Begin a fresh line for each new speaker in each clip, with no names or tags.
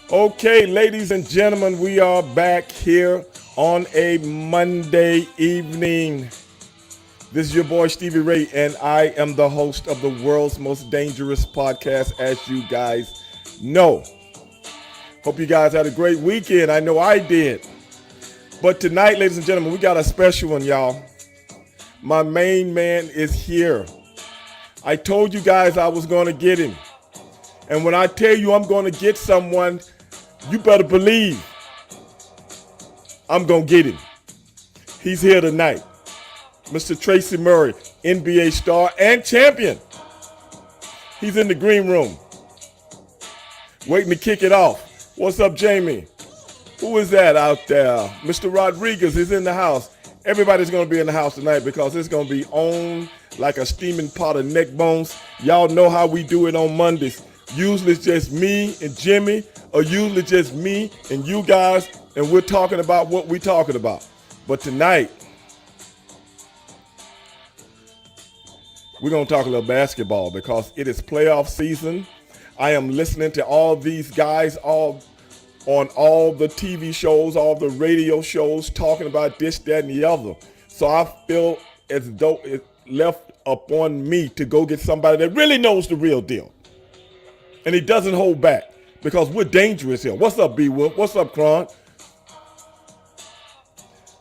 Okay, ladies and gentlemen, we are back here on a Monday evening. This is your boy Stevie Ray, and I am the host of the world's most dangerous podcast, as you guys know. Hope you guys had a great weekend. I know I did. But tonight, ladies and gentlemen, we got a special one, y'all. My main man is here. I told you guys I was going to get him. And when I tell you I'm going to get someone, you better believe I'm going to get him. He's here tonight. Mr. Tracy Murray, NBA star and champion. He's in the green room, waiting to kick it off. What's up, Jamie? Who is that out there? Mr. Rodriguez is in the house. Everybody's going to be in the house tonight because it's going to be on like a steaming pot of neck bones. Y'all know how we do it on Mondays. Usually it's just me and Jimmy, or usually just me and you guys, and we're talking about what we're talking about. But tonight, we're going to talk a little basketball because it is playoff season. I am listening to all these guys on all the TV shows, all the radio shows, talking about this, that, and the other. So I feel as though it's left upon me to go get somebody that really knows the real deal. And he doesn't hold back because we're dangerous here. What's up, B-Will? What's up, Kron?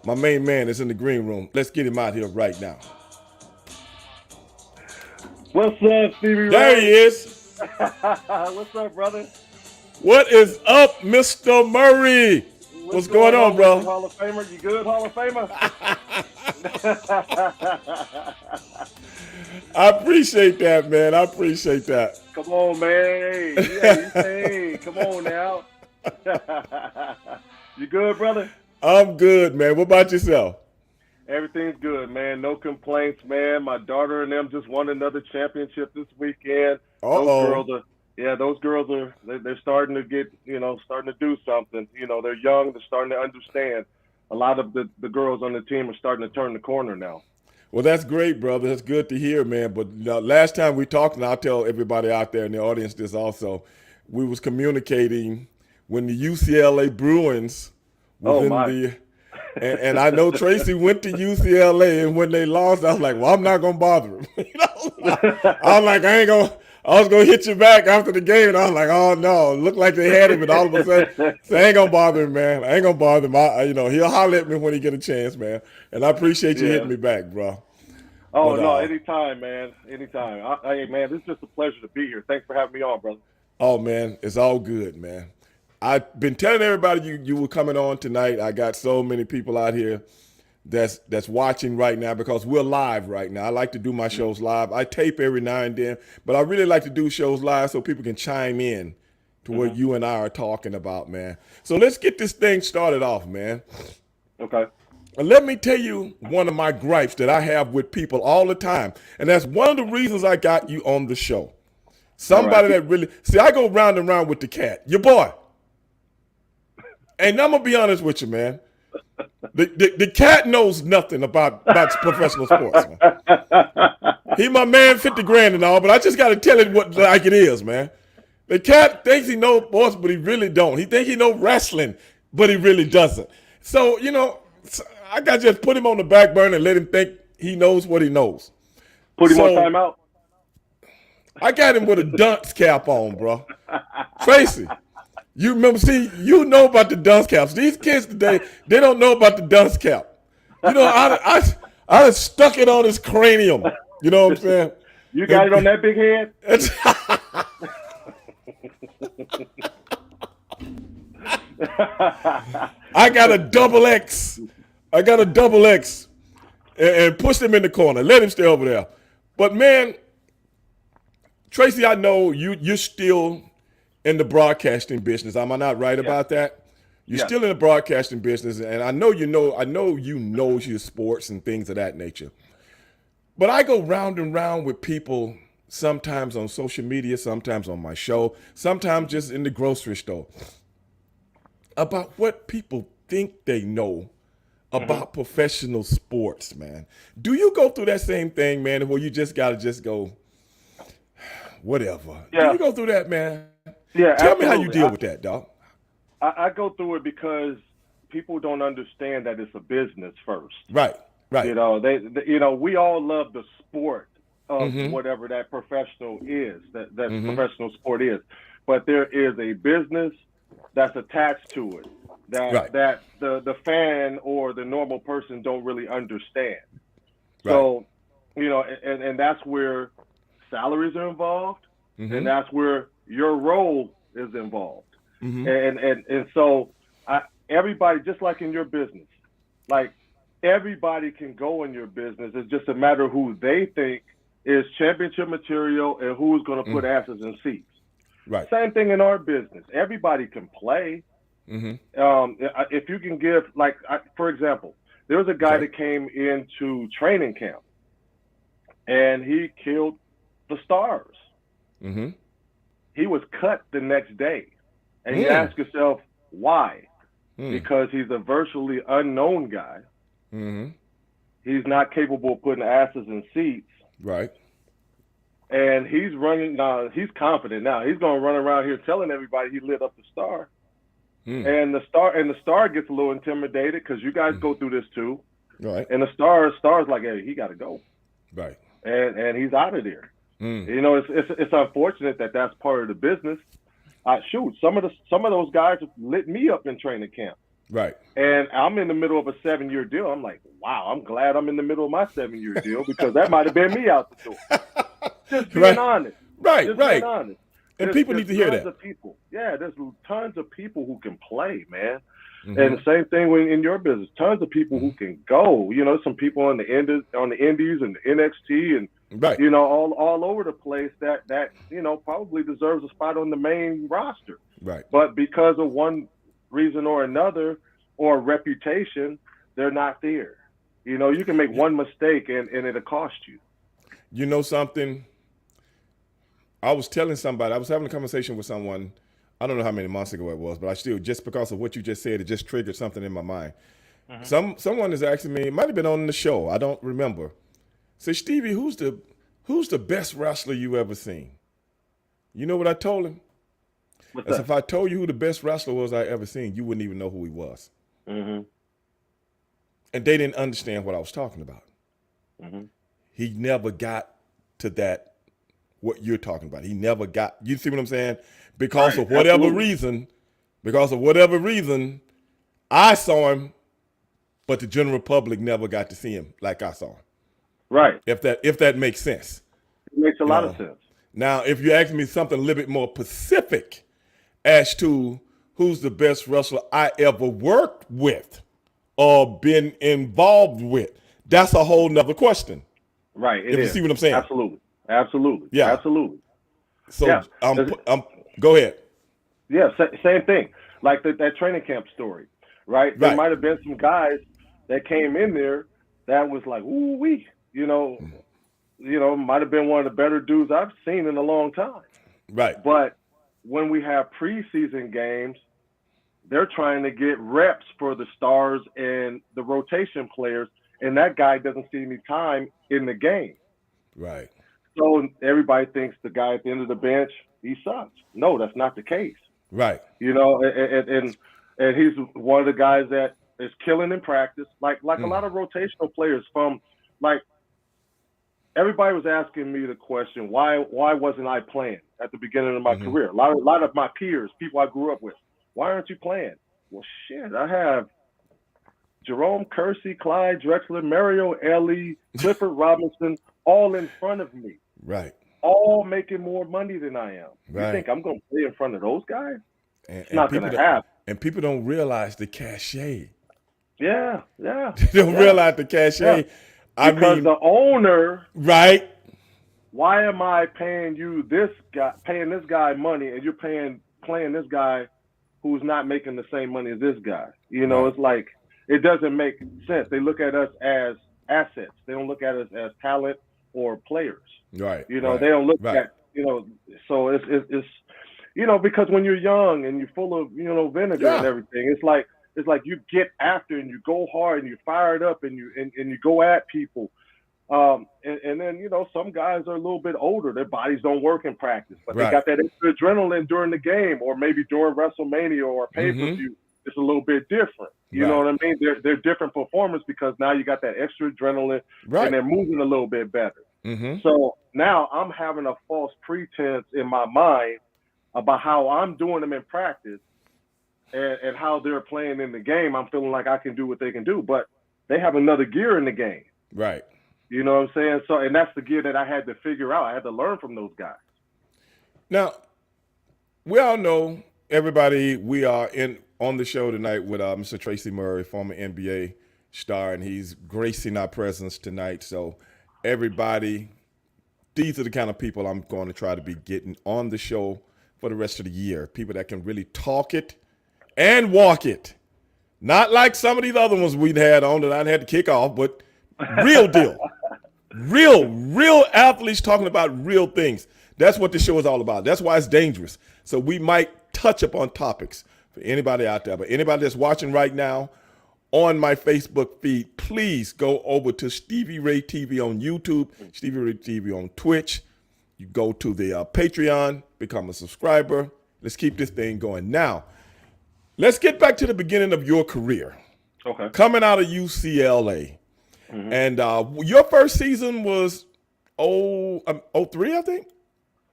My main man is in the green room. Let's get him out here right now.
What's up, Stevie Ray?
There he is.
What's up, brother?
What is up, Mr. Murray? What's going on, bro?
Hall of Famer? You good, Hall of Famer?
I appreciate that, man. I appreciate that.
Come on, man. Hey, come on now. You good, brother?
I'm good, man. What about yourself?
Everything's good, man. No complaints, man. My daughter and them just won another championship this weekend. Those girls are they're starting to get, starting to do something. They're young. They're starting to understand. A lot of the girls on the team are starting to turn the corner now.
Well, that's great, brother. That's good to hear, man. But last time we talked, and I'll tell everybody out there in the audience this also, we was communicating when the UCLA Bruins was and I know Tracy went to UCLA, and when they lost, I was like, well, I'm not going to bother him. I was like, I was going to hit you back after the game, and I was like, oh, no. It looked like they had him, and all of a sudden, so I ain't going to bother him, man. I ain't going to bother him. He'll holler at me when he get a chance, man. And I appreciate you hitting me back, bro.
Oh, no, anytime, man. Anytime. Hey, man, this is just a pleasure to be here. Thanks for having me on, brother.
Oh, man, it's all good, man. I've been telling everybody you were coming on tonight. I got so many people out here that's watching right now because we're live right now. I like to do my shows live. I tape every now and then, but I really like to do shows live so people can chime in to what you and I are talking about, man. So let's get this thing started off, man.
Okay.
And let me tell you one of my gripes that I have with people all the time, and that's one of the reasons I got you on the show. Somebody that really – see, I go round and round with the cat, your boy. And I'm going to be honest with you, man. The cat knows nothing about professional sports, man. He my man, 50 grand and all, but I just got to tell it like it is, man. The cat thinks he knows sports, but he really don't. He thinks he knows wrestling, but he really doesn't. So, I got to just put him on the back burner and let him think he knows what he knows.
Put him on timeout?
I got him with a dunce cap on, bro. Tracy. You remember, you know about the dunce caps. These kids today, they don't know about the dunce cap. I just stuck it on his cranium. You know what I'm saying?
You got it on that big head?
I got a double X. And pushed him in the corner. Let him stay over there. But, man, Tracy, I know you're still in the broadcasting business. Am I not right about that? You're still in the broadcasting business, and I know you know your sports and things of that nature. But I go round and round with people, sometimes on social media, sometimes on my show, sometimes just in the grocery store, about what people think they know about professional sports, man. Do you go through that same thing, man, where you just gotta just go, whatever?
Yeah.
Do you go through that, man?
Yeah.
Tell me how you deal with that, dog.
I go through it because people don't understand that it's a business first.
Right. Right.
We all love the sport of
Mm-hmm.
whatever that professional is, that
Mm-hmm.
professional sport is. But there is a business that's attached to it
Right.
that the fan or the normal person don't really understand.
Right.
So, and that's where salaries are involved, and
Mm-hmm.
that's where your role is involved.
Mm-hmm.
And so everybody, just like in your business, like everybody can go in your business. It's just a matter of who they think is championship material and who's going to put
Mm.
asses in seats.
Right.
Same thing in our business. Everybody can play.
Mm-hmm.
If you can give, for example, there was a guy
Okay.
that came into training camp and he killed the stars.
Mm-hmm.
He was cut the next day. And you
Mm.
ask yourself, why?
Mm.
Because he's a virtually unknown guy.
Mm-hmm.
He's not capable of putting asses in seats.
Right.
And he's running now. He's confident now. He's going to run around here telling everybody he lit up the star.
Mm.
And the star gets a little intimidated because you guys go through this too.
Right.
And the star's like, hey, he got to go.
Right.
And he's out of there.
Mm.
It's unfortunate that that's part of the business. Some of those guys lit me up in training camp.
Right.
And I'm in the middle of a 7-year deal. I'm like, wow, I'm glad I'm in the middle of my 7-year deal because that might have been me out the door. Just being
Right.
honest.
Right.
Just
Right.
being honest.
And people need to hear
tons
that.
of people. Yeah, there's tons of people who can play, man.
Mm-hmm.
And the same thing in your business. Tons of people who can go. Some people on the Indies and the NXT and
Right.
all over the place that probably deserves a spot on the main roster.
Right.
But because of one reason or another or reputation, they're not there. You can make one mistake and it'll cost you.
You know something? I was having a conversation with someone, I don't know how many months ago it was, but I still, just because of what you just said, it just triggered something in my mind. Mm-hmm. Someone is asking me, it might have been on the show, I don't remember. Say, Stevie, who's the best wrestler you ever seen? You know what I told him?
What's
As
that?
if I told you who the best wrestler was I ever seen, you wouldn't even know who he was.
Mm-hmm.
And they didn't understand what I was talking about.
Mm-hmm.
He never got to that, what you're talking about. He never got, you see what I'm saying? Because of whatever reason, I saw him, but the general public never got to see him like I saw him.
Right.
If that makes sense.
It makes a lot of sense.
Now, if you ask me something a little bit more specific as to who's the best wrestler I ever worked with or been involved with, that's a whole nother question.
Right.
If you see what I'm saying.
Absolutely.
Yeah.
Absolutely.
So
yeah.
Go ahead.
Yeah, same thing. Like that training camp story, right? There might have been some guys that came in there that was like, ooh wee, might have been one of the better dudes I've seen in a long time.
Right.
But when we have preseason games, they're trying to get reps for the stars and the rotation players, and that guy doesn't see any time in the game.
Right.
So everybody thinks the guy at the end of the bench, he sucks. No, that's not the case.
Right.
And he's one of the guys that is killing in practice. Like a lot of rotational players from, like, everybody was asking me the question, why wasn't I playing at the beginning of my career? A lot of my peers, people I grew up with, why aren't you playing? Well, shit, I have Jerome Kersey, Clyde Drexler, Mario Ellie, Clifford Robinson, all in front of me.
Right.
All making more money than I am.
Right.
You think I'm going to play in front of those guys?
It's
not going to happen.
And people don't realize the cachet.
Yeah.
They don't realize the cachet.
Yeah. Because the owner,
right?
Why am I paying this guy money, and you're playing this guy who's not making the same money as this guy? It's like, it doesn't make sense. They look at us as assets. They don't look at us as talent or players.
Right.
They don't look at, so it's because when you're young and you're full of, vinegar and everything, it's like you get after and you go hard and you fire it up and you go at people. And then, some guys are a little bit older. Their bodies don't work in practice, but they
Right.
got that extra adrenaline during the game or maybe during WrestleMania or
Mm-hmm.
pay-per-view. It's a little bit different. You know
Right.
what I mean? They're different performers because now you got that extra adrenaline and
Right.
they're moving a little bit better.
Mm-hmm.
So now I'm having a false pretense in my mind about how I'm doing them in practice and how they're playing in the game. I'm feeling like I can do what they can do, but they have another gear in the game.
Right.
You know what I'm saying? So, and that's the gear that I had to figure out. I had to learn from those guys.
Now, we all know everybody. We are in on the show tonight with Mr. Tracy Murray, former NBA star, and he's gracing our presence tonight. So, everybody, these are the kind of people I'm going to try to be getting on the show for the rest of the year. People that can really talk it and walk it. Not like some of these other ones we'd had on that I had to kick off, but real deal. Real athletes talking about real things. That's what the show is all about. That's why it's dangerous. So we might touch upon topics for anybody out there. But anybody that's watching right now on my Facebook feed, please go over to Stevie Ray TV on YouTube, Stevie Ray TV on Twitch. You go to the Patreon, become a subscriber. Let's keep this thing going. Now, let's get back to the beginning of your career.
Okay.
Coming out of UCLA. Mm-hmm. And your first season was 03, I think?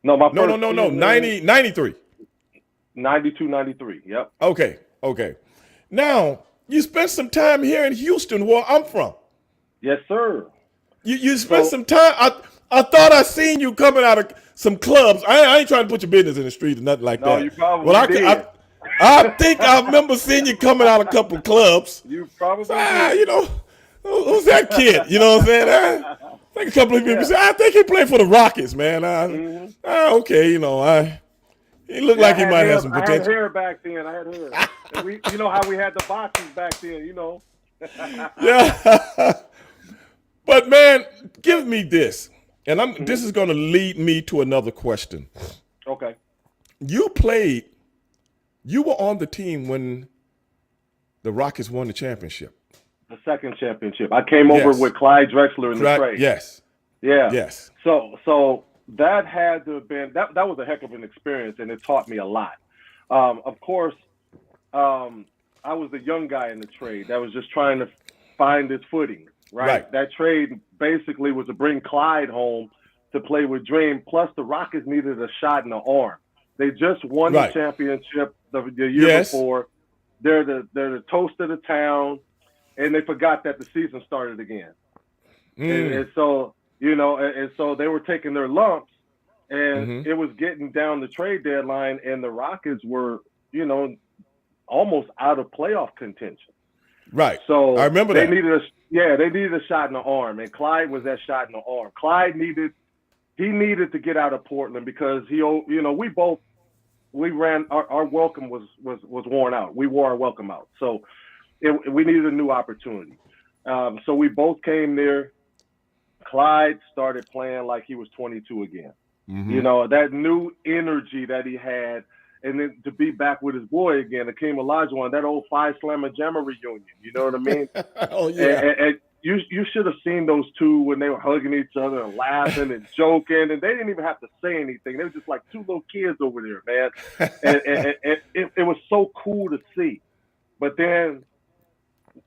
No, my first
No. 93.
92, 93. Yep.
Okay. Now, you spent some time here in Houston, where I'm from.
Yes, sir.
You spent some time. I thought I seen you coming out of some clubs. I ain't trying to put your business in the street or nothing like that.
No, you probably did.
I think I remember seeing you coming out of a couple clubs.
You probably did.
Who's that kid? You know what I'm saying? I think a couple of people say, I think he played for the Rockets, man. Okay, he looked like he might have some potential.
I had hair back then. I had hair. And you know how we had the boxes back then,
Yeah. But, man, give me this. And this is going to lead me to another question.
Okay.
You were on the team when the Rockets won the championship.
The second championship. I came over with Clyde Drexler in the trade.
Yes.
Yeah.
Yes.
So that had to have been that was a heck of an experience, and it taught me a lot. Of course, I was the young guy in the trade that was just trying to find his footing. Right. That trade basically was to bring Clyde home to play with Dream. Plus, the Rockets needed a shot in the arm. They just won the championship the year before. They're the toast of the town. And they forgot that the season started again. And so, and so they were taking their lumps, and it was getting down the trade deadline, and the Rockets were, almost out of playoff contention.
Right.
So
I remember
they
that.
They needed a shot in the arm, and Clyde was that shot in the arm. Clyde needed to get out of Portland because we ran our welcome was worn out. We wore our welcome out. So we needed a new opportunity. So we both came there. Clyde started playing like he was 22 again. That new energy that he had, and then to be back with his boy again, Akeem Olajuwon, that old Five Slammer Jammer reunion. You know what I mean?
Oh, yeah.
And you should have seen those two when they were hugging each other and laughing and joking, and they didn't even have to say anything. They were just like two little kids over there, man. and it was so cool to see. But then,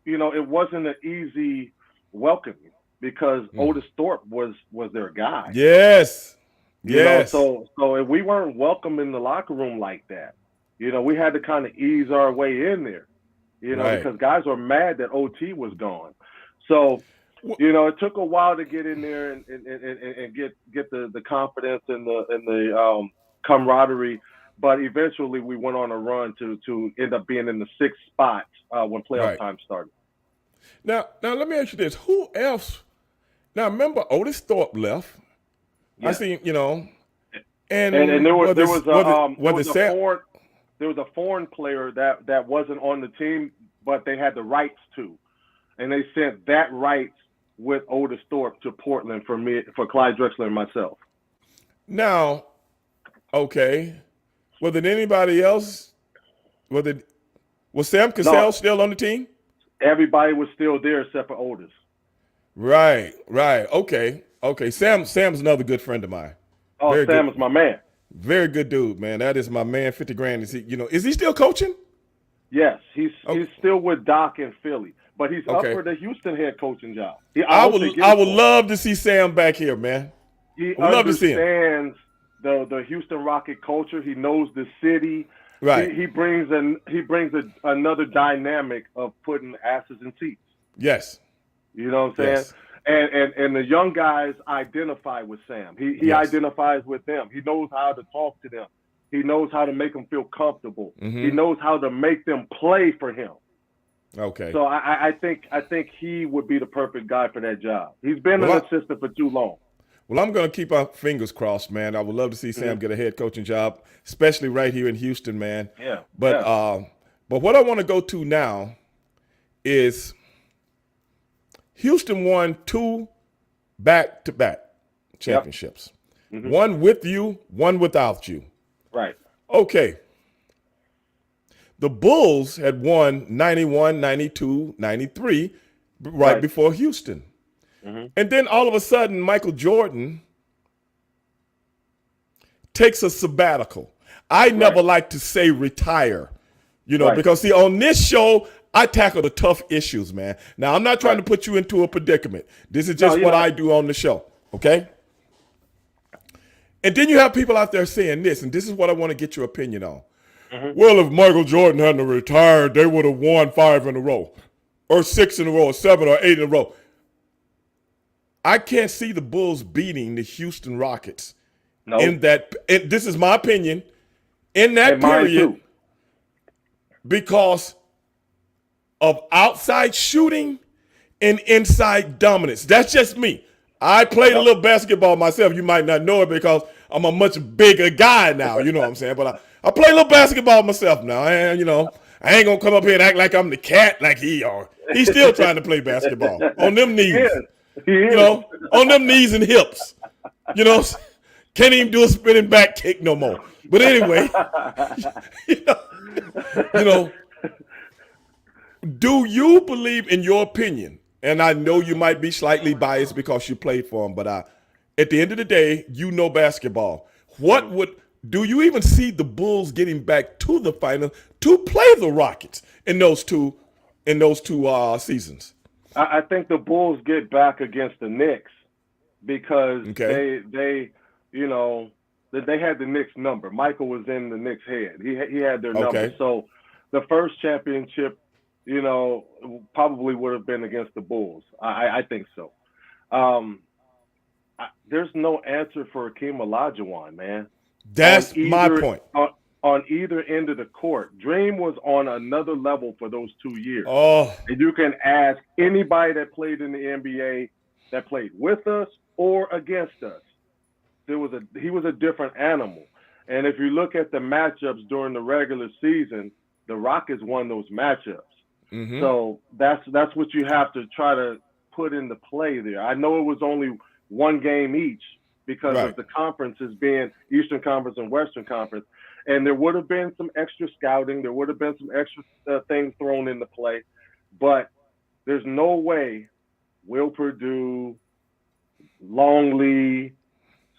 it wasn't an easy welcoming because Otis Thorpe was their guy.
Yes.
So if we weren't welcome in the locker room like that, we had to kind of ease our way in there, because guys were mad that OT was gone. So, it took a while to get in there and get the confidence and the camaraderie. But eventually we went on a run to end up being in the 6th spot when playoff time started.
Now let me ask you this. Who else? Now, remember, Otis Thorpe left. Yeah. I see, and there was a foreign player that wasn't on the team, but they had the rights to. And they sent that rights with Otis Thorpe to Portland for Clyde Drexler and myself. Now, okay. Was it anybody else? Was Sam Cassell still on the team?
Everybody was still there except for Otis.
Right. Okay. Sam's another good friend of mine.
Oh,
Very
Sam
good.
is my man.
Very good dude, man. That is my man. 50 grand. Is he still coaching?
Yes, he's
Okay.
he's still with Doc in Philly, but he's up
Okay.
for the Houston head coaching job. I
I
hope they
would
give
I
it
would
to him.
love to see Sam back here, man.
He
I would love to see him.
understands the Houston Rocket culture. He knows the city.
Right.
He brings another dynamic of putting asses in seats.
Yes.
You know what I'm saying?
Yes.
And the young guys identify with Sam. He
Yes.
identifies with them. He knows how to talk to them. He knows how to make them feel comfortable. He
Mm-hmm.
knows how to make them play for him.
Okay.
So I think he would be the perfect guy for that job. He's been
Well,
an
I,
assistant for too long.
well, I'm going to keep our fingers crossed, man. I would love to see Sam
Mm-hmm.
get a head coaching job, especially right here in Houston, man.
Yeah,
But
yeah,
but what I want to go to now is Houston won 2 back-to-back
yep,
championships.
mm-hmm.
One with you, one without you.
Right,
Okay. The Bulls had won 91, 92, 93 right
right,
before Houston.
mm-hmm.
And then all of a sudden, Michael Jordan takes a sabbatical. I never
Right,
like to say retire,
right,
because see, on this show, I tackle the tough issues, man. Now, I'm not trying
right.
to put you into a predicament. This is
No,
just
you're
what
not.
I do on the show, okay? And then you have people out there saying this, and this is what I want to get your opinion on.
Mm-hmm.
Well, if Michael Jordan hadn't retired, they would have won 5 in a row, or 6 in a row, or 7 or 8 in a row. I can't see the Bulls beating the Houston Rockets
No,
this is my opinion, in that
and mine
period
too.
because of outside shooting and inside dominance. That's just me. I played a
Yep.
little basketball myself. You might not know it because I'm a much bigger guy now. You know what I'm saying? But I play a little basketball myself now. And, I ain't going to come up here and act like I'm the cat like he are. He's still trying to play basketball on them
He
knees,
is. He is.
on them knees and hips. You know, can't even do a spinning back kick no more. But anyway, you know, you know, do you believe, in your opinion, and I know you might be slightly biased because you played for him, but at the end of the day, you know basketball. Do you even see the Bulls getting back to the final to play the Rockets in those two seasons?
I think the Bulls get back against the Knicks because
Okay.
they had the Knicks number. Michael was in the Knicks head. He had their number.
Okay.
So the first championship, probably would have been against the Bulls. I think so. There's no answer for Akeem Olajuwon, man.
That's my point.
On either end of the court, Dream was on another level for those 2 years.
Oh,
And you can ask anybody that played in the NBA that played with us or against us. He was a different animal. And if you look at the matchups during the regular season, the Rockets won those matchups.
mm-hmm.
So that's what you have to try to put into play there. I know it was only one game each because
Right.
of the conferences being Eastern Conference and Western Conference. And there would have been some extra scouting. There would have been some extra things thrown into play. But there's no way Will Purdue, Longley,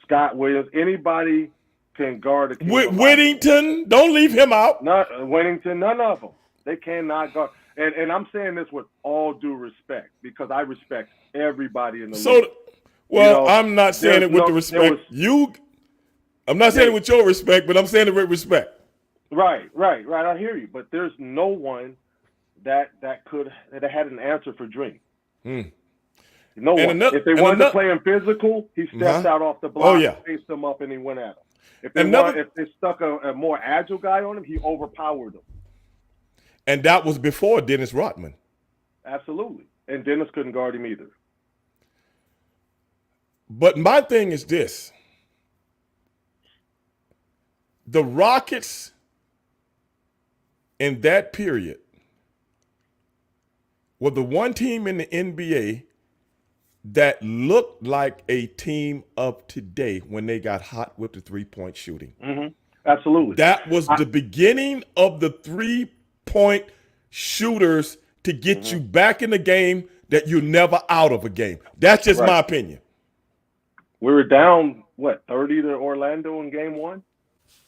Scott Williams, anybody can guard Akeem Olajuwon.
Whittington, don't leave him out.
Not Winnington, none of them. They cannot guard. And I'm saying this with all due respect because I respect everybody in the league.
I'm not saying it with the respect I'm not saying it with your respect, but I'm saying it with respect.
Right. I hear you, but there's no one that had an answer for Dream. No one. If they wanted to play him physical, he stepped out off the block, faced them up, and he went at him. If they stuck a more agile guy on him, he overpowered him.
And that was before Dennis Rodman.
Absolutely. And Dennis couldn't guard him either.
But my thing is this. The Rockets in that period were the one team in the NBA that looked like a team of today when they got hot with the three-point shooting.
Mm-hmm. Absolutely.
That was the beginning of the three-point shooters to get you back in the game that you're never out of a game. That's just my opinion.
We were down, 30 to Orlando in game one?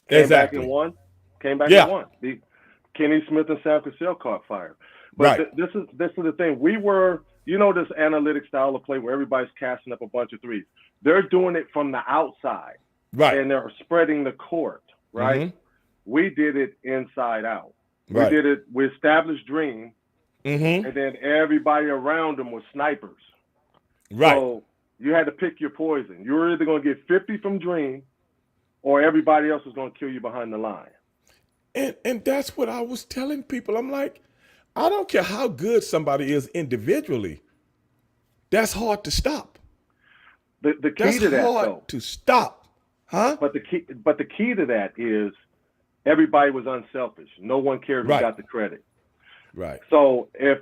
Came back and won. The Kenny Smith and Sam Cassell caught fire. But this is the thing. We were, this analytic style of play where everybody's casting up a bunch of threes. They're doing it from the outside. Right. And they're spreading the court, right? Mm-hmm. We did it inside out. Right. We established Dream, and then everybody around them was snipers. Right. So you had to pick your poison. You were either going to get 50 from Dream or everybody else was going to kill you behind the line.
And that's what I was telling people. I'm like, I don't care how good somebody is individually. That's hard to stop.
The key
that's
to that,
hard
though,
to stop, huh?
But the key to that is everybody was unselfish. No one cared who got the credit. Right. So if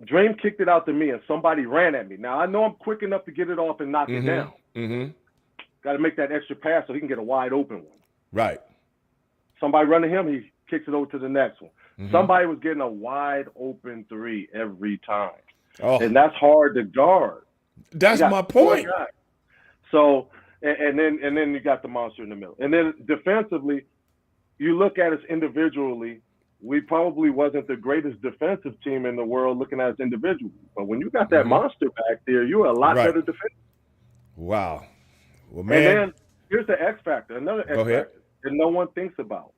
Dream kicked it out to me and somebody ran at me, now I know I'm quick enough to get it off and knock it down. Mm-hmm. Got to make that extra pass so he can get a wide open one. Right. Somebody run to him, he kicks it over to the next one. Mm-hmm. Somebody was getting a wide open three every time. Oh. And that's hard to guard.
That's my point.
So, and then you got the monster in the middle. And then defensively, you look at us individually, we probably wasn't the greatest defensive team in the world looking at us individually. But when you got that monster back there, you're a lot better defensive.
Wow. Well, man.
And then here's the X factor, another X factor that no one thinks about.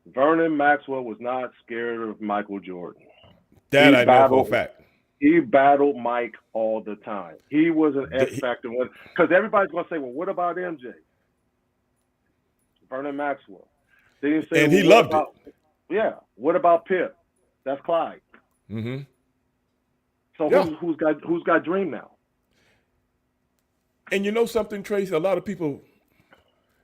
Vernon Maxwell was not scared of Michael Jordan.
That I know for a fact.
He battled Mike all the time. He was an X factor because everybody's going to say, well, what about MJ? Vernon Maxwell. Then you say,
and he loved it.
Yeah. What about Pip? That's Clyde. Mm-hmm. So who's got Dream now?
And you know something, Tracy? A lot of people,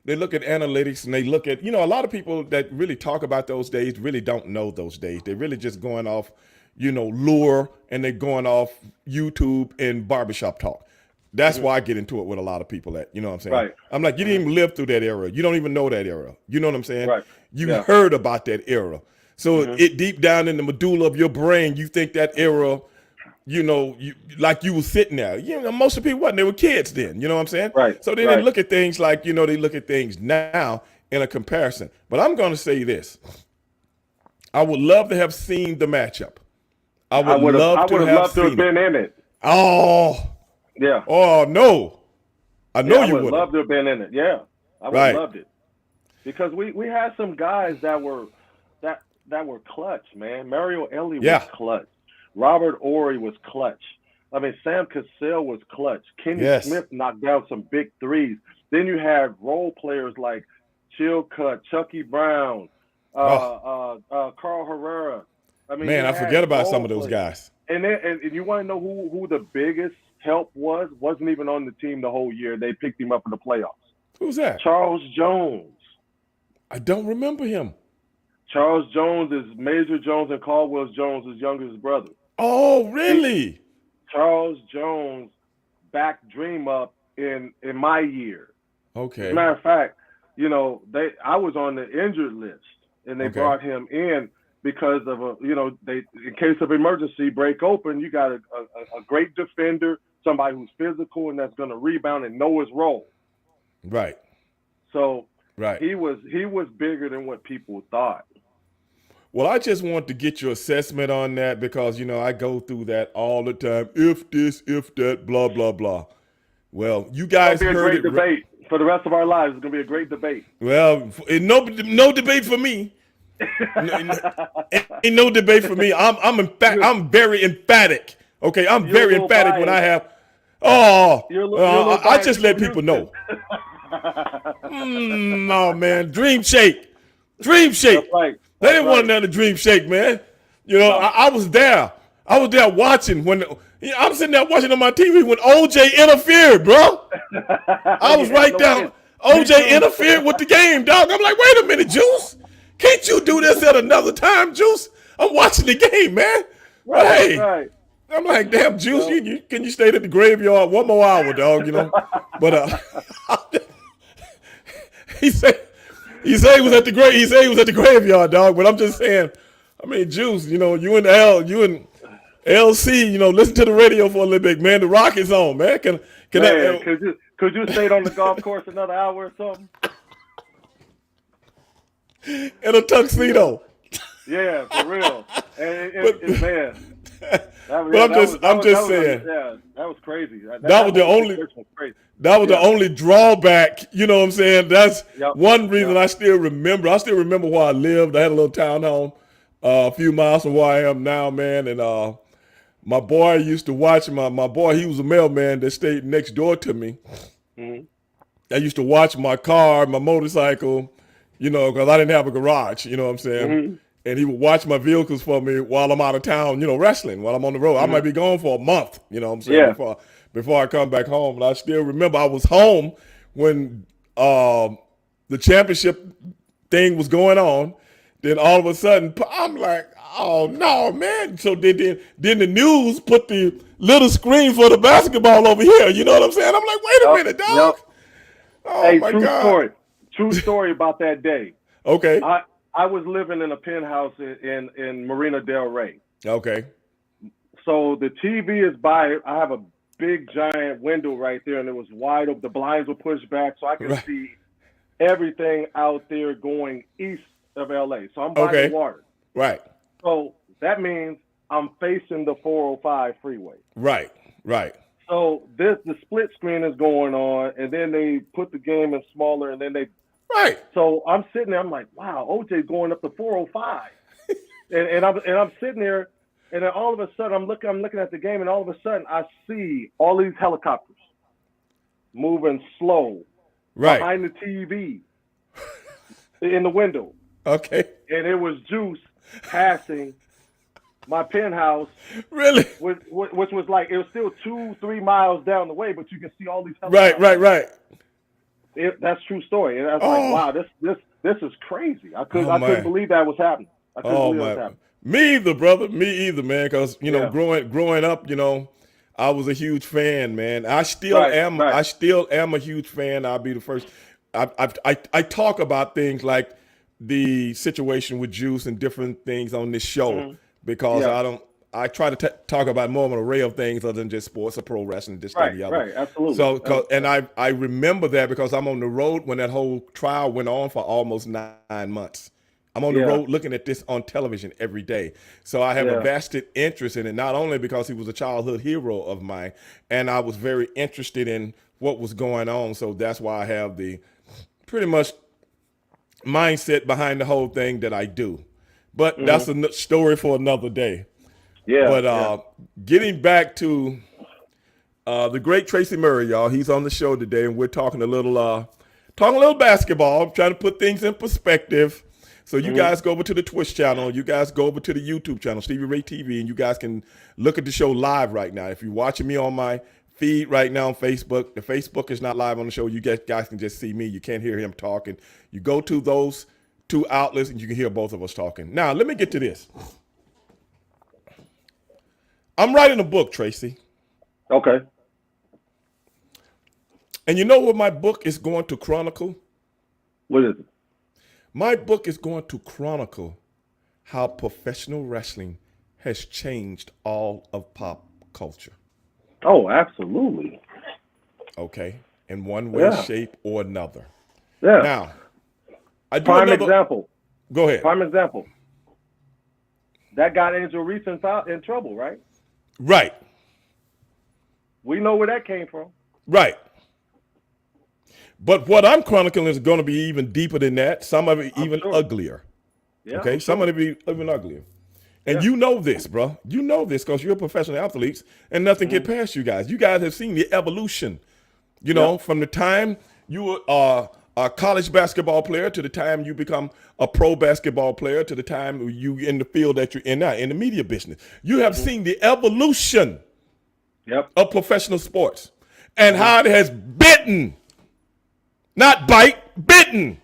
they look at analytics and they look at, a lot of people that really talk about those days really don't know those days. They're really just going off, lure, and they're going off YouTube and barbershop talk. That's why I get into it with a lot of people you know what I'm saying? Right. I'm like, you didn't even live through that era. You don't even know that era. You know what I'm saying? Right. You heard about that era. So it deep down in the medulla of your brain, you think that era, like you were sitting there. Most of the people wasn't. They were kids then. You know what I'm saying? Right. So they didn't look at things like, they look at things now in a comparison. But I'm going to say this. I would love to have seen the matchup. I would have loved to have
been in it.
Oh. Yeah. Oh, no. I know you would.
I would love to have been in it. Yeah. I would have loved it. Because we had some guys that were clutch, man. Mario Elie was clutch. Robert Horry was clutch. I mean, Sam Cassell was clutch. Kenny Smith knocked down some big threes. Then you had role players like Chilcutt, Chucky Brown, Carl Herrera. I mean,
man, I forget about some of those guys.
And you want to know who the biggest help was? Wasn't even on the team the whole year. They picked him up in the playoffs.
Who's that?
Charles Jones.
I don't remember him.
Charles Jones is Major Jones and Caldwell Jones' youngest brother.
Oh, really?
Charles Jones backed Dream up in my year.
Okay.
As a matter of fact, I was on the injured list, and they brought him in because of in case of emergency, break open. You got a great defender, somebody who's physical and that's going to rebound and know his role.
Right.
So he was bigger than what people thought.
Well, I just want to get your assessment on that because, I go through that all the time. If this, if that, blah, blah, blah. Well, you guys heard it.
It's going to be a great debate for the rest of our lives. It's going to be a great debate.
Well, no debate for me. Ain't no debate for me. I'm very emphatic. Okay, I'm very emphatic when I have. I just let people know. No, man, Dream Shake. Right. They didn't want none of Dream Shake, man. I was there. I was there watching when I'm sitting there watching on my TV when OJ interfered, bro. I was right down. OJ interfered with the game, dog. I'm like, wait a minute, Juice. Can't you do this at another time, Juice? I'm watching the game, man. Right. I'm like, damn, Juice, can you stay at the graveyard one more hour, dog? But he said he was at the graveyard, dog. But I'm just saying, I mean, Juice, you and LC, listen to the radio for a little bit, man. The Rock is on, man. Can
man, could you stay on the golf course another hour or something?
In a tuxedo.
Yeah, for real. And man,
I'm just saying.
That was crazy.
That was the only. That was the only drawback. You know what I'm saying? That's one reason I still remember. I still remember where I lived. I had a little townhome a few miles from where I am now, man. And my boy used to watch my boy. He was a mailman that stayed next door to me. Mm-hmm. I used to watch my car, my motorcycle, because I didn't have a garage. You know what I'm saying? Mm-hmm. And he would watch my vehicles for me while I'm out of town, wrestling, while I'm on the road. Mm-hmm. I might be gone for a month, you know what I'm saying, before I come back home. And I still remember I was home when the championship thing was going on. Then all of a sudden, I'm like, oh, no, man. So then the news put the little screen for the basketball over here. You know what I'm saying? I'm like, wait a minute, dog.
Yep.
Oh, my God.
True story about that day.
Okay.
I was living in a penthouse in Marina Del Rey.
Okay.
So the TV is by, I have a big giant window right there, and it was wide open. The blinds were pushed back, so I could see everything out there going east of LA. So I'm by the water.
Right.
So that means I'm facing the 405 freeway.
Right.
So the split screen is going on, and then they put the game in smaller, and then they.
Right.
So I'm sitting there. I'm like, wow, OJ's going up the 405, and I'm sitting there, and then all of a sudden I'm looking at the game, and all of a sudden I see all these helicopters moving slow behind the TV in the window.
Okay.
And it was Juice passing my penthouse.
Really?
Which was like, it was still 2-3 miles down the way, but you can see all these helicopters.
Right.
That's true story. And I was like, wow, this is crazy. I couldn't believe that was happening. I couldn't believe that was happening.
Me either, brother. Me either, man. Because growing up, I was a huge fan, man. I still am. I still am a huge fan. I'll be the first. I talk about things like the situation with Juice and different things on this show because I try to talk about more of an array of things other than just sports or pro wrestling, this, that, and the other.
Right, absolutely.
So, and I remember that because I'm on the road when that whole trial went on for almost 9 months. I'm on the road looking at this on television every day. So I have a vested interest in it, not only because he was a childhood hero of mine, and I was very interested in what was going on. So that's why I have the pretty much mindset behind the whole thing that I do. But that's a story for another day. Yeah. But getting back to the great Tracy Murray, y'all, he's on the show today, and we're talking a little basketball, trying to put things in perspective. So you guys go over to the Twitch channel, you guys go over to the YouTube channel, Stevie Ray TV, and you guys can look at the show live right now. If you're watching me on my feed right now on Facebook, the Facebook is not live on the show. You guys can just see me. You can't hear him talking. You go to those two outlets, and you can hear both of us talking. Now, let me get to this. I'm writing a book, Tracy.
Okay.
And you know what my book is going to chronicle?
What is it?
My book is going to chronicle how professional wrestling has changed all of pop culture.
Oh, absolutely.
Okay. In one way, shape, or another.
Yeah.
Now,
prime example.
Go ahead.
Prime example. That got Angel Reese in trouble, right?
Right.
We know where that came from.
Right. But what I'm chronicling is going to be even deeper than that. Some of it even uglier. Yeah, okay? Some of it be even uglier. And you know this, bro. You know this because you're professional athletes and nothing get past you guys. You guys have seen the evolution, from the time you were a college basketball player to the time you become a pro basketball player to the time you in the field that you're in now, in the media business. You have seen the evolution of professional sports and how it has bitten. Not bitten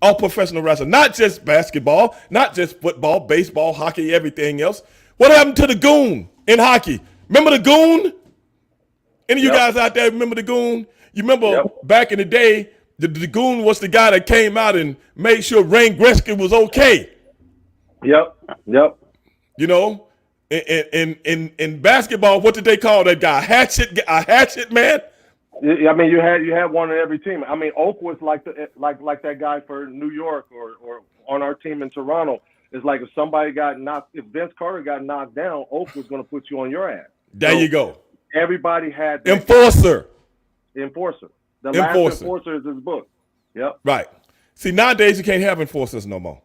all professional wrestling. Not just basketball, not just football, baseball, hockey, everything else. What happened to the Goon in hockey? Remember the Goon? Any of you guys out there remember the Goon? You remember back in the day, the Goon was the guy that came out and made sure Wayne Gretzky was okay.
Yep.
In basketball, what did they call that guy? A hatchet man.
I mean, you had one on every team. I mean, Oak was like that guy for New York or on our team in Toronto. It's like if somebody got knocked, if Vince Carter got knocked down, Oak was going to put you on your ass.
There you go.
Everybody had that
enforcer.
The last enforcer is his book. Yep.
Right. See, nowadays you can't have enforcers no more.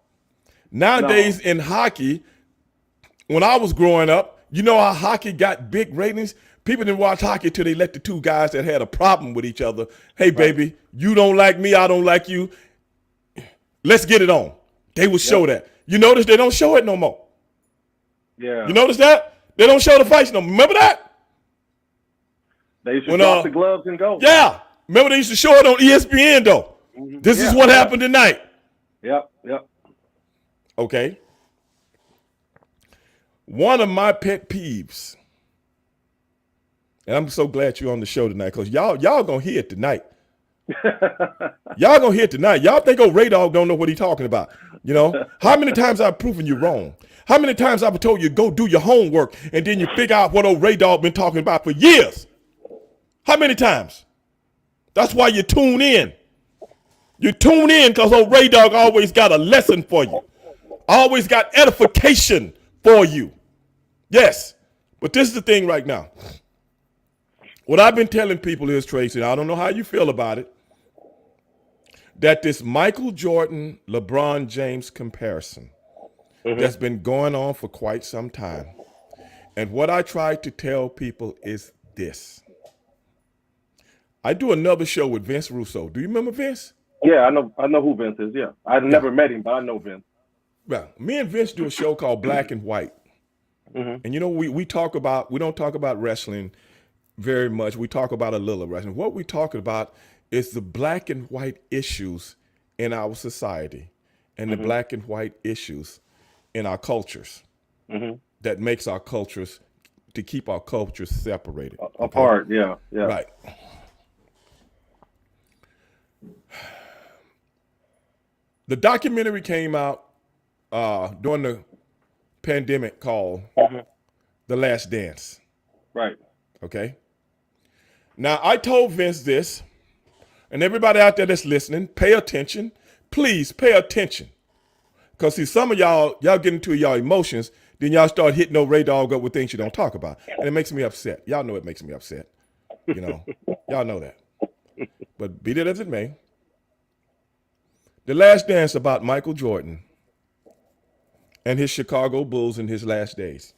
Nowadays in hockey, when I was growing up, you know how hockey got big ratings? People didn't watch hockey till they let the two guys that had a problem with each other. Hey, baby, you don't like me, I don't like you. Let's get it on. They would show that. You notice they don't show it no more.
Yeah.
You notice that? They don't show the fights no more. Remember that?
They used to drop the gloves and go.
Yeah. Remember they used to show it on ESPN though. Mm-hmm. This is what happened tonight.
Yep.
Okay. One of my pet peeves, and I'm so glad you're on the show tonight because y'all gonna hear it tonight. Y'all gonna hear it tonight. Y'all think old Ray Dog don't know what he's talking about. You know, how many times I've proven you wrong? How many times I've told you go do your homework and then you figure out what old Ray Dog been talking about for years? How many times? That's why you tune in. You tune in because old Ray Dog always got a lesson for you. Always got edification for you. Yes. But this is the thing right now. What I've been telling people is, Tracy, I don't know how you feel about it, that this Michael Jordan, LeBron James comparison that's been going on for quite some time. And what I try to tell people is this. I do another show with Vince Russo. Do you remember Vince?
Yeah, I know who Vince is, yeah. I've never met him, but I know Vince.
Well, me and Vince do a show called Black and White. Mm-hmm. And you know, we don't talk about wrestling very much. We talk about a little wrestling. What we talk about is the black and white issues in our society and the black and white issues in our cultures that makes our cultures, to keep our cultures separated.
Apart, okay? Yeah.
Right. The documentary came out during the pandemic called The Last Dance.
Right.
Okay. Now, I told Vince this, and everybody out there that's listening, pay attention. Please pay attention. Because, see, some of y'all get into y'all emotions, then y'all start hitting no Ray Dog up with things you don't talk about. And it makes me upset. Y'all know it makes me upset. You know, y'all know that. But be that as it may, The Last Dance about Michael Jordan and his Chicago Bulls in his last days.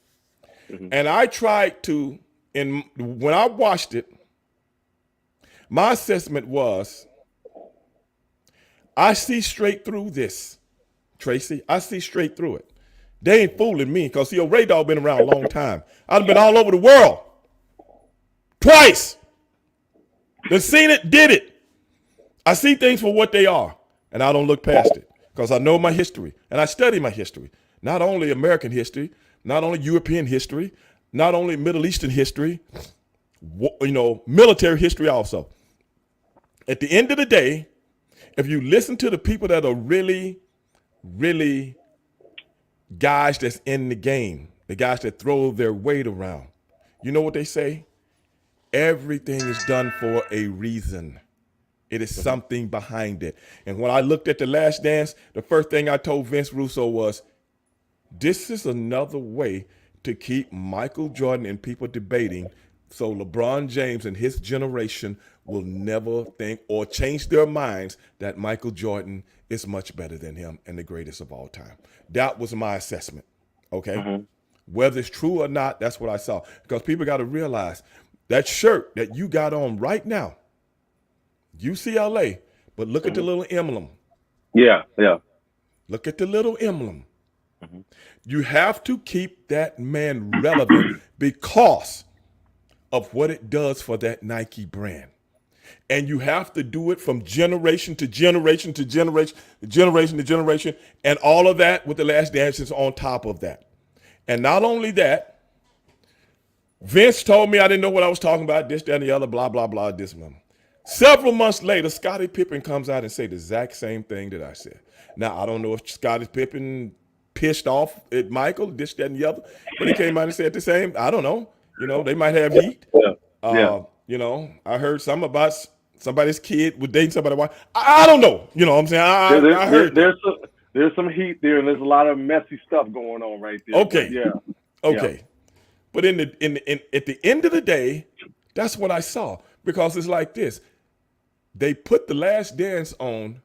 And I tried to, when I watched it, my assessment was, I see straight through this, Tracy. I see straight through it. They ain't fooling me because, see, Ray Dog been around a long time. I've been all over the world. Twice. Done seen it, did it. I see things for what they are, and I don't look past it because I know my history, and I study my history. Not only American history, not only European history, not only Middle Eastern history, you know, military history also. At the end of the day, if you listen to the people that are really, really guys that's in the game, the guys that throw their weight around, you know what they say? Everything is done for a reason. It is something behind it. And when I looked at The Last Dance, the first thing I told Vince Russo was, this is another way to keep Michael Jordan and people debating so LeBron James and his generation will never think or change their minds that Michael Jordan is much better than him and the greatest of all time. That was my assessment, okay? Whether it's true or not, that's what I saw. Because people got to realize that shirt that you got on right now, UCLA, but look at the little emblem.
Yeah.
Look at the little emblem. You have to keep that man relevant because of what it does for that Nike brand. And you have to do it from generation to generation to generation, generation to generation, and all of that with The Last Dance is on top of that. And not only that, Vince told me I didn't know what I was talking about, this, that, and the other, blah, blah, blah, this one. Several months later, Scottie Pippen comes out and say the exact same thing that I said. Now, I don't know if Scottie Pippen pissed off at Michael, this, that, and the other. But he came out and said the same. I don't know. They might have heat.
Yeah.
I heard something about somebody's kid would date somebody's wife. I don't know. You know what I'm saying? I heard
there's some heat there, and there's a lot of messy stuff going on right there.
Okay. Okay. But at the end of the day, that's what I saw, because it's like this. They put The Last Dance on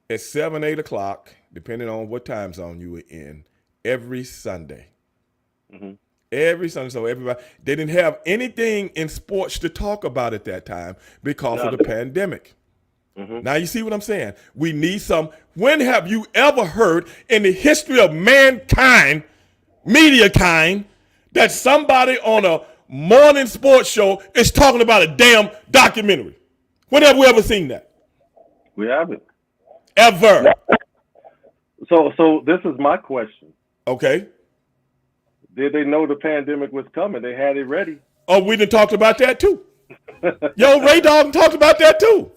at 7, 8 o'clock, depending on what time zone you were in, every Sunday.
Mm-hmm.
Every Sunday. So everybody, they didn't have anything in sports to talk about at that time because of the pandemic.
Mm-hmm.
Now you see what I'm saying? We need some. When have you ever heard in the history of mankind, media kind, that somebody on a morning sports show is talking about a damn documentary? When have we ever seen that?
We haven't.
Ever.
So this is my question.
Okay.
Did they know the pandemic was coming? They had it ready.
Oh, we done talked about that too. Yo, Ray Dog talked about that too.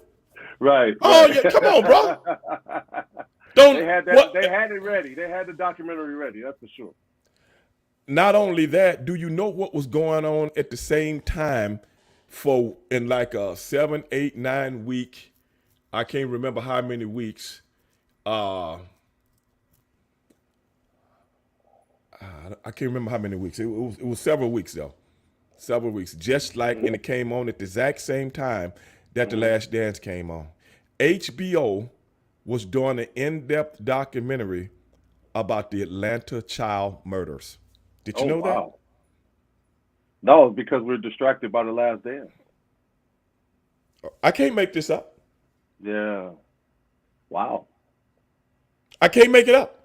Right.
Oh, yeah, come on, bro.
They had it ready. They had the documentary ready, that's for sure.
Not only that, do you know what was going on at the same time in like a 7, 8, 9 week, I can't remember how many weeks, I can't remember how many weeks. It was several weeks though. Several weeks. Just like, and it came on at the exact same time that The Last Dance came on. HBO was doing an in-depth documentary about the Atlanta child murders. Did you know that?
No, because we're distracted by The Last Dance.
I can't make this up.
Yeah. Wow.
I can't make it up.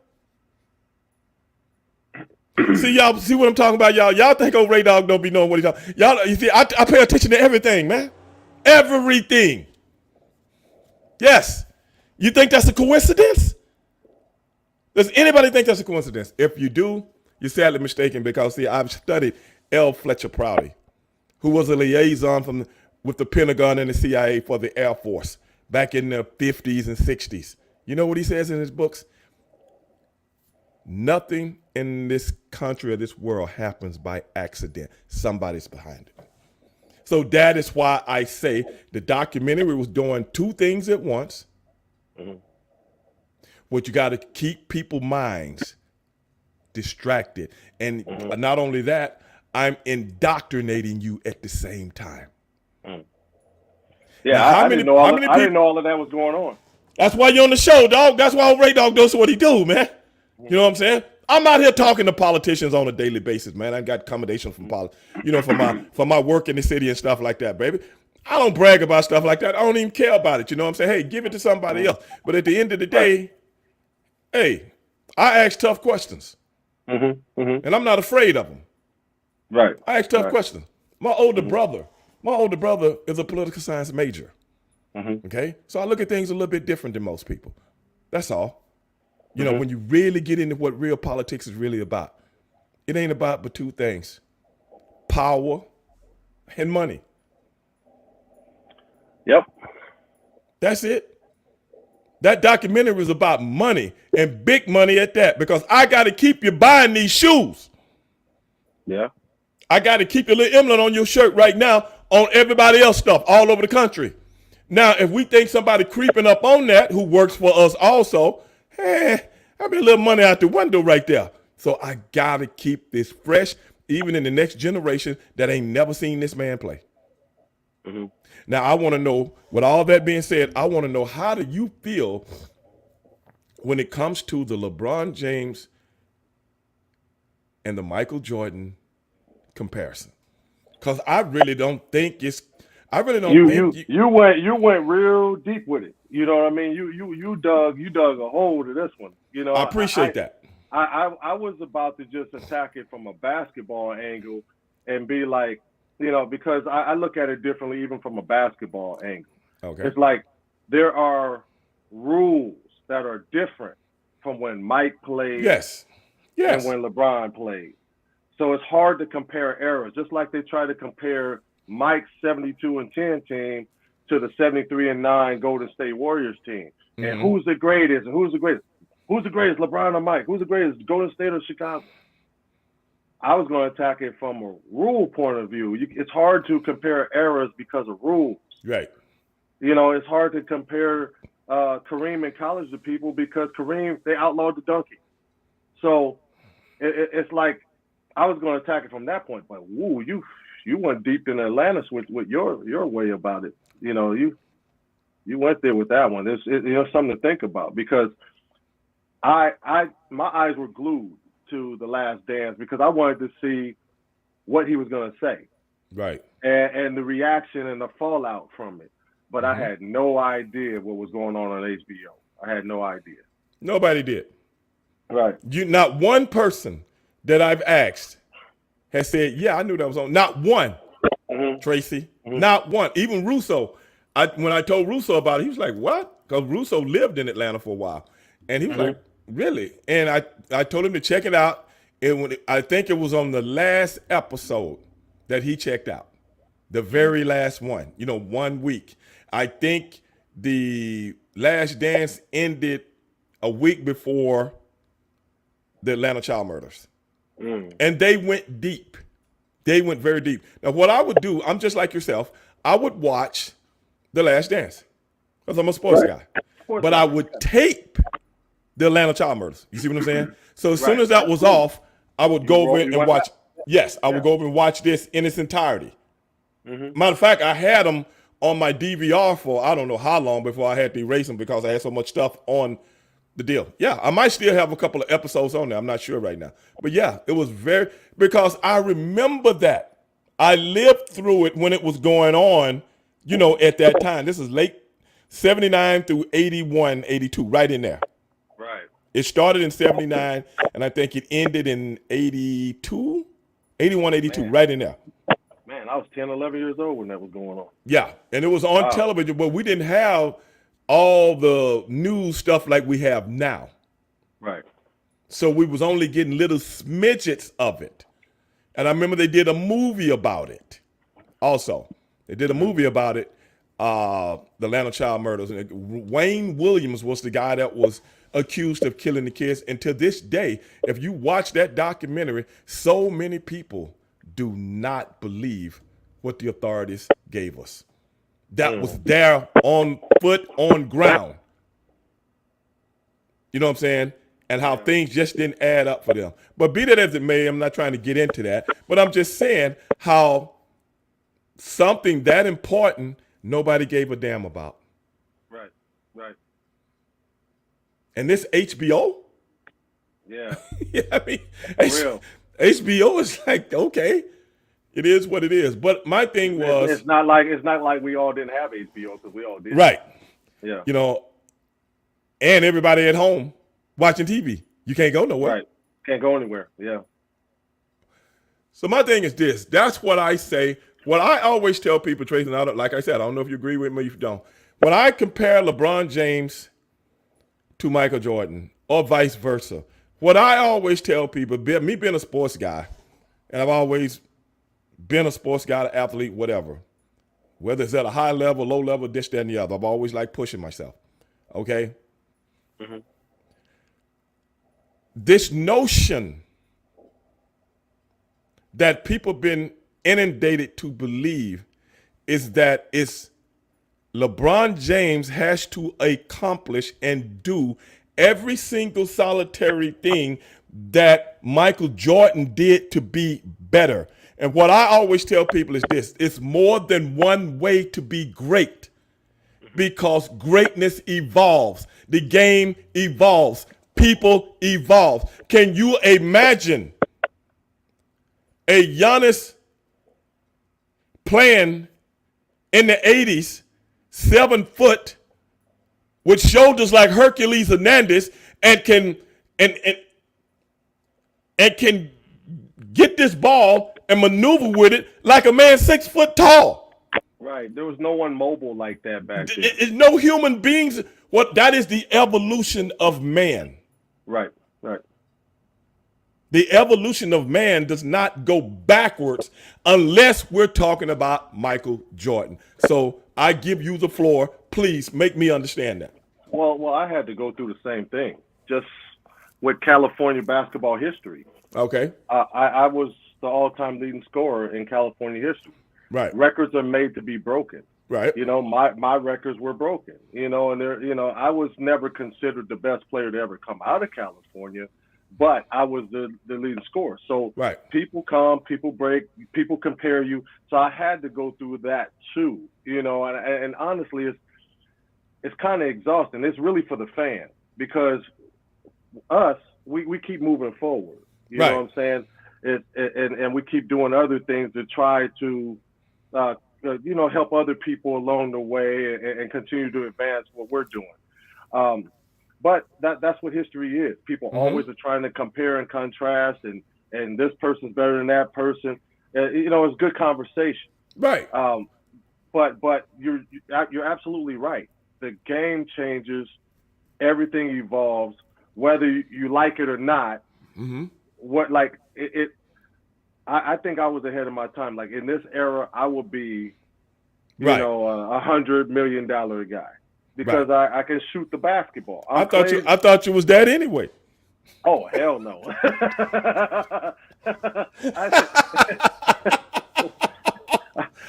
See, y'all, see what I'm talking about, y'all? Y'all think old Ray Dog don't be knowing what he's talking. Y'all, you see, I pay attention to everything, man. Everything. Yes. You think that's a coincidence? Does anybody think that's a coincidence? If you do, you're sadly mistaken, because, see, I've studied L. Fletcher Prouty, who was a liaison with the Pentagon and the CIA for the Air Force back in the 50s and 60s. You know what he says in his books? Nothing in this country or this world happens by accident. Somebody's behind it. So that is why I say the documentary was doing two things at once. Mm-hmm. What you got to keep people's minds distracted. And not only that, I'm indoctrinating you at the same time.
Mm. Yeah, now, I didn't know all of that was going on.
That's why you're on the show, dog. That's why Ray Dog does what he do, man. You know what I'm saying? I'm out here talking to politicians on a daily basis, man. I got accommodation from for my work in the city and stuff like that, baby. I don't brag about stuff like that. I don't even care about it. You know what I'm saying? Hey, give it to somebody else. But at the end of the day, hey, I ask tough questions. And I'm not afraid of them.
Right.
I ask tough questions. My older brother is a political science major. Okay? So I look at things a little bit different than most people. That's all. You know, when you really get into what real politics is really about, it ain't about but two things: power and money.
Yep.
That's it. That documentary was about money, and big money at that, because I got to keep you buying these shoes.
Yeah.
I got to keep your little emblem on your shirt right now on everybody else stuff all over the country. Now, if we think somebody creeping up on that who works for us also, I mean, a little money out the window right there. So I got to keep this fresh, even in the next generation that ain't never seen this man play. Now, I want to know, with all that being said, I want to know, how do you feel when it comes to the LeBron James and the Michael Jordan comparison? Because I really don't think it's, you
went real deep with it. You know what I mean? You dug a hole to this one. You know,
I appreciate that.
I was about to just attack it from a basketball angle and be like, you know, because I look at it differently even from a basketball angle.
Okay.
It's like there are rules that are different from when Mike played and when LeBron played. So it's hard to compare eras, just like they try to compare Mike's 72-10 team to the 73-9 Golden State Warriors team. And who's the greatest and who's the greatest? Who's the greatest, LeBron or Mike? Who's the greatest, Golden State or Chicago? I was going to attack it from a rule point of view. It's hard to compare eras because of rules.
Right.
It's hard to compare Kareem in college to people because Kareem, they outlawed the dunking. So it's like I was going to attack it from that point, but you went deep in Atlantis with your way about it. You went there with that one. It's something to think about because my eyes were glued to The Last Dance because I wanted to see what he was going to say,
right,
and the reaction and the fallout from it. But I had no idea what was going on HBO. I had no idea.
Nobody did.
Right.
Not one person that I've asked has said, "Yeah, I knew that was on." Not one, Tracy. Not one. Even Russo. When I told Russo about it, he was like, "What?" Because Russo lived in Atlanta for a while, and he was like, "Really?" And I told him to check it out. And I think it was on the last episode that he checked out, the very last one. 1 week. I think the Last Dance ended a week before the Atlanta child murders. And they went deep. They went very deep. Now, what I would do, I'm just like yourself, I would watch The Last Dance because I'm a sports guy. But I would tape the Atlanta child murders. You see what I'm saying? So as soon as that was off, I would go over and watch. Yes, I would go over and watch this in its entirety. Matter of fact, I had them on my DVR for I don't know how long before I had to erase them because I had so much stuff on the deal. Yeah, I might still have a couple of episodes on there. I'm not sure right now. But yeah, it was because I remember that. I lived through it when it was going on, at that time. This is late 79 through 81, 82, right in there.
Right.
It started in 79, and I think it ended in 82, 81, 82, man. Right in there.
Man, I was 10, 11 years old when that was going on.
Yeah, and it was on television, but we didn't have all the news stuff like we have now.
Right.
So we was only getting little smidgets of it. And I remember they did a movie about it also. They did a movie about it, the Atlanta child murders. And Wayne Williams was the guy that was accused of killing the kids. And to this day, if you watch that documentary, so many people do not believe what the authorities gave us. That was there on foot, on ground. You know what I'm saying? And how things just didn't add up for them. But be that as it may, I'm not trying to get into that. But I'm just saying how something that important nobody gave a damn about.
Right, right.
And this HBO?
Yeah.
Yeah, I mean,
real.
HBO is like, okay, it is what it is. But my thing was,
it's not like we all didn't have HBO because we all did.
Right.
Yeah.
And everybody at home watching TV. You can't go nowhere.
Right. Can't go anywhere. Yeah.
So my thing is this. That's what I say. What I always tell people, Tracy, and like I said, I don't know if you agree with me or if you don't. When I compare LeBron James to Michael Jordan or vice versa, what I always tell people, me being a sports guy, and I've always been a sports guy, an athlete, whatever, whether it's at a high level, low level, this, that, and the other, I've always liked pushing myself, okay? This notion that people been inundated to believe is that it's LeBron James has to accomplish and do every single solitary thing that Michael Jordan did to be better. And what I always tell people is this: it's more than one way to be great, because greatness evolves. The game evolves. People evolve. Can you imagine a Giannis playing in the 80s, 7 foot, with shoulders like Hercules Hernandez, and can get this ball and maneuver with it like a man 6 foot tall?
Right. There was no one mobile like that back then.
It's no human beings. That is the evolution of man.
Right. Right.
The evolution of man does not go backwards unless we're talking about Michael Jordan. So I give you the floor. Please make me understand that.
Well, I had to go through the same thing. Just with California basketball history.
Okay.
I was the all-time leading scorer in California history.
Right.
Records are made to be broken.
Right.
My records were broken. And I was never considered the best player to ever come out of California, but I was the leading scorer. So
right.
People come, people break, people compare you. So I had to go through that too. And honestly, it's kind of exhausting. It's really for the fan because we keep moving forward. You know what I'm saying? And we keep doing other things to try to, help other people along the way and continue to advance what we're doing. But that's what history is. People always are trying to compare and contrast, and this person's better than that person. It's good conversation.
Right.
But you're absolutely right. The game changes. Everything evolves, whether you like it or not.
Mm-hmm.
I think I was ahead of my time. Like in this era, I will be, $100 million guy because I can shoot the basketball.
I thought you was that anyway.
Oh hell no!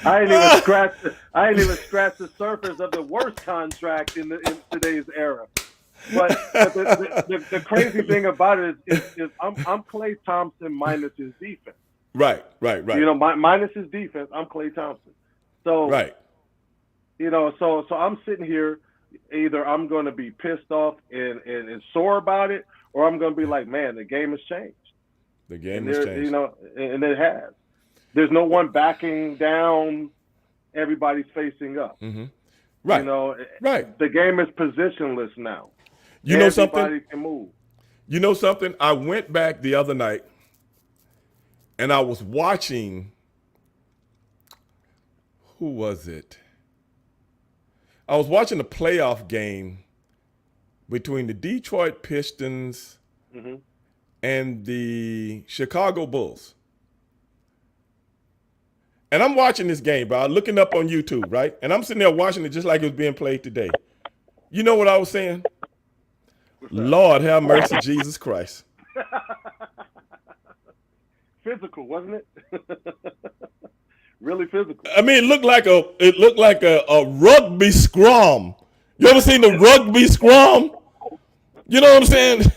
I ain't even scratched the surface of the worst contract in today's era. But the crazy thing about it is I'm Klay Thompson minus his defense.
Right.
Minus his defense, I'm Klay Thompson. So so I'm sitting here. Either I'm going to be pissed off and sore about it, or I'm going to be like, man, the game has changed.
The game has changed.
And it has. There's no one backing down. Everybody's facing up.
Mm-hmm. Right. Right.
The game is positionless now.
You know something?
Everybody can move.
You know something? I went back the other night and I was watching, who was it? I was watching a playoff game between the Detroit Pistons and the Chicago Bulls. And I'm watching this game, bro. I'm looking up on YouTube, right? And I'm sitting there watching it just like it was being played today. You know what I was saying? Lord have mercy, Jesus Christ.
Physical, wasn't it? Really physical.
I mean, it looked like a rugby scrum. You ever seen the rugby scrum? You know what I'm saying?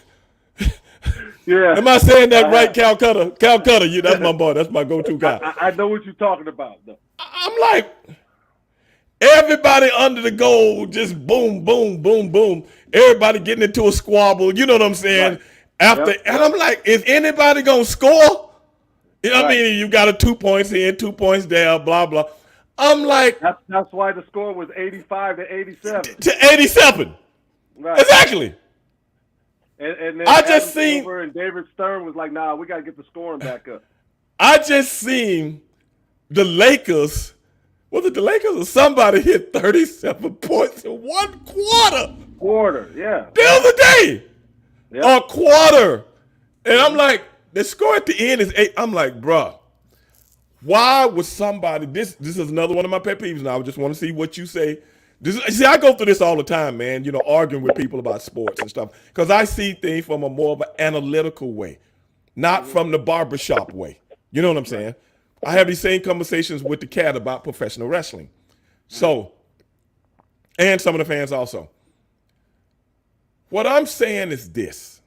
Yeah.
Am I saying that right, Calcutta? Calcutta, that's my boy. That's my go-to guy.
I know what you're talking about, though.
I'm like, everybody under the goal, just boom, boom, boom, boom. Everybody getting into a squabble. You know what I'm saying?
Right.
And I'm like, is anybody gonna score? I mean, you got a 2 points here, 2 points there, blah blah. I'm like,
that's why the score was 85 to 87.
To 87.
Right.
Exactly.
And then
I just seen
and David Stern was like, nah, we gotta get the scoring back up.
I just seen the Lakers. Was it the Lakers or somebody hit 37 points in one quarter?
Quarter, yeah.
The other day. Yep. A quarter. And I'm like, the score at the end is 8. I'm like, bruh, why would somebody, this is another one of my pet peeves now. I just want to see what you say. See, I go through this all the time, man, arguing with people about sports and stuff, because I see things from a more of an analytical way, not from the barbershop way. You know what I'm saying? I have these same conversations with the cat about professional wrestling. So, and some of the fans also. What I'm saying is this.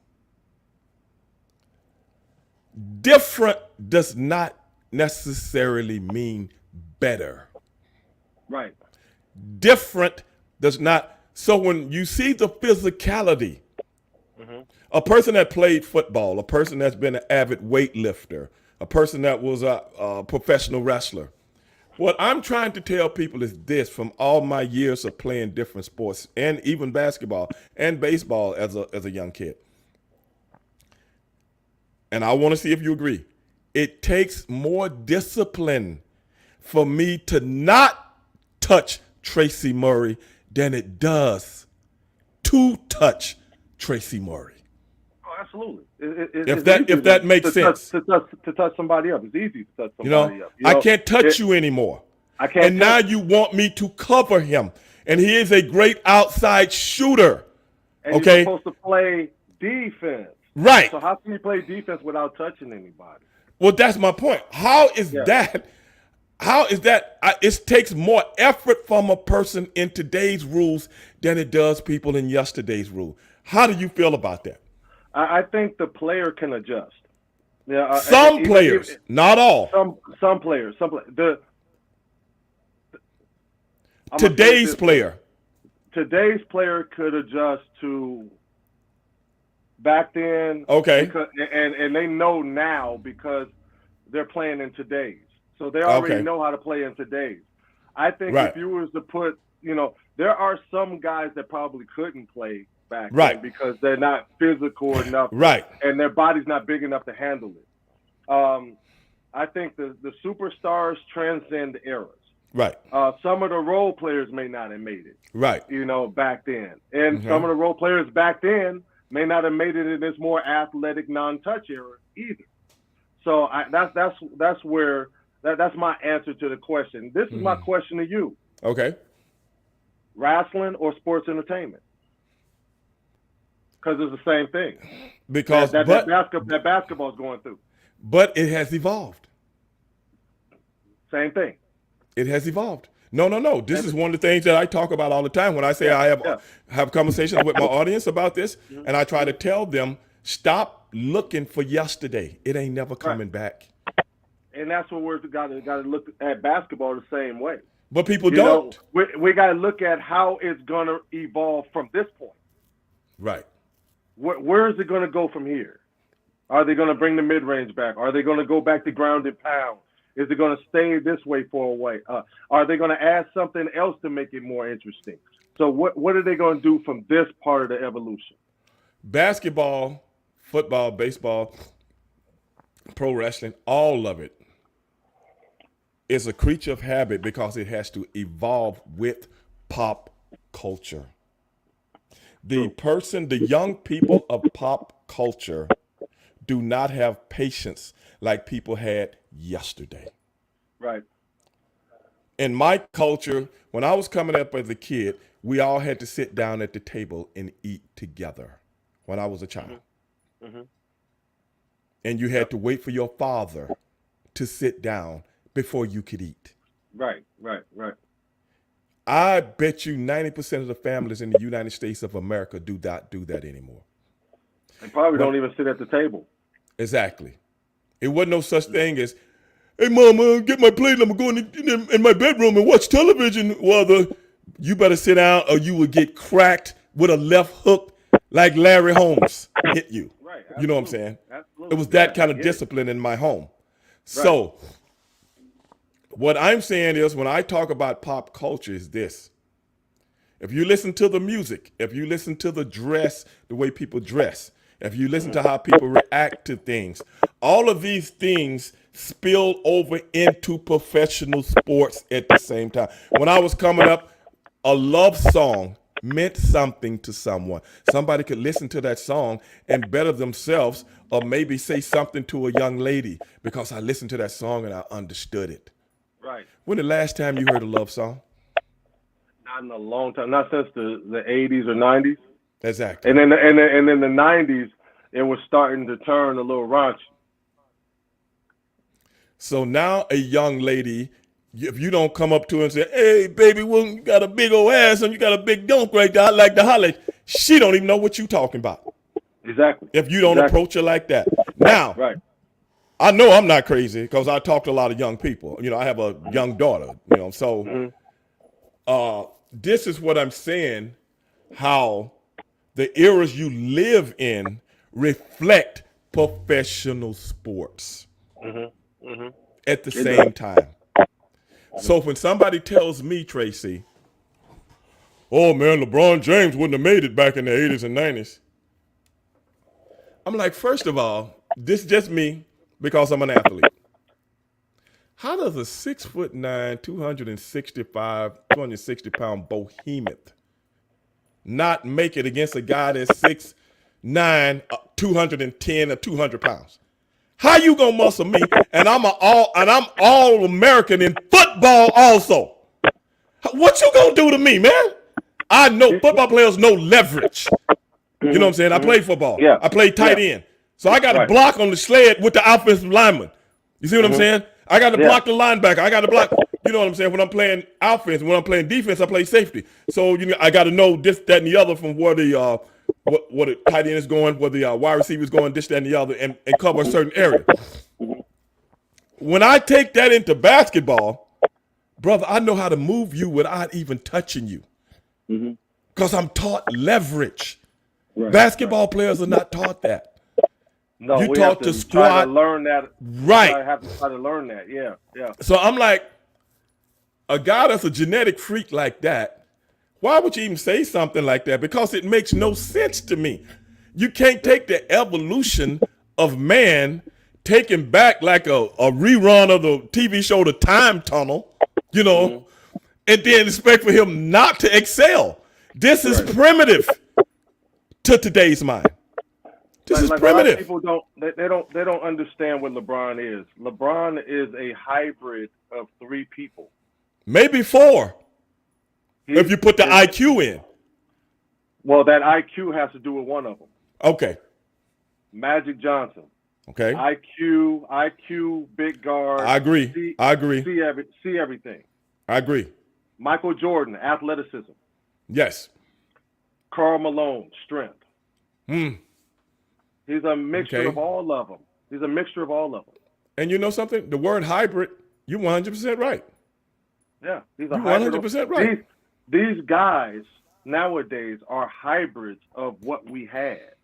Different does not necessarily mean better.
Right.
Different does not. So when you see the physicality, a person that played football, a person that's been an avid weightlifter, a person that was a professional wrestler. What I'm trying to tell people is this from all my years of playing different sports and even basketball and baseball as a young kid. And I want to see if you agree. It takes more discipline for me to not touch Tracy Murray than it does to touch Tracy Murray.
Oh, absolutely.
If that makes sense.
To touch somebody up. It's easy to touch somebody up.
I can't touch you anymore.
I can't.
And now you want me to cover him. And he is a great outside shooter.
And you're supposed to play defense.
Right.
So how can you play defense without touching anybody?
Well, that's my point. How is
Yeah.
that? How is that? It takes more effort from a person in today's rules than it does people in yesterday's rule. How do you feel about that?
I think the player can adjust. Yeah,
Some players, not all.
some players,
Today's player.
Today's player could adjust to back then.
Okay.
Because, and they know now because they're playing in today's. So they already know how to play in today's. I think if you was to put, there are some guys that probably couldn't play back then because they're not physical enough.
Right.
And their body's not big enough to handle it. I think the superstars transcend eras.
Right.
Some of the role players may not have made it.
Right.
Back then. And some of the role players back then may not have made it in this more athletic, non-touch era either. So that's where that's my answer to the question. This is my question to you.
Okay.
Wrestling or sports entertainment? Because it's the same thing.
Because
that basketball is going through.
But it has evolved.
Same thing.
It has evolved. No. This is one of the things that I talk about all the time when I say I have conversations with my audience about this, and I try to tell them, stop looking for yesterday. It ain't never coming back.
And that's what we've got to look at basketball the same way.
But people don't.
We got to look at how it's going to evolve from this point.
Right.
Where is it going to go from here? Are they going to bring the mid-range back? Are they going to go back to ground and pound? Is it going to stay this way for a way? Are they going to add something else to make it more interesting? So what are they going to do from this part of the evolution?
Basketball, football, baseball, pro wrestling, all of it is a creature of habit because it has to evolve with pop culture. The young people of pop culture do not have patience like people had yesterday.
Right.
In my culture, when I was coming up as a kid, we all had to sit down at the table and eat together when I was a child.
Mm-hmm.
And you had to wait for your father to sit down before you could eat.
Right.
I bet you 90% of the families in the United States of America do not do that anymore.
They probably don't even sit at the table.
Exactly. It wasn't no such thing as, hey, Mama, get my plate and I'm going in my bedroom and watch television. Well, you better sit down or you will get cracked with a left hook like Larry Holmes hit you.
Right.
You know what I'm saying?
Absolutely.
It was that kind of discipline in my home. Right. So what I'm saying is when I talk about pop culture is this. If you listen to the music, if you listen to the dress, the way people dress, if you listen to how people react to things, all of these things spill over into professional sports at the same time. When I was coming up, a love song meant something to someone. Somebody could listen to that song and better themselves or maybe say something to a young lady because I listened to that song and I understood it.
Right.
When the last time you heard a love song?
Not in a long time. Not since the 80s or 90s.
Exactly.
And then the 90s, it was starting to turn a little raunchy.
So now a young lady, if you don't come up to her and say, hey, baby, well, you got a big old ass and you got a big donk right there, I like to holler, she don't even know what you talking about.
Exactly.
If you don't approach her like that. Now,
right.
I know I'm not crazy because I talk to a lot of young people. I have a young daughter, so this is what I'm saying, how the eras you live in reflect professional sports at the same time. So when somebody tells me, Tracy, oh man, LeBron James wouldn't have made it back in the 80s and 90s. I'm like, first of all, this is just me because I'm an athlete. How does a 6'9", 260-pound behemoth not make it against a guy that's 6'9", 210 or 200 pounds? How you gonna muscle me? And I'm all American in football also. What you gonna do to me, man? I know football players know leverage. You know what I'm saying? I played football.
Yeah.
I played tight end. So I got to block on the sled with the offensive lineman. You see what I'm saying? I got to block the linebacker. I got to block, you know what I'm saying? When I'm playing offense, when I'm playing defense, I play safety. So I got to know this, that, and the other from where the what the tight end is going, where the wide receiver is going, this, that, and the other, and cover a certain area. When I take that into basketball, brother, I know how to move you without even touching you. Because I'm taught leverage. Basketball players are not taught that.
No,
you
we
taught
have to
squat.
try to learn that.
Right.
I have to try to learn that. Yeah.
So I'm like, a guy that's a genetic freak like that, why would you even say something like that? Because it makes no sense to me. You can't take the evolution of man, taking back like a rerun of the TV show The Time Tunnel, and then expect for him not to excel. This is primitive to today's mind. This is primitive.
People don't understand what LeBron is. LeBron is a hybrid of three people.
Maybe four. If you put the IQ in.
Well, that IQ has to do with one of them.
Okay.
Magic Johnson.
Okay.
IQ, big guard.
I agree.
See everything.
I agree.
Michael Jordan, athleticism.
Yes.
Karl Malone, strength. He's a mixture of all of them.
And you know something? The word hybrid, you're 100% right.
Yeah, he's a
you're
hybrid.
100% right.
These guys nowadays are hybrids of what we had.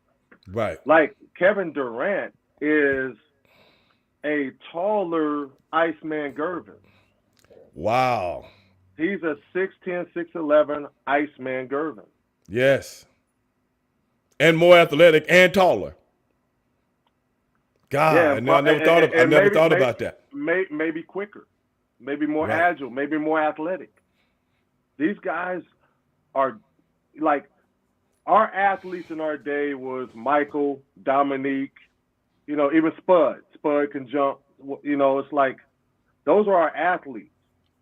Right.
Like Kevin Durant is a taller Iceman Gervin.
Wow.
He's a 6'10", 6'11" Iceman Gervin.
Yes. And more athletic and taller. God,
yeah,
I never thought about that.
Maybe quicker, maybe more agile, maybe more athletic. These guys are like our athletes in our day was Michael, Dominique, even Spud. Spud can jump. It's like those are our athletes.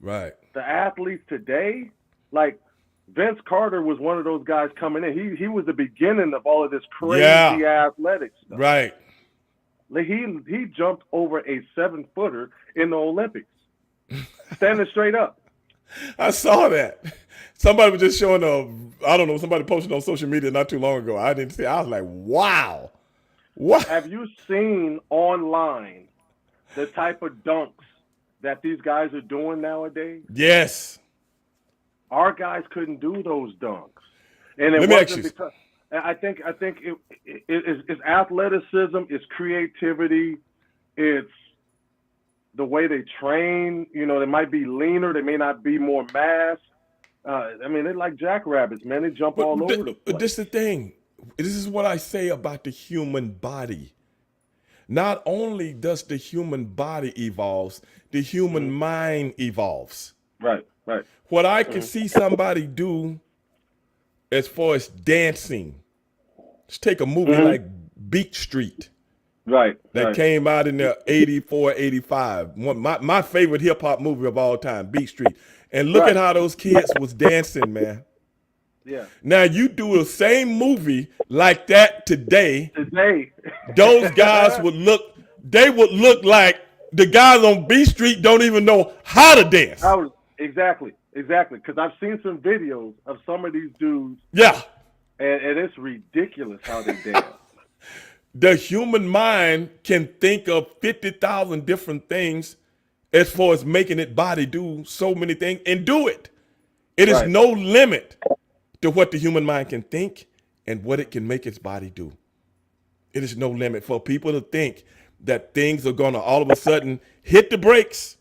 Right.
The athletes today, like Vince Carter was one of those guys coming in. He was the beginning of all of this crazy athletic stuff.
Right.
Like he jumped over a 7-footer in the Olympics, standing straight up.
I saw that. Somebody was just showing somebody posted on social media not too long ago. I didn't see. I was like, wow. What?
Have you seen online the type of dunks that these guys are doing nowadays?
Yes.
Our guys couldn't do those dunks, and it
Let me ask
wasn't
you.
because I think it's athleticism, it's creativity, it's the way they train. They might be leaner, they may not be more mass. They're like jackrabbits, man. They jump all over the place.
But this is the thing. This is what I say about the human body. Not only does the human body evolve, the human mind evolves.
Right.
What I can see somebody do as far as dancing, let's take a movie like Beat Street.
Right.
That came out in the 84, 85. My favorite hip hop movie of all time, Beat Street. And look at how those kids was dancing, man.
Yeah.
Now you do the same movie like that today.
Those
guys would look like the guys on B Street don't even know how to dance.
Exactly. Because I've seen some videos of some of these dudes.
Yeah.
And it's ridiculous how they dance.
The human mind can think of 50,000 different things as far as making its body do so many things and do it. It is no limit to what the human mind can think and what it can make its body do. It is no limit for people to think that things are going to all of a sudden hit the brakes,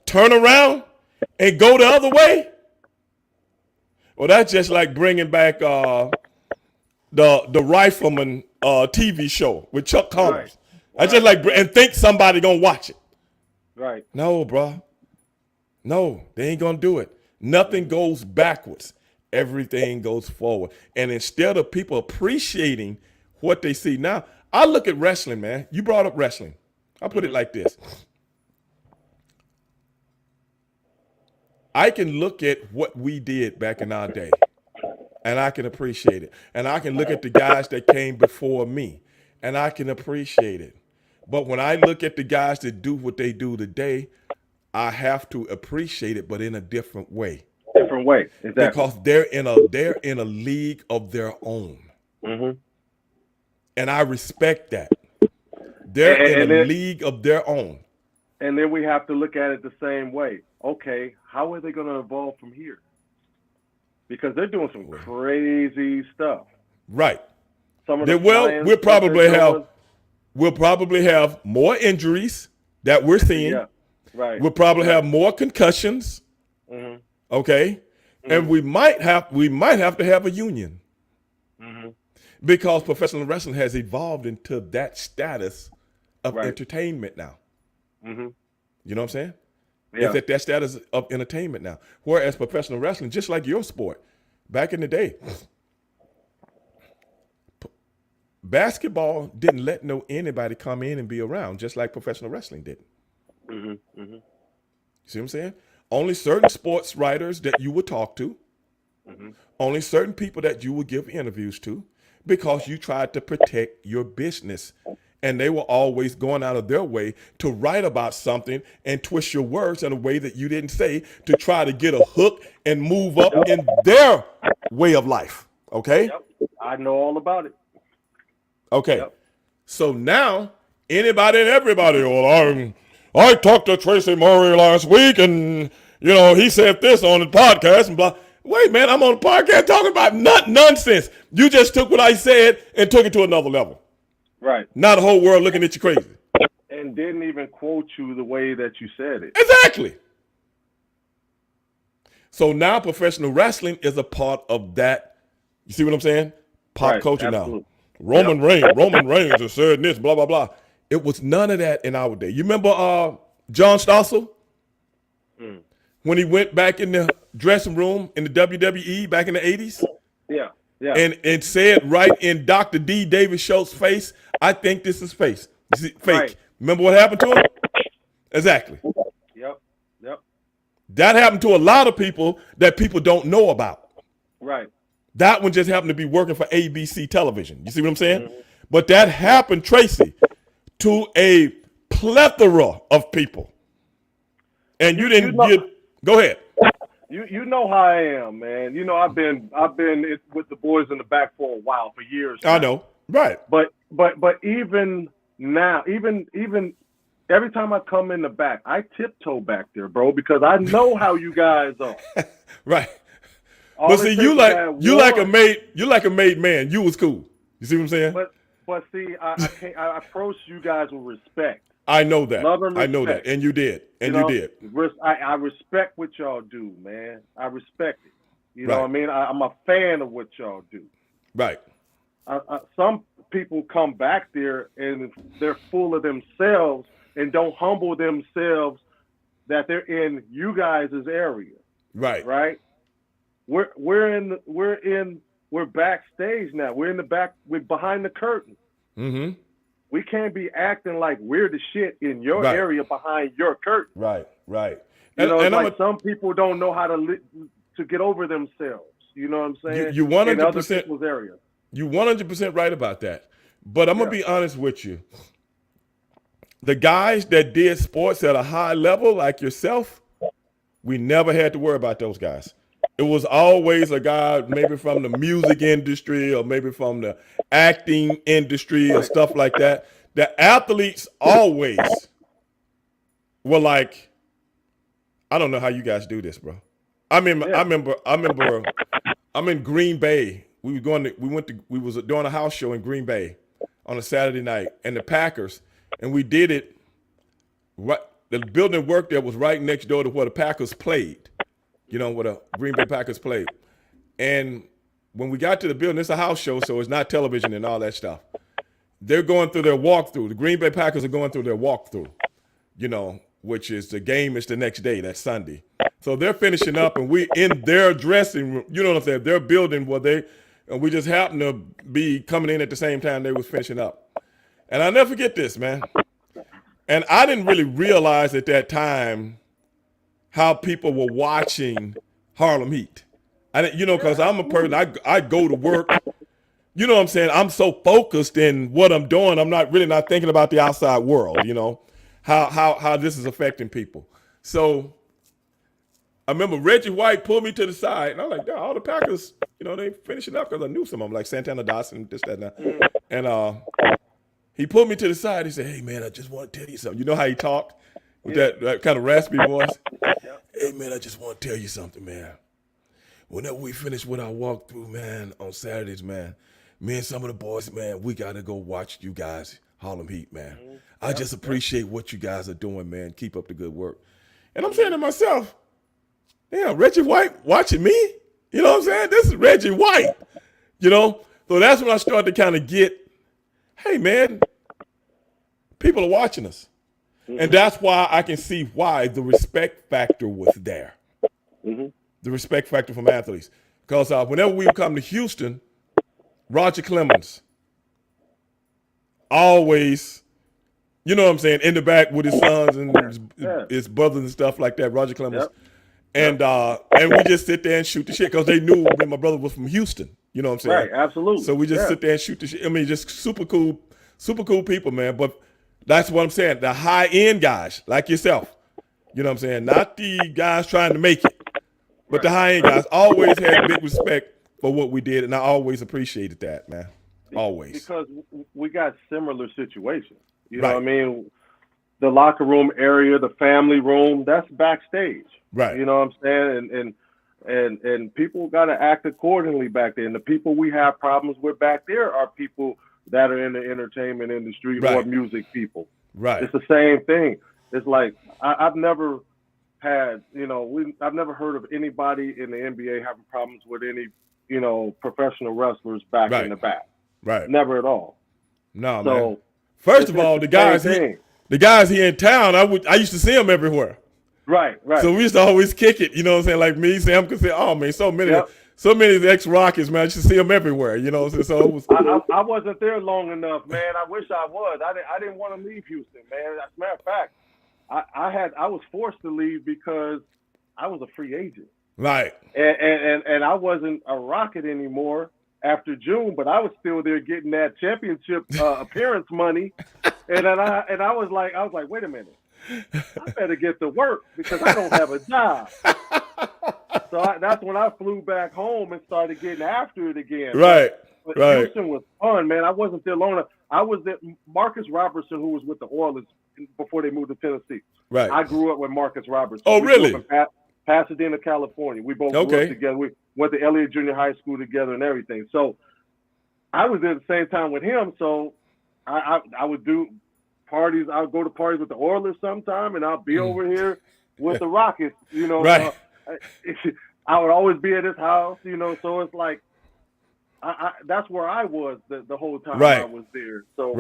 turn around, and go the other way. Well, that's just like bringing back the Rifleman TV show with Chuck Connors. I just like and think somebody gonna watch it.
Right.
No, bro. No, they ain't gonna do it. Nothing goes backwards. Everything goes forward. And instead of people appreciating what they see now, I look at wrestling, man. You brought up wrestling. I'll put it like this. I can look at what we did back in our day. and I can appreciate it. And I can look at the guys that came before me, and I can appreciate it. But when I look at the guys that do what they do today, I have to appreciate it, but in a different way.
Different way, exactly.
Because they're in a league of their own.
Mhm.
And I respect that. They're in a
Then,
league of their own.
and then we have to look at it the same way. Okay, how are they going to evolve from here? Because they're doing some crazy stuff.
Right.
Some of
They
the
will. We'll probably have more injuries that we're seeing.
Yeah. Right.
We'll probably have more concussions.
Mhm.
Okay. And we might have to have a union.
Mhm.
Because professional wrestling has evolved into that status of
Right.
entertainment now.
Mhm.
You know what I'm saying?
Yeah.
It's at that status of entertainment now. Whereas professional wrestling, just like your sport, back in the day, basketball didn't let anybody come in and be around, just like professional wrestling did.
Mhm. Mhm.
See what I'm saying? Only certain sports writers that you would talk to,
Mhm.
only certain people that you would give interviews to, because you tried to protect your business. And they were always going out of their way to write about something and twist your words in a way that you didn't say to try to get a hook and move up in their way of life. Okay?
Yep. I know all about it.
Okay.
Yep.
So now, anybody and everybody, well, I talked to Tracy Murray last week and, he said this on the podcast and blah. Wait, man, I'm on the podcast talking about nonsense. You just took what I said and took it to another level.
Right.
Now the whole world looking at you crazy.
And didn't even quote you the way that you said it.
Exactly. So now professional wrestling is a part of that. You see what I'm saying? Pop culture
absolutely.
now. Roman Reigns has said this, blah, blah, blah. It was none of that in our day. You remember John Stossel? When he went back in the dressing room in the WWE back in the 80s?
Yeah. Yeah.
And said right in Dr. D. David Schultz's face, I think this is fake.
Right.
Remember what happened to him? Exactly.
Yep.
That happened to a lot of people that people don't know about.
Right.
That one just happened to be working for ABC television. You see what I'm saying? Mm-hmm. But that happened, Tracy, to a plethora of people. And you didn't go ahead.
You know how I am, man. I've been with the boys in the back for a while, for years now.
I know. Right.
But even now, even every time I come in the back, I tiptoe back there, bro, because I know how you guys are.
Right. But see, you like a made man. You was cool. You see what I'm saying?
But see, I approach you guys with respect.
I know that.
Love and respect.
I know that. And you did. And you did.
I respect what y'all do, man. I respect it. You know what I mean? I'm a fan of what y'all do.
Right.
Some people come back there and they're full of themselves and don't humble themselves that they're in you guys' area.
Right.
Right? We're backstage now. We're in the back. We're behind the curtain.
Mm-hmm.
We can't be acting like we're the shit in your area behind your curtain.
Right.
Some people don't know how to get over themselves. You know what I'm saying?
You 100%.
In other people's area.
You 100% right about that. But I'm gonna be honest with you. The guys that did sports at a high level, like yourself, we never had to worry about those guys. It was always a guy maybe from the music industry or maybe from the acting industry or stuff like that. The athletes always were like, I don't know how you guys do this, bro. I remember I'm in Green Bay. We was doing a house show in Green Bay on a Saturday night, and the Packers, and we did it right. The building work there was right next door to where the Packers played. Where the Green Bay Packers played. And when we got to the building, it's a house show, so it's not television and all that stuff. They're going through their walkthrough. The Green Bay Packers are going through their walkthrough, which is the game is the next day, that's Sunday. So they're finishing up, and we in their dressing room, you know what I'm saying, their building and we just happened to be coming in at the same time they was finishing up. And I'll never forget this, man. And I didn't really realize at that time how people were watching Harlem Heat. Because I'm a person, I go to work. You know what I'm saying? I'm so focused in what I'm doing, I'm not thinking about the outside world, how this is affecting people. So I remember Reggie White pulled me to the side, and I was like, all the Packers, they finishing up, because I knew some of them, like Santana Dawson, this, that, and that. And he pulled me to the side. He said, "Hey, man, I just want to tell you something." You know how he talked with that kind of raspy voice? "Hey, man, I just want to tell you something, man. Whenever we finish with our walkthrough, man, on Saturdays, man, me and some of the boys, man, we got to go watch you guys, Harlem Heat, man. I just appreciate what you guys are doing, man. Keep up the good work." And I'm saying to myself, damn, Reggie White watching me? You know what I'm saying? This is Reggie White, So that's when I started to kind of get, hey, man, people are watching us. And that's why I can see why the respect factor was there. The respect factor from athletes. Because whenever we would come to Houston, Roger Clemens always, you know what I'm saying, in the back with his sons and his brothers and stuff like that, Roger Clemens. And we just sit there and shoot the shit, because they knew my brother was from Houston. You know what I'm saying?
Right, absolutely.
So we just sit there and shoot the shit. I mean, just super cool people, man. But that's what I'm saying. The high-end guys, like yourself, you know what I'm saying? Not the guys trying to make it, but the high-end guys always had big respect for what we did, and I always appreciated that, man. Always.
Because we got similar situations. You know what I mean? The locker room area, the family room, that's backstage.
Right.
You know what I'm saying? And people got to act accordingly back there. And the people we have problems with back there are people that are in the entertainment industry or music people.
Right.
It's the same thing. It's like I've never had, I've never heard of anybody in the NBA having problems with any, professional wrestlers back in the back.
Right.
Never at all.
No, man. First of all, the guys here in town, I used to see them everywhere.
Right.
So we used to always kick it, you know what I'm saying? Like me, Sam could say, "Oh man, so many of the ex-Rockets, man, I used to see them everywhere," So it was.
I wasn't there long enough, man. I wish I was. I didn't want to leave Houston, man. As a matter of fact, I was forced to leave because I was a free agent.
Right.
And I wasn't a Rocket anymore after June, but I was still there getting that championship appearance money. And I was like, wait a minute. I better get to work because I don't have a job. So that's when I flew back home and started getting after it again.
Right.
But Houston was fun, man. I wasn't there long enough. I was there. Marcus Robertson, who was with the Oilers before they moved to Tennessee.
Right.
I grew up with Marcus Robertson.
Oh, really?
Grew up in Pasadena, California. We both grew up together. We went to Elliott Junior High School together and everything. So I was there at the same time with him. So I would do parties. I would go to parties with the Oilers sometime, and I'll be over here with the Rockets.
Right.
I would always be at his house. So it's like that's where I was the whole time I was there. So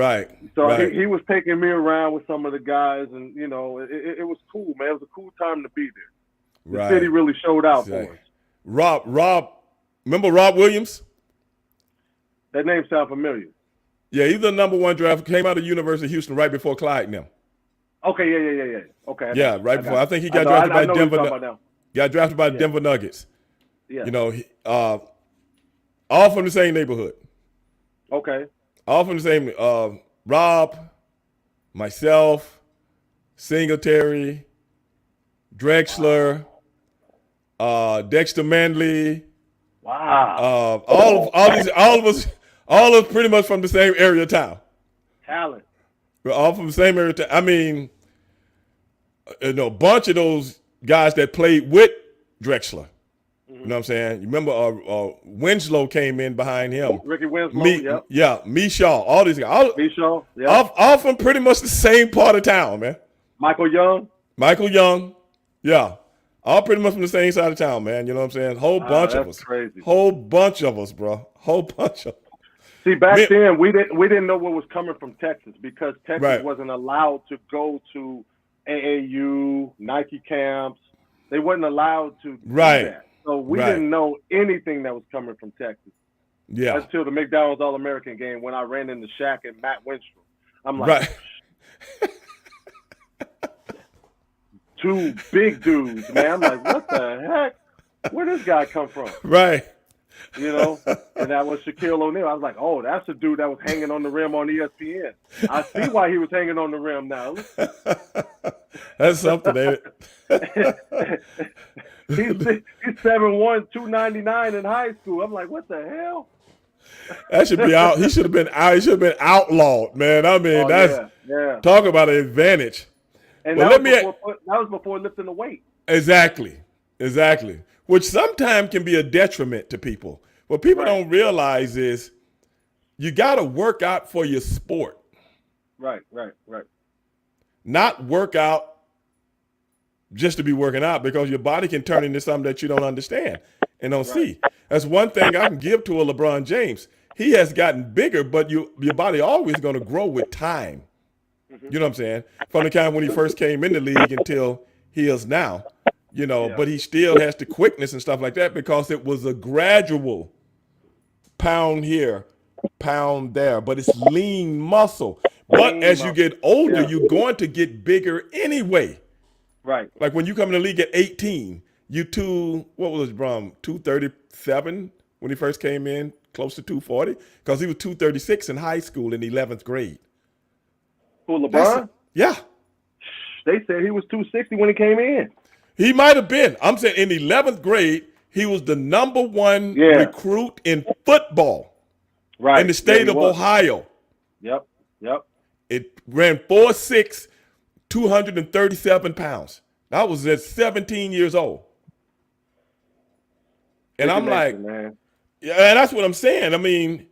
he was taking me around with some of the guys, and it was cool, man. It was a cool time to be there. The city really showed out for us.
Rob, remember Rob Williams?
That name sounds familiar.
Yeah, he's the number 1 draft. Came out of University of Houston right before Clyde now.
Okay, yeah. Okay.
Yeah, right before. I think he got drafted by Denver. Got drafted by Denver Nuggets.
Yeah.
All from the same neighborhood.
Okay.
All from the same. Rob, myself, Singletary, Drexler, Dexter Manley.
Wow.
All of us pretty much from the same area of town.
Talent.
We're all from the same area of town. I mean, a bunch of those guys that played with Drexler. You know what I'm saying? You remember Winslow came in behind him.
Ricky Winslow,
Meshaw, all these guys.
Meshaw,
all from pretty much the same part of town, man.
Michael Young,
yeah. All pretty much from the same side of town, man. You know what I'm saying? Whole bunch of us.
Crazy.
Whole bunch of us, bro. Whole bunch of us.
See, back then we didn't know what was coming from Texas because Texas wasn't allowed to go to AAU, Nike camps. They wasn't allowed to do that. So we didn't know anything that was coming from Texas.
Yeah.
Until the McDonald's All-American game when I ran into Shaq and Matt Winstrom. I'm like, two big dudes, man. I'm like, what the heck? where this guy come from?
Right.
You know, and that was Shaquille O'Neal. I was like, oh, that's the dude that was hanging on the rim on ESPN. I see why he was hanging on the rim now.
That's something, ain't
he's
it?
7'1", 299 in high school. I'm like, what the hell?
That should be out. He should have been out. He should have been outlawed, man. I mean,
yeah.
Talk about an advantage.
And
Well,
that was before lifting the weight.
Exactly. Which sometimes can be a detriment to people. What people don't realize is you got to work out for your sport.
Right.
Not work out just to be working out, because your body can turn into something that you don't understand and don't see. That's one thing I can give to a LeBron James. He has gotten bigger, but your body always going to grow with time. Mm-hmm. You know what I'm saying? From the time when he first came in the league until he is now, but he still has the quickness and stuff like that, because it was a gradual pound here, pound there, but it's lean muscle. But as you get older, you're going to get bigger anyway.
Right.
Like when you come in the league at 18, what was it, Brum? 237 when he first came in, close to 240, because he was 236 in high school in 11th grade.
Who, LeBron?
Yeah.
They said he was 260 when he came in.
He might have been. I'm saying in 11th grade, he was the number one recruit in football in the state of Ohio.
Yep.
It ran 4.6, 237 pounds. That was at 17 years old. And I'm like, man. Yeah, that's what I'm saying. I mean,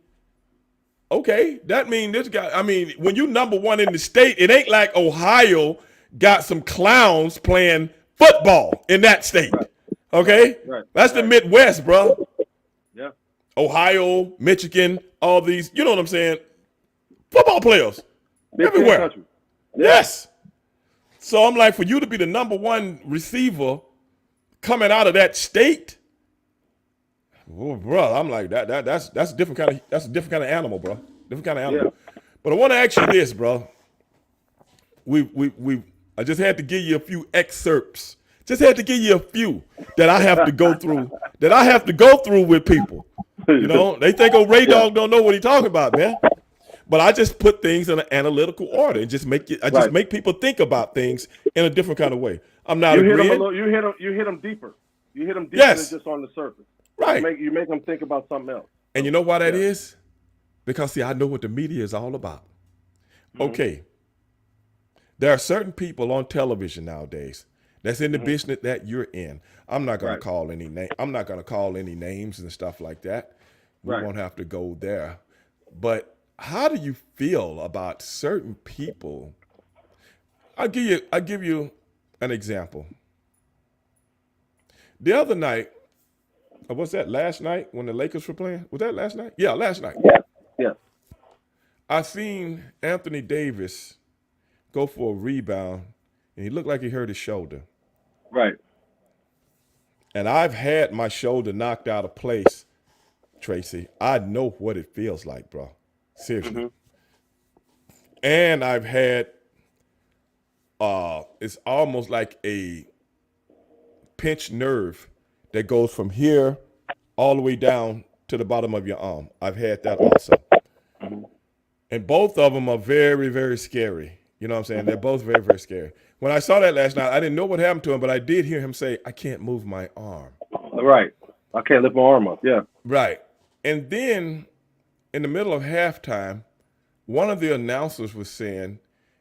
okay, that means this guy, when you number one in the state, it ain't like Ohio got some clowns playing football in that state. Right. Okay? Right. That's the Midwest, bro.
Yeah.
Ohio, Michigan, all these, you know what I'm saying? Football players. Big everywhere. Yes. So I'm like, for you to be the number one receiver coming out of that state, bro, I'm like, that's a different kind of animal, bro. Different kind of animal. Yeah. But I want to ask you this, bro. I just had to give you a few excerpts. Just had to give you a few that I have to go through. With people. They think Ray Dog don't know what he's talking about, man. But I just put things in an analytical order and just make people think about things in a different kind of way. I'm not agreeing.
You hit them deeper. You hit them deeper than just on the surface.
Right.
You make them think about something else.
And you know why that is? Because, see, I know what the media is all about. Mm-hmm. Okay. There are certain people on television nowadays that's in the business that you're in. I'm not going to call any name. I'm not going to call any names and stuff like that. We won't have to go there. But how do you feel about certain people? I'll give you an example. The other night, or was that last night when the Lakers were playing? Was that last night? Yeah, last night.
Yeah.
I seen Anthony Davis go for a rebound, and he looked like he hurt his shoulder.
Right.
And I've had my shoulder knocked out of place, Tracy. I know what it feels like, bro. Seriously. Mm-hmm. And I've had, it's almost like a pinched nerve that goes from here all the way down to the bottom of your arm. I've had that also. Mm-hmm. And both of them are very, very scary. You know what I'm saying? They're both very, very scary. When I saw that last night, I didn't know what happened to him, but I did hear him say, I can't move my arm.
Right. I can't lift my arm up. Yeah.
Right. And then in the middle of halftime, one of the announcers was saying,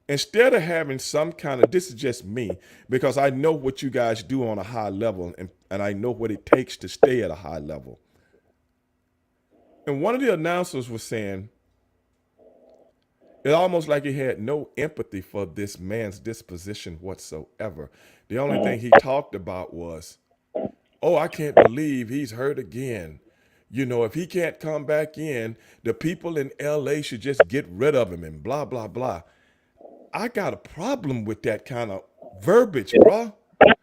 instead of having some kind of, this is just me, because I know what you guys do on a high level, and I know what it takes to stay at a high level. And one of the announcers was saying, it's almost like he had no empathy for this man's disposition whatsoever. The only thing he talked about was, oh, I can't believe he's hurt again. If he can't come back in, the people in L.A. should just get rid of him and blah, blah, blah. I got a problem with that kind of verbiage, bro.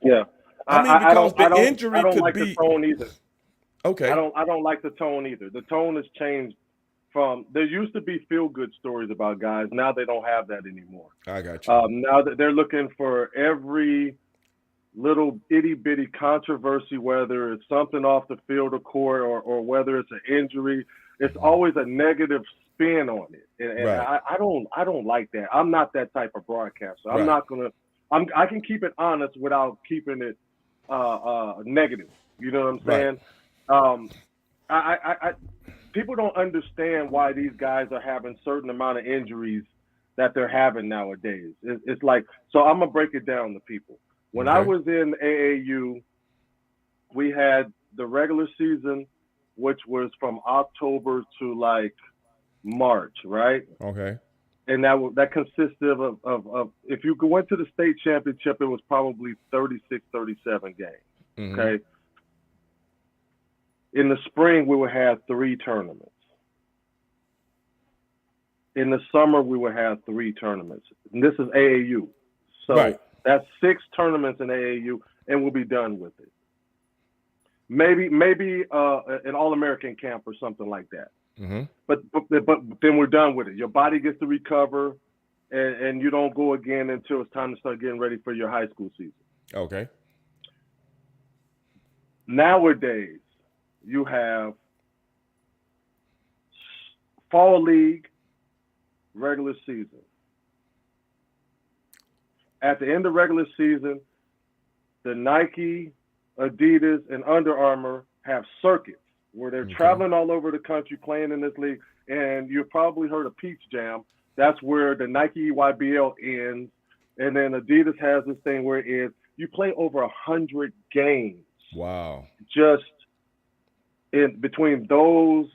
Yeah.
Because the injury could
like
be.
The tone either.
Okay.
I don't like the tone either. The tone has changed from, there used to be feel-good stories about guys. Now they don't have that anymore.
I got you.
Now that they're looking for every little itty bitty controversy, whether it's something off the field or court or whether it's an injury, it's always a negative spin on it. And
Right.
I don't like that. I'm not that type of broadcaster. I'm
Right.
not gonna I can keep it honest without keeping it negative. You know what I'm saying?
Right.
I people don't understand why these guys are having certain amount of injuries that they're having nowadays. It's like, so I'm gonna break it down to people. When I was in AAU, we had the regular season, which was from October to like March, right?
Okay.
And that consisted of if you went to the state championship, it was probably 36, 37 games.
Mm-hmm.
Okay. In the spring, we would have 3 tournaments. In the summer, we would have 3 tournaments. And this is AAU. So that's 6 tournaments in AAU, and we'll be done with it. Maybe an All-American camp or something like that.
Mm-hmm.
But then we're done with it. Your body gets to recover, and you don't go again until it's time to start getting ready for your high school season.
Okay.
Nowadays, you have fall league, regular season. At the end of regular season, the Nike, Adidas, and Under Armour have circuits where they're traveling all over the country playing in this league. And you've probably heard of Peach Jam. That's where the Nike EYBL ends. And then Adidas has this thing where it is you play over 100 games.
Wow.
Just in between those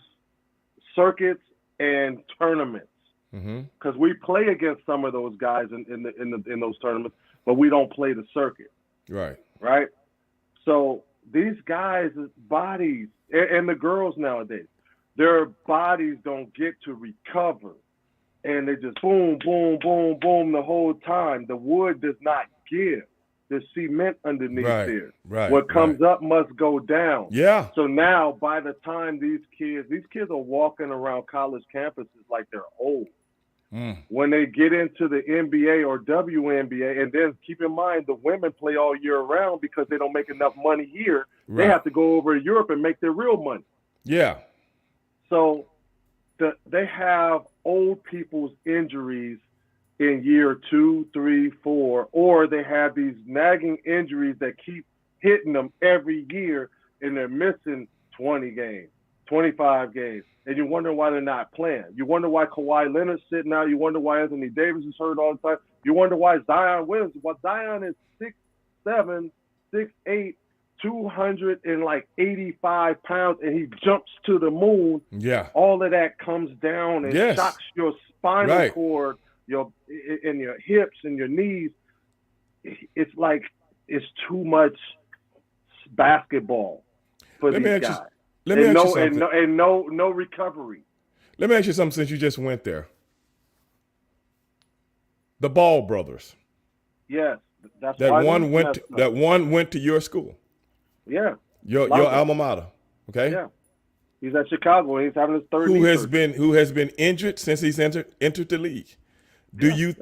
circuits and tournaments. Because we play against some of those guys in those tournaments, but we don't play the circuit. Right. So these guys' bodies and the girls nowadays, their bodies don't get to recover, and they just boom, boom, boom, boom the whole time. The wood does not give. There's cement underneath there. What comes up must go down.
Yeah.
So now, by the time these kids are walking around college campuses like they're old. When they get into the NBA or WNBA, and then keep in mind the women play all year round because they don't make enough money here. They have to go over to Europe and make their real money.
Yeah.
So they have old people's injuries in year 2, 3, 4, or they have these nagging injuries that keep hitting them every year, and they're missing 20 games, 25 games. And you wonder why they're not playing. You wonder why Kawhi Leonard's sitting out. You wonder why Anthony Davis is hurt all the time. You wonder why Zion Williams. Well, Zion is 6'7", 6'8", 285 pounds, and he jumps to the moon.
Yeah.
All of that comes down and shocks your spinal cord, your hips and your knees. It's like it's too much basketball for these guys.
Let me ask you something.
And no recovery.
Let me ask you something since you just went there. The Ball brothers.
Yes, that's
that one went to your school.
Yeah.
Your alma mater. Okay.
Yeah. He's at Chicago and he's having his third.
Who has been injured since he's entered the league? Do you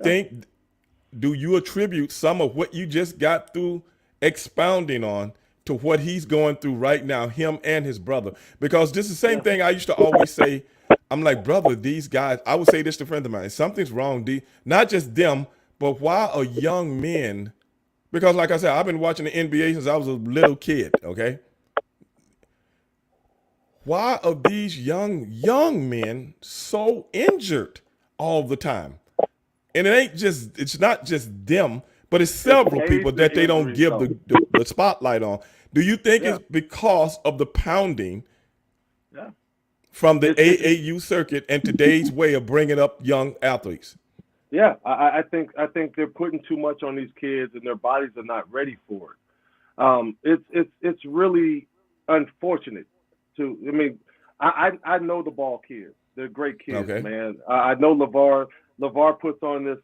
attribute some of what you just got through expounding on to what he's going through right now, him and his brother? Because this is the same thing I used to always say. I'm like, brother, these guys, I would say this to friends of mine, something's wrong, not just them, but why are young men, because like I said, I've been watching the NBA since I was a little kid, okay? Why are these young men so injured all the time? And it's not just them, but it's several people that they don't give the spotlight on. Do you think it's because of the pounding from the AAU circuit and today's way of bringing up young athletes?
Yeah, I think they're putting too much on these kids, and their bodies are not ready for it. It's really unfortunate. I know the Ball kids. They're great kids, man. I know LeVar. LeVar puts on this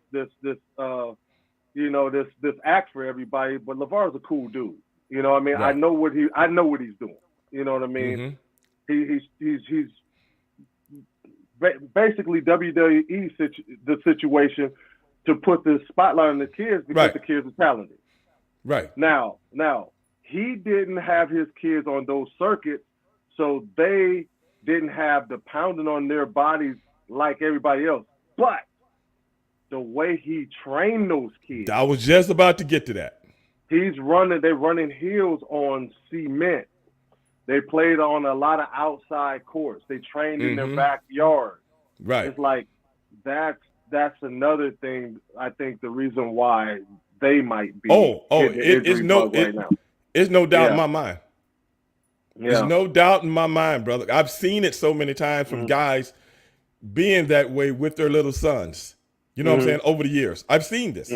act for everybody, but LeVar's a cool dude. You know what I mean? Right. I know what he's doing. You know what I mean? Mm-hmm. He's basically WWE the situation to put the spotlight on the kids because the kids are talented.
Right.
Now, he didn't have his kids on those circuits, so they didn't have the pounding on their bodies like everybody else. But the way he trained those kids,
I was just about to get to that.
they're running heels on cement. They played on a lot of outside courts. They trained in their backyard.
Right.
It's like that's another thing. I think the reason why they might be
it's no
right now.
It's no doubt in my mind.
Yeah.
There's no doubt in my mind, brother. I've seen it so many times from guys being that way with their little sons. You know what I'm saying? Over the years, I've seen this.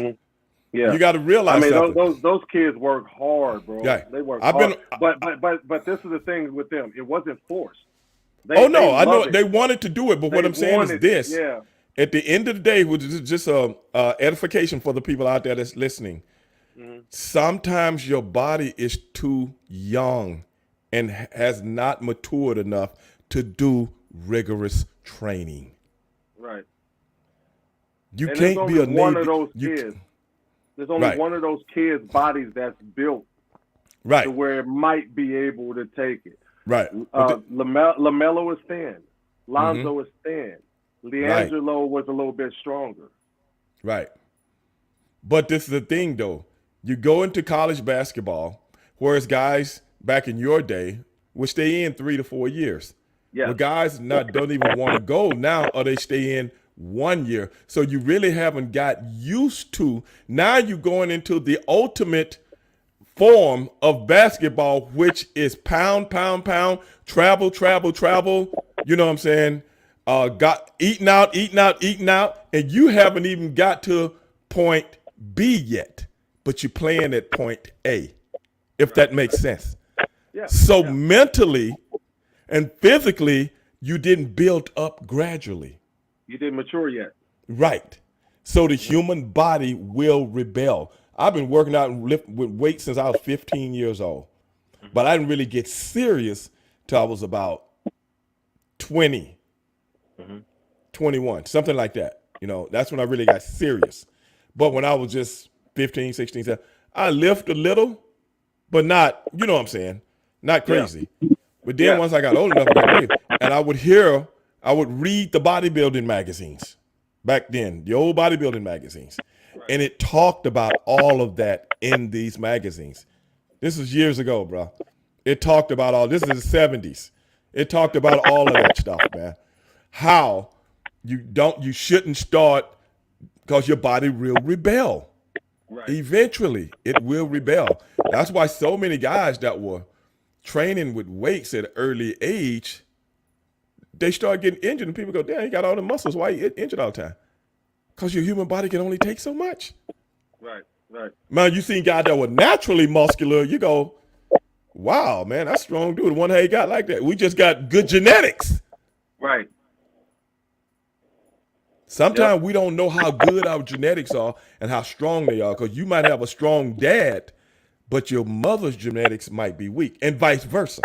Yeah,
you got to realize.
I mean,
something.
those kids work hard, bro.
Yeah.
They work hard. But this is the thing with them. It wasn't forced.
I know they wanted to do it, but what I'm saying is this.
Yeah.
At the end of the day, which is just a edification for the people out there that's listening. Sometimes your body is too young and has not matured enough to do rigorous training.
Right.
You can't be a
one of those kids. There's only one of those kids' bodies that's built to where it might be able to take it.
Right.
LaMelo is thin. Lonzo is thin. LiAngelo was a little bit stronger.
Right. But this is the thing, though. You go into college basketball, whereas guys back in your day would stay in 3 to 4 years.
Yeah.
Well, guys don't even want to go now, or they stay in 1 year. So you really haven't got used to. Now you're going into the ultimate form of basketball, which is pound, travel. You know what I'm saying? Got eating out, and you haven't even got to point B yet, but you're playing at point A, if that makes sense.
Yeah.
So mentally and physically, you didn't build up gradually.
You didn't mature yet.
Right. So the human body will rebel. I've been working out and lift with weights since I was 15 years old, but I didn't really get serious till I was about 20, 21, something like that. You know, that's when I really got serious. But when I was just 15, 16, 17, I lift a little, but not, you know what I'm saying, not crazy. Yeah. But then once I got old enough, I got crazy. And I would read the bodybuilding magazines back then, the old bodybuilding magazines. Right. And it talked about all of that in these magazines. This was years ago, bro. It talked about this is the 70s. It talked about all of that stuff, man. How you shouldn't start because your body will rebel. Right. Eventually, it will rebel. That's why so many guys that were training with weights at an early age, they start getting injured, and people go, damn, you got all the muscles. Why you injured all the time? Because your human body can only take so much.
Right.
Man, you seen guys that were naturally muscular, you go, wow, man, that's strong dude. One how you got like that. We just got good genetics.
Right.
Sometimes we don't know how good our genetics are and how strong they are, because you might have a strong dad, but your mother's genetics might be weak, and vice versa.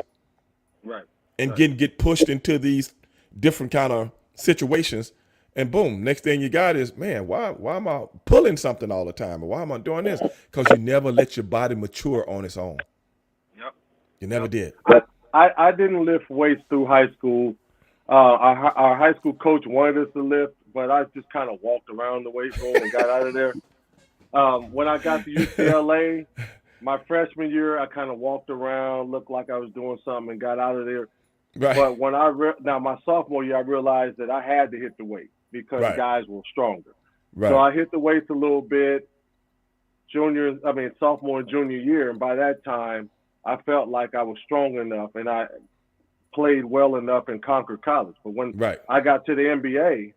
Right.
And get pushed into these different kind of situations, and boom, next thing you got is, man, why am I pulling something all the time? Or why am I doing this? Because you never let your body mature on its own.
Yep.
You never did.
I didn't lift weights through high school. Our high school coach wanted us to lift, but I just kind of walked around the weight room and got out of there. When I got to UCLA, my freshman year, I kind of walked around, looked like I was doing something, and got out of there. Right. But when now my sophomore year, I realized that I had to hit the weight because guys were stronger. Right. So I hit the weights a little bit sophomore and junior year, and by that time, I felt like I was strong enough, and I played well enough in Concord College. But when I got to the NBA,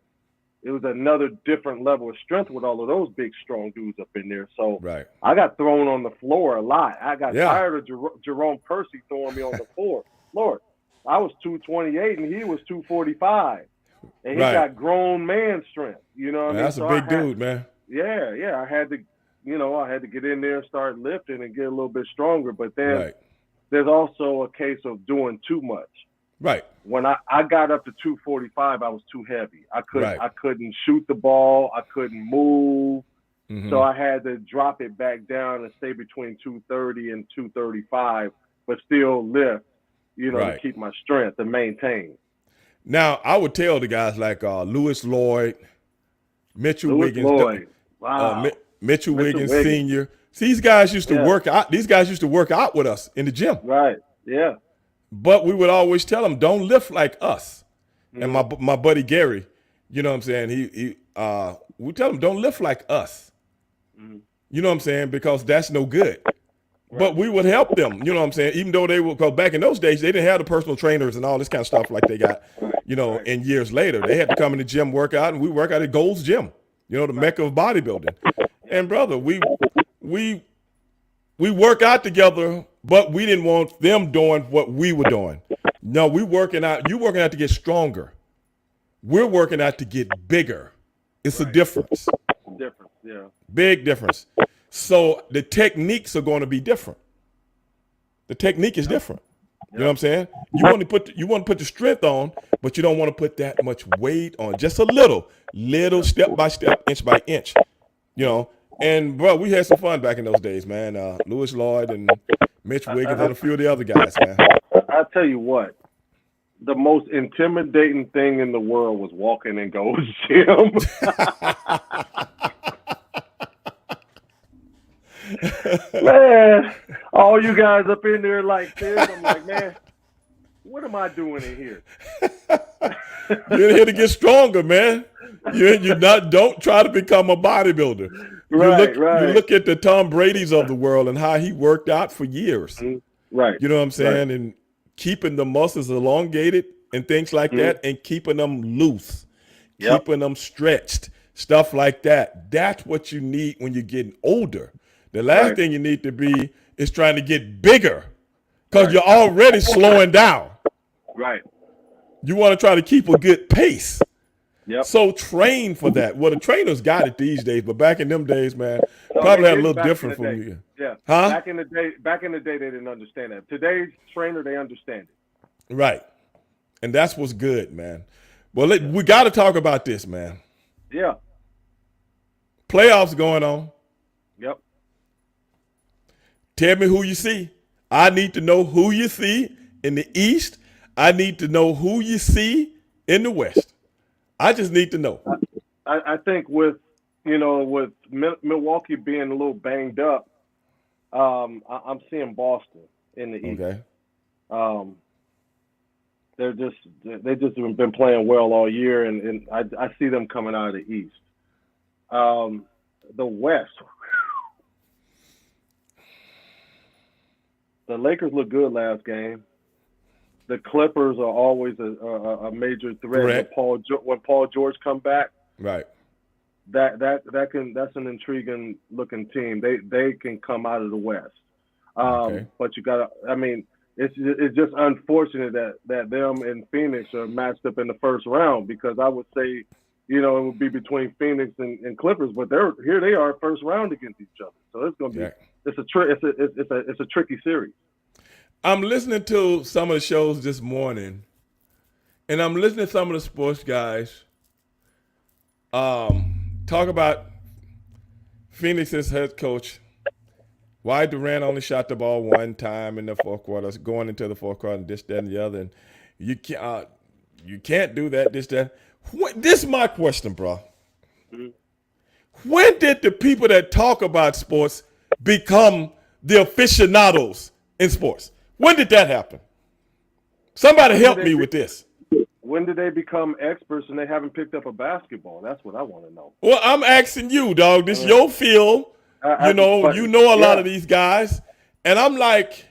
it was another different level of strength with all of those big, strong dudes up in there. So I got thrown on the floor a lot. I got tired of Jerome Kersey throwing me on the floor. Lord, I was 228 and he was 245. And he got grown man strength. You know what I mean?
That's a big dude, man.
Yeah. I had to get in there and start lifting and get a little bit stronger. But then there's also a case of doing too much.
Right.
When I got up to 245, I was too heavy. I couldn't shoot the ball. I couldn't move. So I had to drop it back down and stay between 230 and 235, but still lift, to
Right.
keep my strength and maintain.
Now, I would tell the guys like Lewis Lloyd, Mitchell
Lewis
Wiggins,
Lloyd, wow,
Mitchell
Mitchell
Wiggins
Wiggins,
Sr. See, these guys used to
yeah,
work out. These guys used to work out with us in the gym.
right, yeah,
But we would always tell them, don't lift like us. And
mm-hmm.
my buddy Gary, you know what I'm saying? We tell them, don't lift like us.
Mm-hmm.
You know what I'm saying? Because that's no good.
Right.
But we would help them, you know what I'm saying? Even though they were, because back in those days, they didn't have the personal trainers and all this kind of stuff like they got,
Right.
and years later. They had to come in the gym, work out, and we work out at Gold's Gym, the mecca of bodybuilding. And brother, we work out together, but we didn't want them doing what we were doing. No, we working out. You working out to get stronger. We're working out to get bigger. It's a difference.
Difference, yeah.
Big difference. So the techniques are going to be different. The technique is different. You know what I'm saying? You want to put the strength on, but you don't want to put that much weight on. Just a little step by step, inch by inch. And bro, we had some fun back in those days, man. Lewis Lloyd and Mitch Wiggins and a few of the other guys, man.
I tell you what, the most intimidating thing in the world was walking in Gold's Gym. Man, all you guys up in there like this, I'm like, man, what am I doing in here?
You're here to get stronger, man. Don't try to become a bodybuilder.
Right.
You look at the Tom Brady's of the world and how he worked out for years.
Right.
You know what I'm saying?
Right.
And keeping the muscles elongated and things like that, and keeping them loose, keeping them stretched, stuff like that. That's what you need when you're getting older. The last thing you need to be is trying to get bigger, because you're already slowing down.
Right.
You want to try to keep a good pace.
Yep.
So train for that. Well, the trainers got it these days, but back in them days, man, probably had a little different from you.
Yeah.
Huh?
Back in the day, they didn't understand that. Today's trainer, they understand it.
Right. And that's what's good, man. Well, we got to talk about this, man.
Yeah.
Playoffs going on.
Yep.
Tell me who you see. I need to know who you see in the East. I need to know who you see in the West. I just need to know.
I think with Milwaukee being a little banged up, I'm seeing Boston in the East.
Okay.
They just have been playing well all year, and I see them coming out of the East. The West, the Lakers look good last game. The Clippers are always a major threat. When Paul George come back,
right?
That's an intriguing looking team. They can come out of the West, but you gotta. I mean, it's just unfortunate that them and Phoenix are matched up in the first round, because I would say, it would be between Phoenix and Clippers, but here they are first round against each other. So it's gonna be it's a tricky series.
I'm listening to some of the shows this morning, and I'm listening to some of the sports guys talk about Phoenix's head coach. Why Durant only shot the ball one time in the fourth quarter, going into the fourth quarter, and this, that, and the other. And you can't do that, this, that. This is my question, bro. Mm-hmm. When did the people that talk about sports become the aficionados in sports? When did that happen? Somebody help me with this.
When did they become experts and they haven't picked up a basketball? That's what I want to know.
Well, I'm asking you, dog. This is your field. You know a lot of these guys. And I'm like,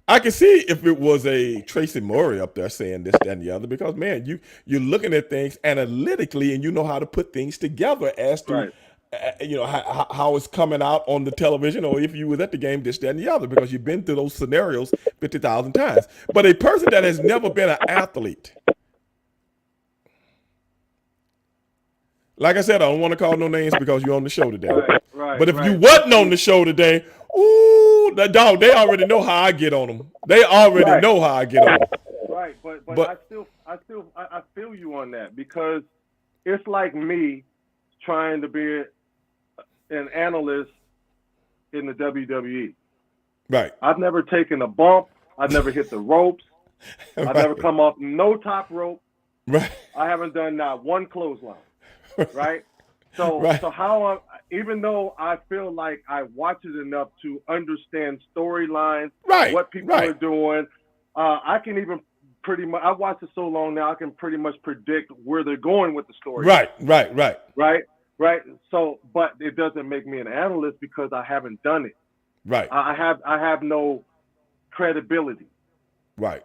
I can see if it was a Tracy Murray up there saying this, that, and the other, because, man, you're looking at things analytically and you know how to put things together as to how it's coming out on the television, or if you was at the game, this, that, and the other, because you've been through those scenarios 50,000 times. But a person that has never been an athlete, like I said, I don't want to call no names because you're on the show today. But if you wasn't on the show today, the dog, they already know how I get on them. They already know how I get on them.
Right, but I feel you on that, because it's like me trying to be an analyst in the WWE.
Right.
I've never taken a bump. I've never hit the ropes. I've never come off no top rope.
Right.
I haven't done not one clothesline. Right.
Right.
So how even though I feel like I watch it enough to understand storylines,
Right.
what people are doing, I can even pretty much. I watched it so long now. I can pretty much predict where they're going with the story. Right. So, but it doesn't make me an analyst because I haven't done it.
Right.
I have no credibility.
Right.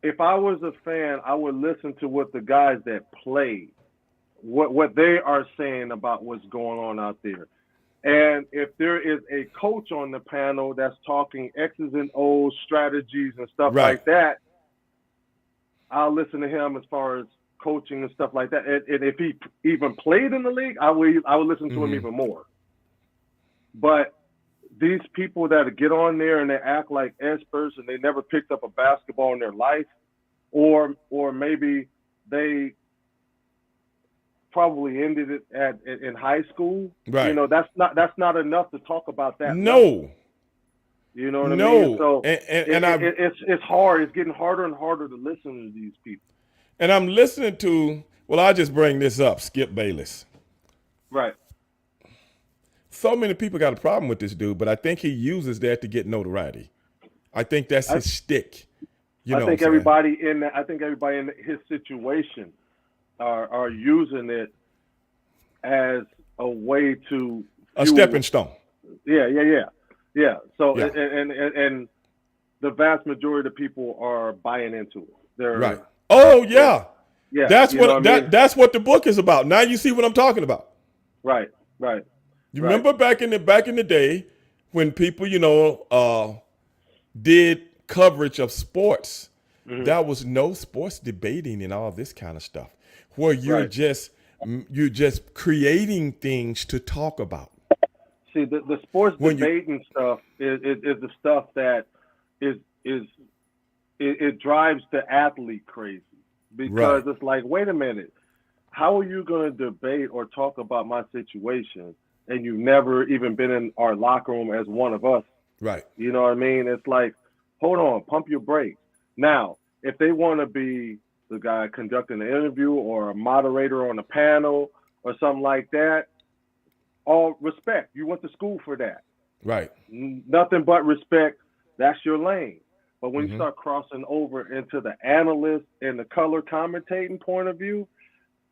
If I was a fan, I would listen to what the guys that play, what they are saying about what's going on out there. And if there is a coach on the panel that's talking X's and O's, strategies and stuff like that, I'll listen to him as far as coaching and stuff like that. And if he even played in the league, I would listen to him even more. But these people that get on there and they act like experts and they never picked up a basketball in their life, or maybe they probably ended it in high school.
Right.
You know, that's not enough to talk about that.
No.
Level. You know what I mean? So it's hard. It's getting harder and harder to listen to these people.
And I'm listening to, well, I'll just bring this up, Skip Bayless.
Right.
So many people got a problem with this dude, but I think he uses that to get notoriety. I think that's his shtick.
I think everybody in his situation are using it as a way to
a stepping stone.
Yeah. So and the vast majority of people are buying into it. They're
right. Oh yeah.
Yeah.
That's that's what the book is about. Now you see what I'm talking about.
Right.
You remember back in the day when people, did coverage of sports, there was no sports debating and all this kind of stuff, where you're just creating things to talk about.
See, the sports debating stuff is the stuff that it drives the athlete crazy, because it's like, wait a minute, how are you going to debate or talk about my situation and you've never even been in our locker room as one of us?
Right.
You know what I mean? It's like, hold on, pump your brakes. Now, if they want to be the guy conducting the interview or a moderator on a panel or something like that, all respect. You went to school for that.
Right.
Nothing but respect. That's your lane. But when you start crossing over into the analyst and the color commentating point of view,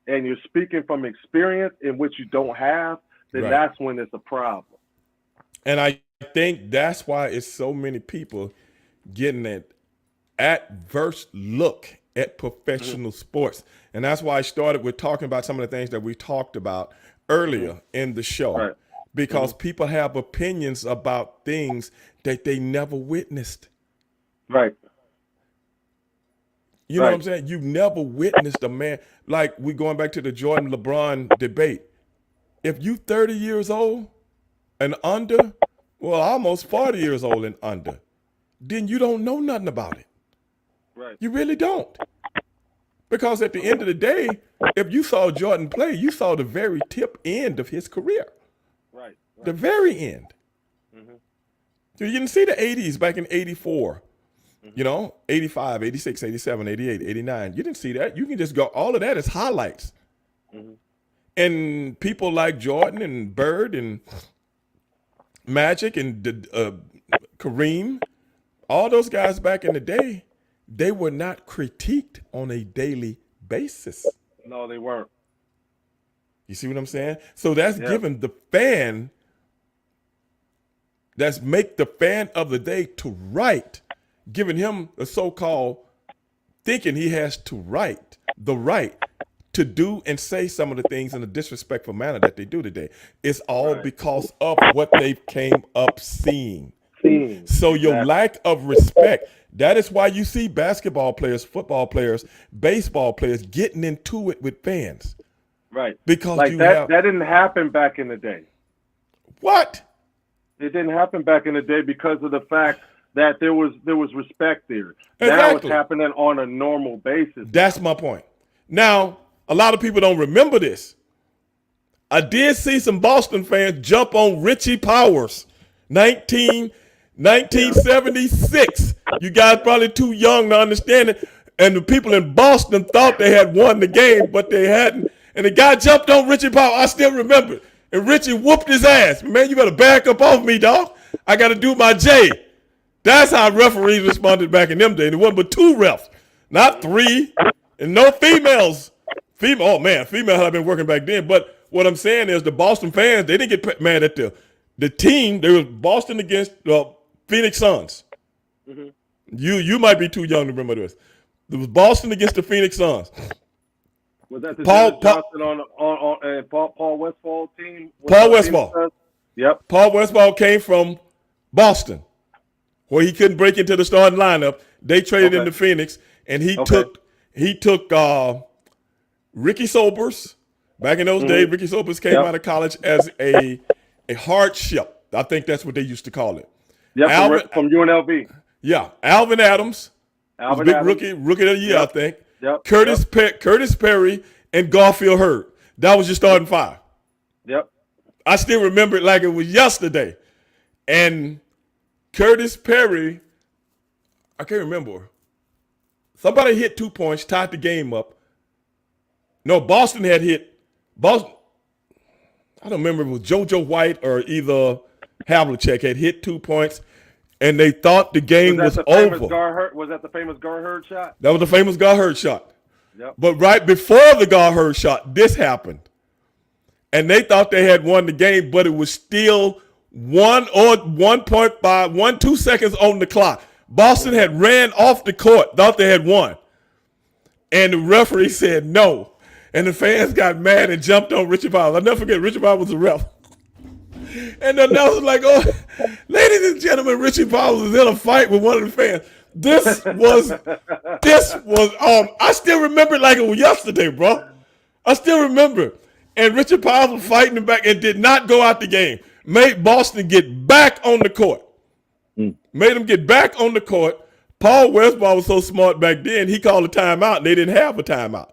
and you're speaking from experience in which you don't have, then that's when it's a problem.
And I think that's why it's so many people getting an adverse look at professional sports. And that's why I started with talking about some of the things that we talked about earlier in the show, because people have opinions about things that they never witnessed.
Right.
You know what I'm saying? You've never witnessed a man, like we going back to the Jordan LeBron debate. If you 30 years old and under, well, almost 40 years old and under, then you don't know nothing about it.
Right.
You really don't. Because at the end of the day, if you saw Jordan play, you saw the very tip end of his career.
Right.
The very end. So you didn't see the 80s back in 84. 85, 86, 87, 88, 89. You didn't see that. You can just go, all of that is highlights. And people like Jordan and Bird and Magic and Kareem, all those guys back in the day, they were not critiqued on a daily basis.
No, they weren't.
You see what I'm saying? So that's giving the fan, that's make the fan of the day to write, giving him a so-called thinking he has the right to do and say some of the things in a disrespectful manner that they do today. It's all because of what they came up seeing. So your lack of respect, that is why you see basketball players, football players, baseball players getting into it with fans.
Right.
Because
like that didn't happen back in the day.
What?
It didn't happen back in the day because of the fact that there was respect there.
Exactly.
Now it's happening on a normal basis.
That's my point. Now, a lot of people don't remember this. I did see some Boston fans jump on Richie Powers, 1976. You guys probably too young to understand it. And the people in Boston thought they had won the game, but they hadn't. And the guy jumped on Richie Powers. I still remember it. And Richie whooped his ass. Man, you better back up off me, dog. I got to do my J. That's how referees responded back in them days. It wasn't but 2 refs, not 3, and no females. Oh man, females have been working back then. But what I'm saying is the Boston fans, they didn't get mad at the team. There was Boston against Phoenix Suns. Mm-hmm. You might be too young to remember this. There was Boston against the Phoenix Suns.
Was that the Johnson and Paul Westphal team?
Paul Westphal.
Yep.
Paul Westphal came from Boston, where he couldn't break into the starting lineup. They traded him to Phoenix, and he took Ricky Sobers. Back in those days, Ricky Sobers came out of college as a hardship. I think that's what they used to call it.
Yeah, from UNLV.
Yeah, Alvin Adams, big rookie of the year, I think.
Yep.
Curtis Perry and Garfield Hurd. That was your starting 5.
Yep.
I still remember it like it was yesterday. And Curtis Perry, I can't remember. Somebody hit 2 points, tied the game up. No, Boston had hit. Boston, I don't remember if it was JoJo White or either Havlicek had hit 2 points, and they thought the game was over.
Was that the famous Gar-Hurd shot?
That was the famous Gar-Hurd shot.
Yep.
But right before the Gar-Hurd shot, this happened. And they thought they had won the game, but it was still 2 seconds on the clock. Boston had ran off the court, thought they had won. And the referee said no. And the fans got mad and jumped on Richie Powers. I'll never forget, Richie Powers was the ref. And the announcer was like, oh, ladies and gentlemen, Richie Powers is in a fight with one of the fans. This was, I still remember it like it was yesterday, bro. I still remember. And Richie Powers was fighting him back and did not go out the game. Made Boston get back on the court. Made them get back on the court. Paul Westphal was so smart back then, he called a timeout, and they didn't have a timeout.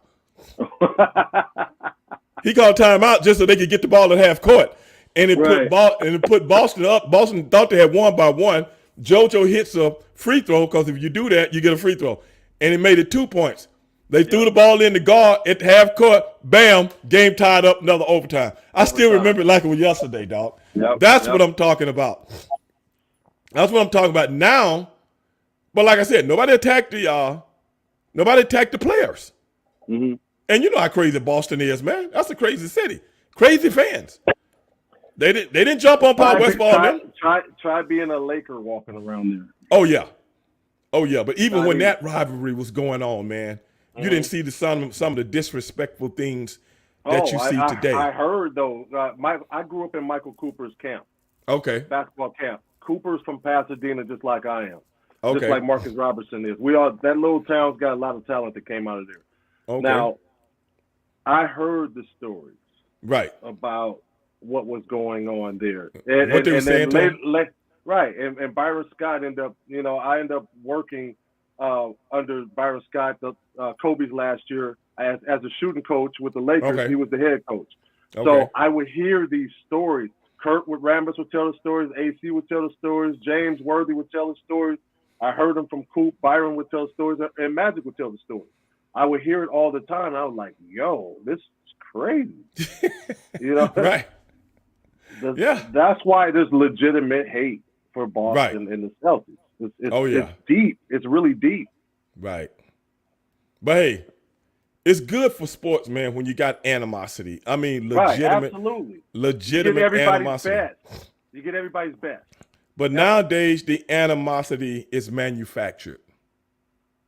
He called timeout just so they could get the ball at half court. And it put Boston up. Boston thought they had won by 1. JoJo hits a free throw, because if you do that, you get a free throw. And it made it 2 points. They threw the ball in the guard at half court. Bam, game tied up, another overtime. I still remember it like it was yesterday, dog. That's what I'm talking about. That's what I'm talking about now. But like I said, nobody attacked the players. Mm-hmm. And you know how crazy Boston is, man. That's a crazy city. Crazy fans. They didn't jump on Paul Westphal.
Try being a Laker walking around there.
Oh yeah. But even when that rivalry was going on, man, you didn't see some of the disrespectful things that you see today.
I heard though. I grew up in Michael Cooper's camp.
Okay.
Basketball camp. Cooper's from Pasadena, just like I am.
Okay.
Just like Marcus Robertson is. That little town's got a lot of talent that came out of there.
Okay.
Now, I heard the stories.
Right.
About what was going on there.
And what they were saying to him.
Right. And Byron Scott I ended up working under Byron Scott, Kobe's last year, as a shooting coach with the Lakers. Okay. He was the head coach. Okay. So I would hear these stories. Kurt Rambis would tell the stories. AC would tell the stories. James Worthy would tell the stories. I heard them from Coop. Byron would tell the stories. And Magic would tell the stories. I would hear it all the time. And I was like, yo, this is crazy.
Right.
That's why there's legitimate hate for Boston and the Celtics. It's deep. It's really deep.
Right. But hey, it's good for sports, man, when you got animosity. I mean, legitimate animosity.
You get everybody's best.
But nowadays, the animosity is manufactured.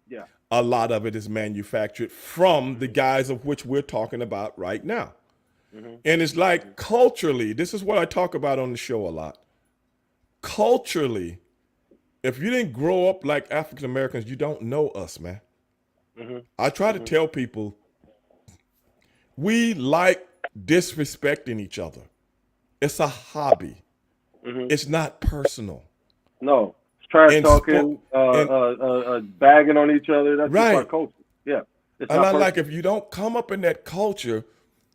Yeah.
A lot of it is manufactured from the guys of which we're talking about right now. Mm-hmm. And it's like culturally, this is what I talk about on the show a lot. Culturally, if you didn't grow up like African Americans, you don't know us, man. Mm-hmm. I try to tell people we like disrespecting each other. It's a hobby. Mm-hmm. It's not personal.
No, it's trash talking, bagging on each other. That's just our culture. Yeah.
It's and I like if you don't come up in that culture,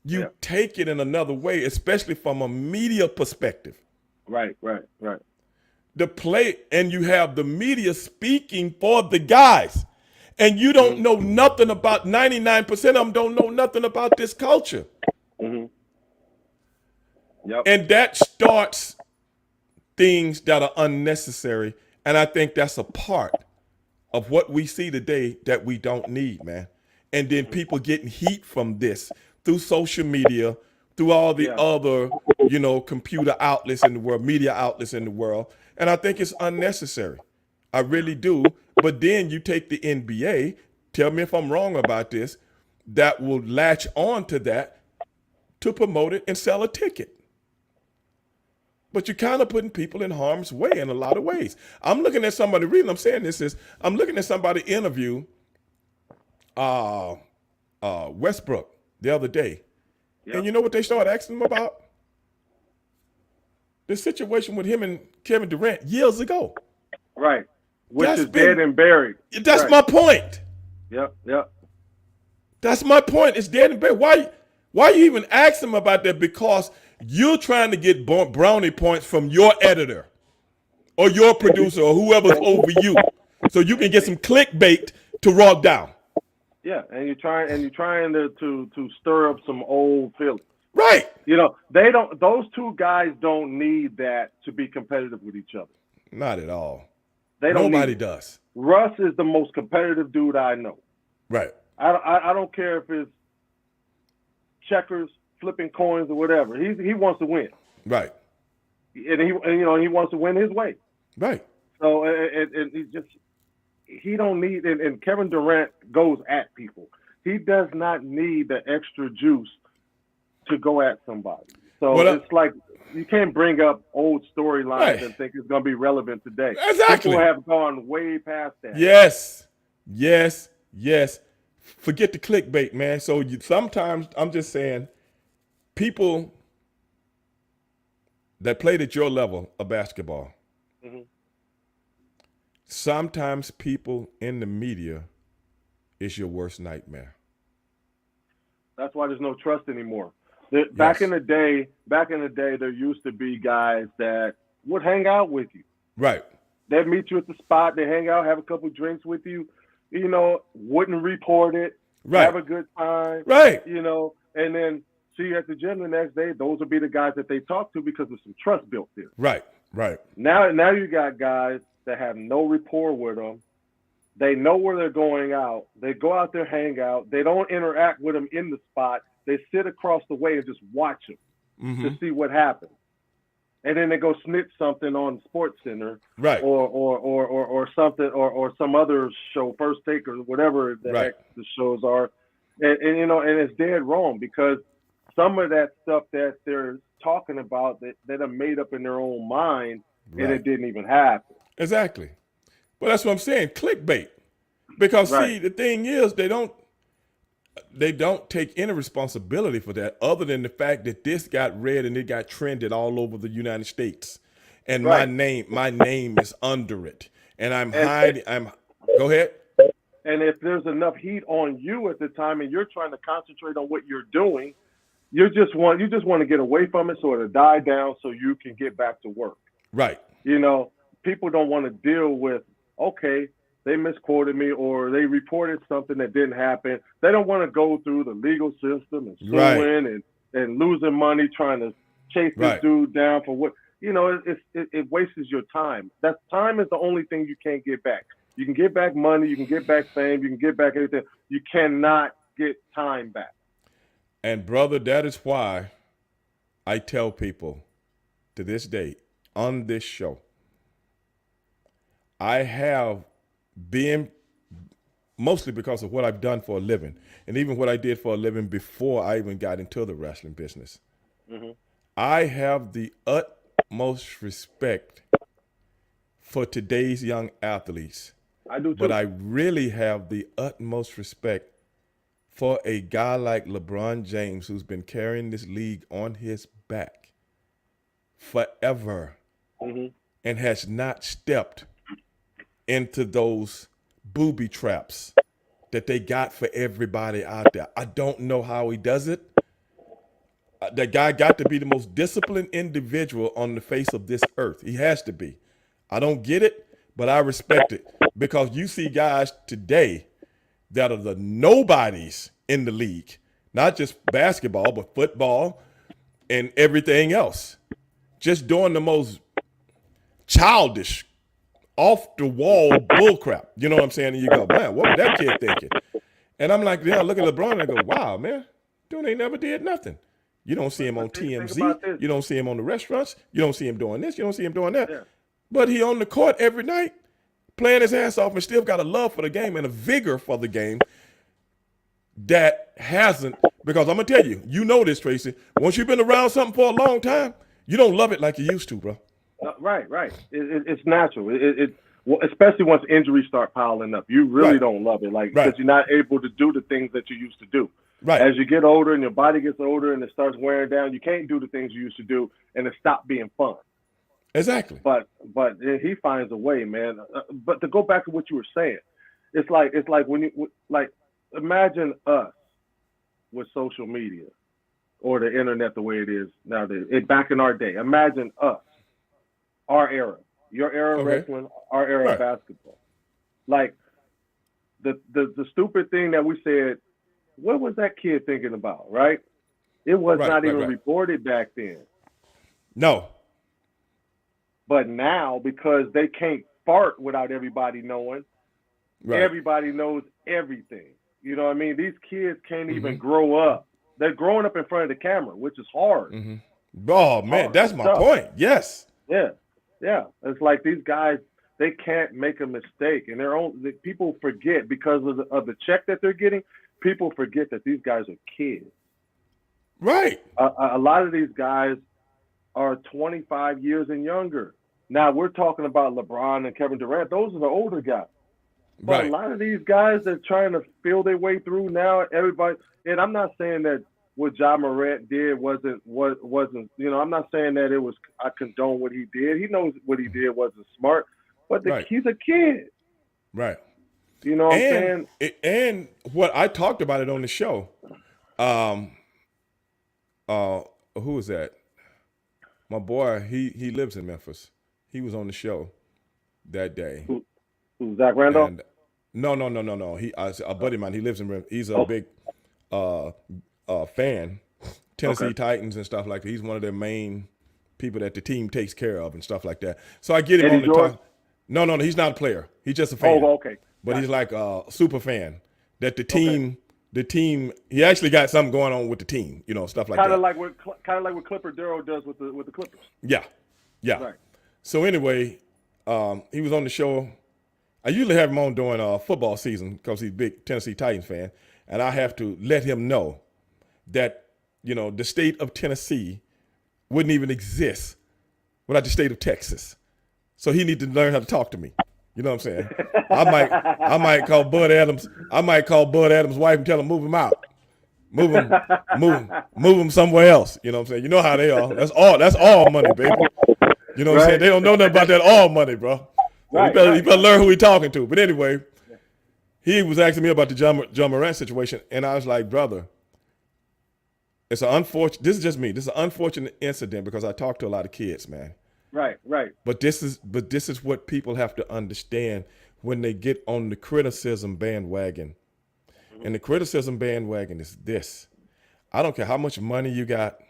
You take it in another way, especially from a media perspective.
Right.
The play, and you have the media speaking for the guys, and you don't know nothing about 99% of them don't know nothing about this culture.
Mm-hmm. Yep.
And that starts things that are unnecessary. And I think that's a part of what we see today that we don't need, man. And then people getting heat from this through social media, through all the other, computer outlets in the world, media outlets in the world. And I think it's unnecessary. I really do. But then you take the NBA, tell me if I'm wrong about this, that will latch on to that to promote it and sell a ticket. But you're kind of putting people in harm's way in a lot of ways. I'm looking at somebody, the reason I'm saying this is I'm looking at somebody interview Westbrook the other day. Yep. And you know what they started asking him about? The situation with him and Kevin Durant years ago.
Right. Which is dead and buried.
That's my point.
Yep.
That's my point. It's dead and buried. Why you even ask him about that? Because you're trying to get brownie points from your editor or your producer or whoever's over you, so you can get some clickbait to rub down.
Yeah, and you're trying to stir up some old feelings.
Right.
Those two guys don't need that to be competitive with each other.
Not at all.
Nobody
does.
Russ is the most competitive dude I know.
Right.
I don't care if it's checkers, flipping coins, or whatever. He wants to win.
Right.
And he wants to win his way.
Right.
So he don't need, and Kevin Durant goes at people. He does not need the extra juice to go at somebody. So it's like you can't bring up old storylines and think it's going to be relevant today.
Exactly.
People have gone way past that.
Yes. Forget the clickbait, man. So sometimes I'm just saying, people that played at your level of basketball, sometimes people in the media is your worst nightmare.
That's why there's no trust anymore. Back in the day, there used to be guys that would hang out with you.
Right.
They'd meet you at the spot. They hang out, have a couple drinks with you. Wouldn't report it.
Right.
Have a good time.
Right.
And then see you at the gym the next day. Those will be the guys that they talk to because of some trust built there.
Right.
Now you got guys that have no rapport with them. They know where they're going out. They go out there, hang out. They don't interact with them in the spot. They sit across the way and just watch them to see what happens. And then they go snitch something on SportsCenter,
right?
Or something, or some other show, First Take or whatever the heck the shows are, and it's dead wrong because some of that stuff that they're talking about that are made up in their own mind, and it didn't even happen.
Exactly. Well, that's what I'm saying. Clickbait, because see, the thing is, they don't take any responsibility for that other than the fact that this got read and it got trended all over the United States. And my name is under it. And I'm hiding. Go ahead.
And if there's enough heat on you at the time and you're trying to concentrate on what you're doing, you just want to get away from it so it'll die down so you can get back to work.
Right.
People don't want to deal with, okay, they misquoted me or they reported something that didn't happen. They don't want to go through the legal system and suing and losing money trying to chase this dude down for what, it wastes your time. That time is the only thing you can't get back. You can get back money, you can get back fame, you can get back everything. You cannot get time back.
And brother, that is why I tell people to this day on this show, I have been, mostly because of what I've done for a living and even what I did for a living before I even got into the wrestling business. I have the utmost respect for today's young athletes.
I do too.
But I really have the utmost respect for a guy like LeBron James, who's been carrying this league on his back forever and has not stepped into those booby traps that they got for everybody out there. I don't know how he does it, that guy got to be the most disciplined individual on the face of this earth. He has to be. I don't get it, but I respect it because you see guys today that are the nobodies in the league, not just basketball, but football and everything else, just doing the most childish, off the wall bullcrap. You know what I'm saying? And you go, man, what was that kid thinking? And I'm like, yeah, I look at LeBron and I go, wow, man, dude ain't never did nothing. You don't see him on TMZ. You don't see him on the restaurants. You don't see him doing this. You don't see him doing that. Yeah. But he on the court every night, playing his ass off and still got a love for the game and a vigor for the game that hasn't, because I'm going to tell you, you know this, Tracy, once you've been around something for a long time, you don't love it like you used to, bro.
Right. It's natural. Well, especially once injuries start piling up, you really don't love it, because you're not able to do the things that you used to do. Right. As you get older and your body gets older and it starts wearing down, you can't do the things you used to do, and it stopped being fun.
Exactly.
But he finds a way, man. But to go back to what you were saying, it's like when you imagine us with social media or the internet the way it is nowadays. Back in our day, imagine us, our era, your era of wrestling, our era of basketball. Like the stupid thing that we said, what was that kid thinking about, right? It was not even reported back then.
No.
But now, because they can't fart without everybody knowing, everybody knows everything. You know what I mean? These kids can't even grow up. They're growing up in front of the camera, which is hard.
Oh, man, that's my point. Yes.
Yeah. It's like these guys, they can't make a mistake. And people forget because of the check that they're getting. People forget that these guys are kids.
Right.
A lot of these guys are 25 years and younger. Now, we're talking about LeBron and Kevin Durant. Those are the older guys. But a lot of these guys that are trying to feel their way through now, everybody, and I'm not saying that what Ja Morant did wasn't, I'm not saying that I condone what he did. He knows what he did wasn't smart, but he's a kid.
Right.
You know what I'm saying?
And what I talked about it on the show. Who is that? My boy, he lives in Memphis. He was on the show that day.
Who, Zach Randolph?
And, no. A buddy of mine. He lives in Memphis. He's a big fan, Tennessee Titans and stuff like that. He's one of their main people that the team takes care of and stuff like that. So I get him on the talk. No, he's not a player. He's just a fan.
Oh, okay.
But he's like a super fan that the team, he actually got something going on with the team, stuff like that.
Kind of like what Clipper Darrow does with the Clippers.
Yeah.
Right.
So anyway, he was on the show. I usually have him on during football season because he's a big Tennessee Titans fan, and I have to let him know that the state of Tennessee wouldn't even exist without the state of Texas. So he needs to learn how to talk to me. You know what I'm saying? I might call Bud Adams. I might call Bud Adams' wife and tell him move him out, move him somewhere else. You know what I'm saying? You know how they are. That's all money, baby. You know what I'm saying? They don't know nothing about that all money, bro. So you better learn who he's talking to. But anyway, he was asking me about the John Morant situation, and I was like, brother, it's an unfortunate. This is just me. This is an unfortunate incident because I talk to a lot of kids, man.
Right.
But this is what people have to understand when they get on the criticism bandwagon. And the criticism bandwagon is this. I don't care how much money you got.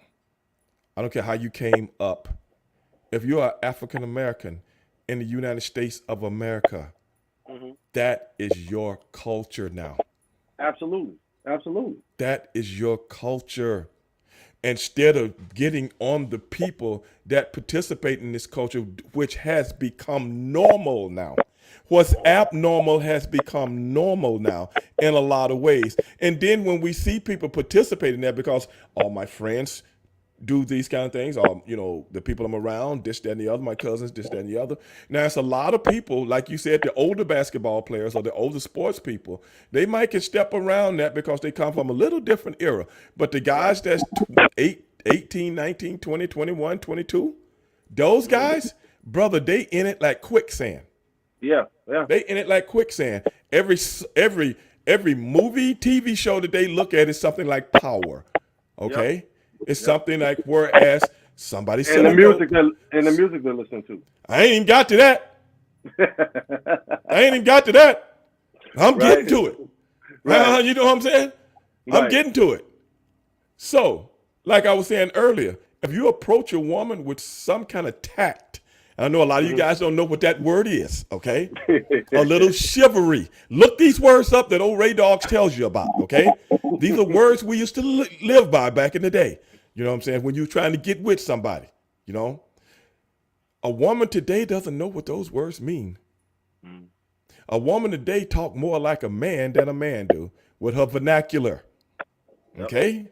I don't care how you came up. If you're an African American in the United States of America, that is your culture now.
Absolutely.
That is your culture. Instead of getting on the people that participate in this culture, which has become normal now. What's abnormal has become normal now in a lot of ways. And then when we see people participate in that, because all my friends do these kind of things, or, the people I'm around, this, that, and the other, my cousins, this, that, and the other. Now, it's a lot of people, like you said, the older basketball players or the older sports people, they might can step around that because they come from a little different era. But the guys that's 18, 19, 20, 21, 22, those guys, brother, they in it like quicksand.
Yeah.
They in it like quicksand. Every movie, TV show that they look at is something like Power, okay?
Yep.
It's something like whereas somebody
and
said
the
a note.
music they're listening to.
I ain't even got to that. I ain't even got to that. I'm
Right.
getting to it.
Right.
You know what I'm saying? I'm
Right.
getting to it. So, like I was saying earlier, if you approach a woman with some kind of tact, I know a lot of you guys don't know what that word is, okay? A little chivalry. Look these words up that old Ray Dogs tells you about, okay? These are words we used to live by back in the day. You know what I'm saying? When you're trying to get with somebody, you know? A woman today doesn't know what those words mean. A woman today talk more like a man than a man do with her vernacular, okay?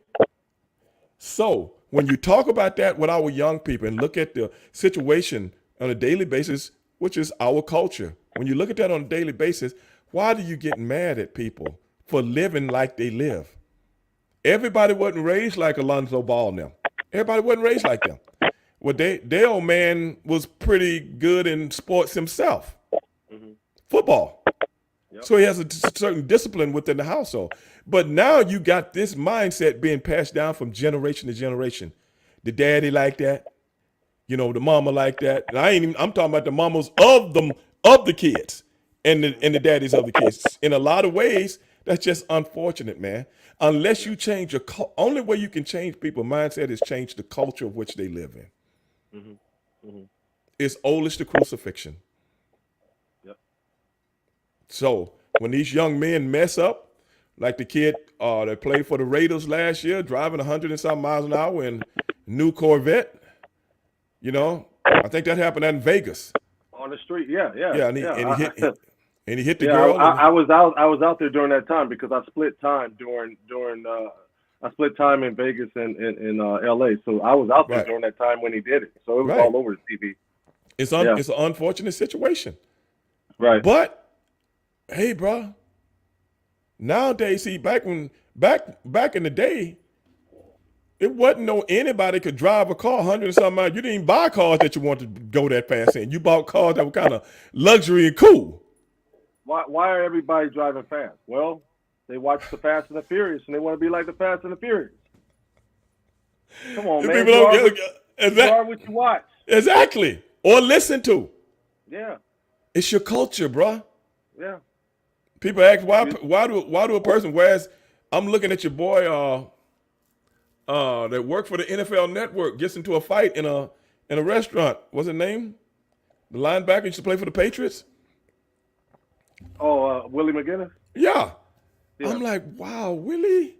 So when you talk about that with our young people and look at the situation on a daily basis, which is our culture, when you look at that on a daily basis, why do you get mad at people for living like they live? Everybody wasn't raised like Alonzo Ball now. Everybody wasn't raised like them. Well, their old man was pretty good in sports himself, football.
Yep.
So he has a certain discipline within the household. But now you got this mindset being passed down from generation to generation. The daddy like that, you know, the mama like that. And I'm talking about the mamas of the kids and the daddies of the kids. In a lot of ways, that's just unfortunate, man. Unless you change only way you can change people's mindset is change the culture of which they live in. It's old as the crucifixion.
Yep.
So when these young men mess up, like the kid that played for the Raiders last year, driving 100 and something miles an hour in a new Corvette, you know, I think that happened out in Vegas.
On the street, yeah.
And he hit the
Yeah,
girl.
I was out there during that time because I split time during I split time in Vegas and in LA. So I was out there during that time when he did it. So it was all over the TV.
It's an unfortunate situation.
Right.
But hey, bro, nowadays, see, back in the day, it wasn't anybody could drive a car 100 and something miles. You didn't even buy cars that you wanted to go that fast in. You bought cars that were kind of luxury and cool.
Why are everybody driving fast? Well, they watch the Fast and the Furious and they want to be like the Fast and the Furious. Come on, man. You are what you watch.
Exactly. Or listen to.
Yeah.
It's your culture, bro.
Yeah.
People ask why do a person, whereas I'm looking at your boy that worked for the NFL Network gets into a fight in a restaurant. What's his name? The linebacker used to play for the Patriots.
Oh, Willie McGinnis?
Yeah. I'm like, wow, Willie?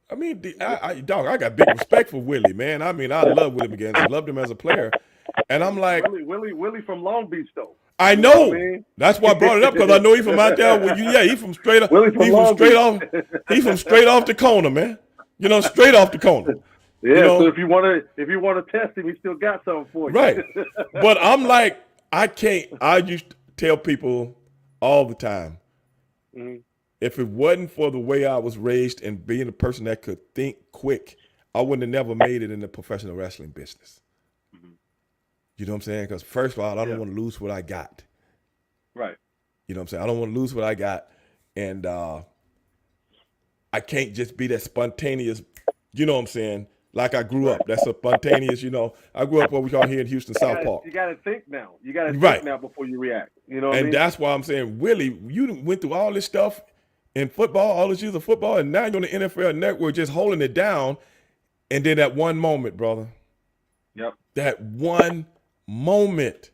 I mean, I got big respect for Willie, man. I mean, I love Willie McGinnis. I loved him as a player. And I'm like,
Willie from Long Beach, though.
I know. I mean? That's why I brought it up, because I know he's from out there. He's from straight up. He's from straight off the corner, man. You know, straight off the corner.
Yeah. You know? So if you want to test him, he still got something for you.
Right. But I'm like, I can't. I used to tell people all the time, if it wasn't for the way I was raised and being a person that could think quick, I wouldn't have never made it in the professional wrestling business. You know what I'm saying? Because first of all, I don't want to lose what I got.
Right.
You know what I'm saying? I don't want to lose what I got. And I can't just be that spontaneous, you know what I'm saying, like I grew up. That's a spontaneous, you know. I grew up what we call here in Houston, South Park.
You got to think now. You got to think now before you react. You know what I mean?
And that's why I'm saying, Willie, you went through all this stuff in football, all those years of football, and now you're on the NFL Network just holding it down. And then that one moment, brother.
Yep.
That one moment.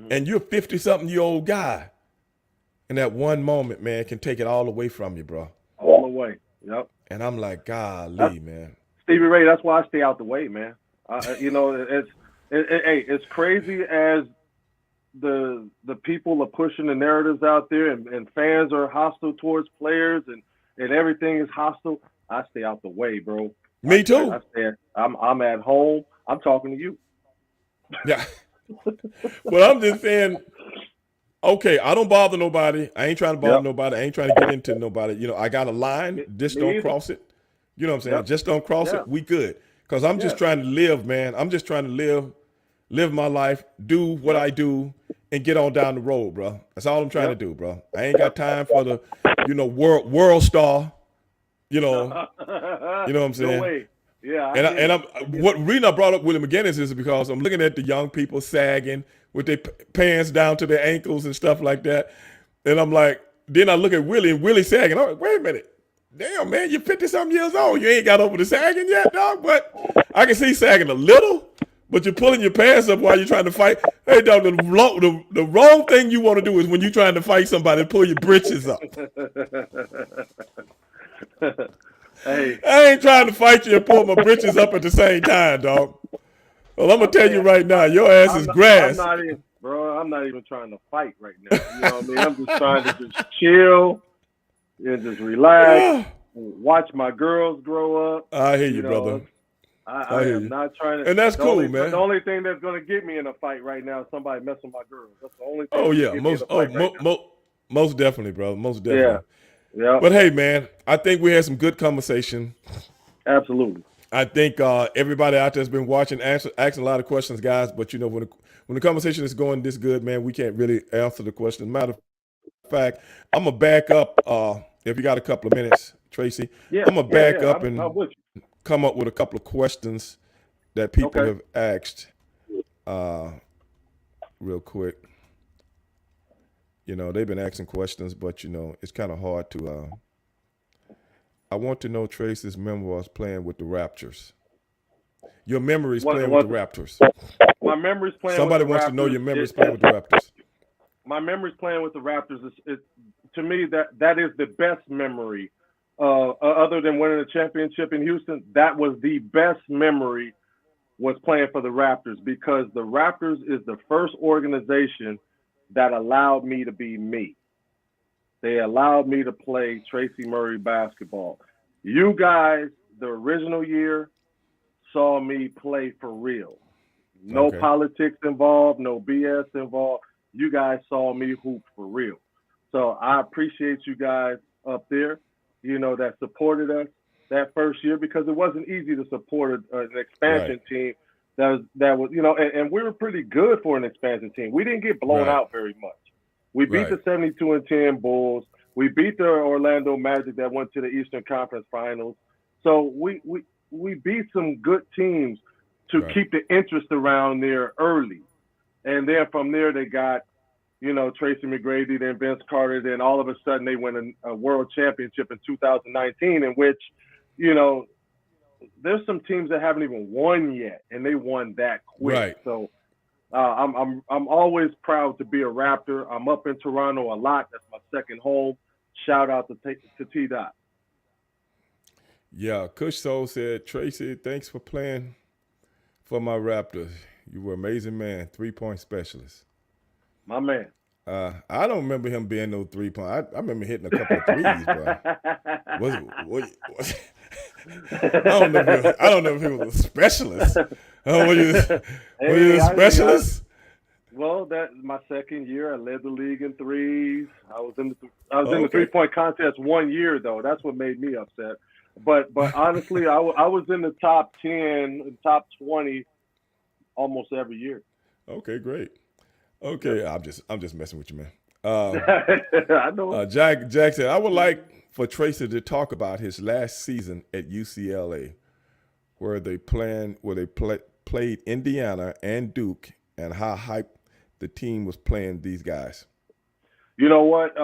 And you're a 50-something-year-old guy. And that one moment, man, can take it all away from you, bro.
All the way. Yep.
And I'm like, golly, man.
Stevie Ray, that's why I stay out the way, man. You know, it's crazy as the people are pushing the narratives out there and fans are hostile towards players and everything is hostile. I stay out the way, bro.
Me too.
I'm at home. I'm talking to you.
Yeah. Well, I'm just saying, okay, I don't bother nobody. I ain't trying to bother nobody. I ain't trying to get into nobody. You know, I got a line. Just don't cross it. You know what I'm saying? Just don't cross it. We good. Because I'm just trying to live, man. I'm just trying to live my life, do what I do, and get on down the road, bro. That's all I'm trying to do, bro. I ain't got time for the, you know, world star. You know, you know what I'm saying?
No way. Yeah,
What reason I brought up Willie McGinnis is because I'm looking at the young people sagging with their pants down to their ankles and stuff like that, and I'm like, then I look at Willie and Willie sagging. I'm like, wait a minute, damn man, you're 50-something years old, you ain't got over the sagging yet, dog. But I can see sagging a little, but you're pulling your pants up while you're trying to fight. Hey, dog, the wrong thing you want to do is when you're trying to fight somebody, pull your britches up.
Hey,
I ain't trying to fight you and pull my britches up at the same time, dog. Well, I'm gonna tell you right now, your ass is grass.
I'm not even trying to fight right now. You know what I mean? I'm just trying to just chill and just relax, watch my girls grow up.
I hear you, brother.
I am not trying to.
And that's cool, man.
The only thing that's going to get me in a fight right now is somebody messing with my girls. That's the only thing.
Oh yeah, most definitely, brother. Most definitely.
Yeah.
But hey, man, I think we had some good conversation.
Absolutely.
I think everybody out there has been watching, asking a lot of questions, guys. But you know, when the conversation is going this good, man, we can't really answer the question. Matter of fact, I'm gonna back up. If you got a couple of minutes, Tracy, I'm gonna back up and come up with a couple of questions that people have asked, real quick. You know, they've been asking questions, but you know, it's kind of hard to. I want to know Tracy's memoirs playing with the Raptors. Your memories playing with the Raptors.
My memories playing.
Somebody
with the
wants
Raptors,
to know your memories playing with the Raptors.
My memories playing with the Raptors is to me that is the best memory. Other than winning a championship in Houston, that was the best memory. Was playing for the Raptors because the Raptors is the first organization that allowed me to be me. They allowed me to play Tracy Murray basketball. You guys, the original year, saw me play for real. No politics involved, no BS involved. You guys saw me hoop for real. So I appreciate you guys up there, you know, that supported us that first year because it wasn't easy to support an expansion team that was, you know, and we were pretty good for an expansion team. We didn't get blown out very much. We beat the 72-10 Bulls. We beat the Orlando Magic that went to the Eastern Conference Finals. So we beat some good teams to keep the interest around there early. And then from there they got, you know, Tracy McGrady, then Vince Carter, then all of a sudden they win a world championship in 2019 in which, you know, there's some teams that haven't even won yet, and they won that quick.
Right.
So I'm always proud to be a Raptor. I'm up in Toronto a lot. That's my second home. Shout out to T-Dot.
Yeah, Kush Soul said, Tracy, thanks for playing for my Raptors. You were an amazing man, 3-point specialist.
My man.
I don't remember him being no 3-point. I remember hitting a couple of threes, but I don't know if he was a specialist. Were you a specialist?
Well, that my second year, I led the league in threes. I was in the 3-point contest 1 year though. That's what made me upset. But honestly, I was in the top 10, top 20, almost every year.
Okay, great. Okay, I'm just messing with you, man.
I know.
Jack said, I would like for Tracy to talk about his last season at UCLA, where they played Indiana and Duke, and how hyped the team was playing these guys.
You know what?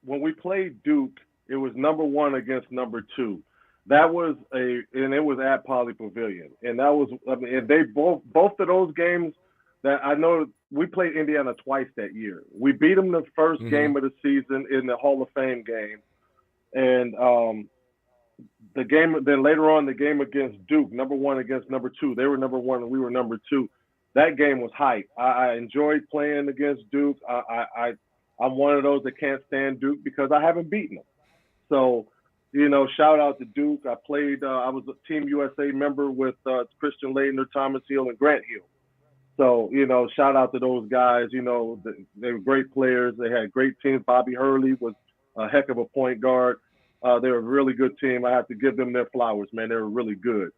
When we played Duke, it was number 1 against number 2. That was and it was at Poly Pavilion, and that was, I mean, and they both of those games. That I know we played Indiana twice that year. We beat them the first game of the season in the Hall of Fame game, and the game. Then later on, the game against Duke, number 1 against number 2. They were number 1 and we were number 2. That game was hype. I enjoyed playing against Duke. I'm one of those that can't stand Duke because I haven't beaten them. So, you know, shout out to Duke. I played. I was a Team USA member with Christian Laettner, Thomas Hill, and Grant Hill. So, you know, shout out to those guys. You know, they were great players. They had great teams. Bobby Hurley was a heck of a point guard. They were a really good team. I have to give them their flowers, man. They were really good.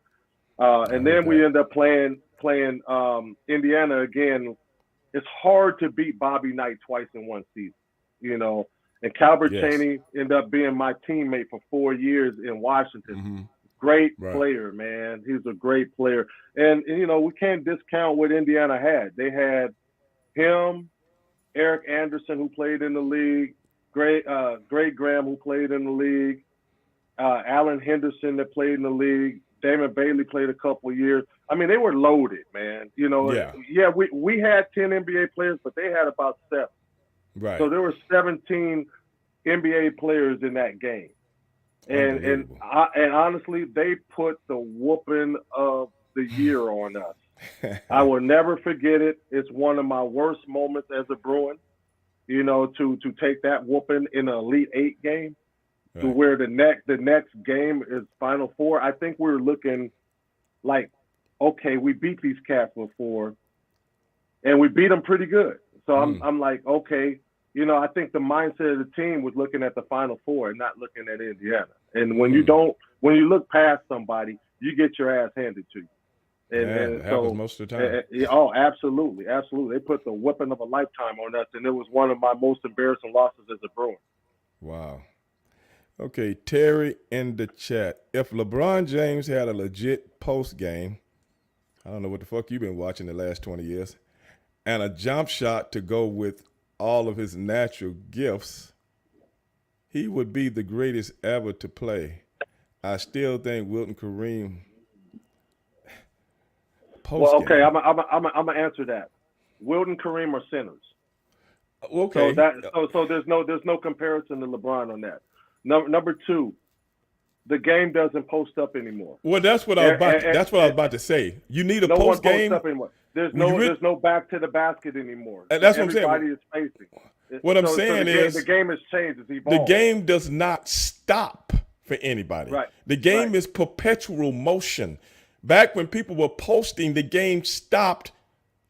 And then we end up playing Indiana again. It's hard to beat Bobby Knight twice in one season, you know. And Calbert
Yes.
Chaney ended up being my teammate for 4 years in Washington.
Mm-hmm.
Great
Right.
player, man. He's a great player. And you know, we can't discount what Indiana had. They had him, Eric Anderson, who played in the league, Greg Graham, who played in the league, Alan Henderson that played in the league, Damon Bailey played a couple of years. I mean, they were loaded, man. You know,
Yeah.
yeah, we had 10 NBA players, but they had about 7.
Right.
So there were 17 NBA players in that game. And
Unbelievable.
and honestly, they put the whooping of the year on us. I will never forget it. It's one of my worst moments as a Bruin. You know, to take that whooping in an Elite Eight game, to
Right.
where the next game is Final Four. I think we were looking like, okay, we beat these cats before, and we beat them pretty good. So I'm like, okay, you know, I think the mindset of the team was looking at the Final Four and not looking at Indiana. And when you look past somebody, you get your ass handed to you.
Yeah,
And
it happens most of the time.
oh, absolutely, absolutely. They put the whipping of a lifetime on us, and it was one of my most embarrassing losses as a Bruin.
Wow. Okay, Terry in the chat. If LeBron James had a legit post game, I don't know what the fuck you've been watching the last 20 years, and a jump shot to go with all of his natural gifts, he would be the greatest ever to play. I still think Wilton Kareem post
Well,
game.
okay, I'm gonna answer that. Wilton, Kareem are centers.
Okay.
So there's no comparison to LeBron on that. Number 2, the game doesn't post up anymore.
Well, that's what I was about to say. You need a
no
post
one
game.
posts up anymore. There's no back to the basket anymore.
And that's what I'm saying.
Everybody is facing.
What I'm saying is
the game has changed. It's
the
evolved.
game does not stop for anybody.
Right.
The game
Right.
is perpetual motion. Back when people were posting, the game stopped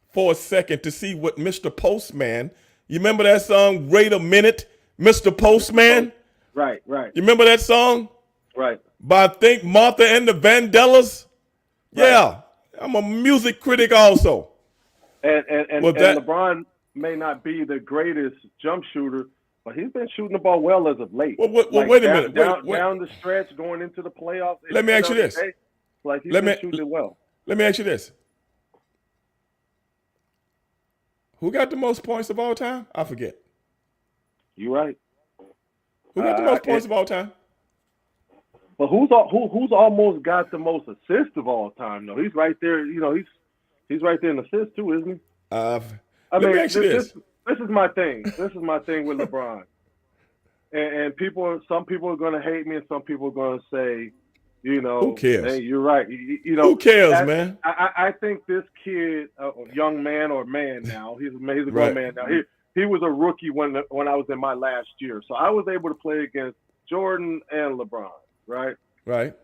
for a second to see what Mr. Postman. You remember that song, Wait a Minute, Mr. Postman?
Right.
You remember that song?
Right.
By, I think, Martha and the Vandellas?
Right.
Yeah. I'm a music critic also.
And LeBron may not be the greatest jump shooter, but he's been shooting the ball well as of late.
Well, wait a minute.
Down the stretch, going into the playoffs.
Let me ask you this.
Like he's been shooting well.
Let me ask you this. Who got the most points of all time? I forget.
You're right.
Who got the most points of all time?
But who's almost got the most assists of all time? though? He's right there. You know, he's right there in assists too, isn't he?
Let me ask you this.
This is my thing. This is my thing with LeBron. And some people are going to hate me, and some people are going to say, you know,
who cares?
Hey, you're right. You know,
who cares, man?
I think this kid, a young man or man now, he's a grown man now. He was a rookie when I was in my last year, so I was able to play against Jordan and LeBron, right?
Right.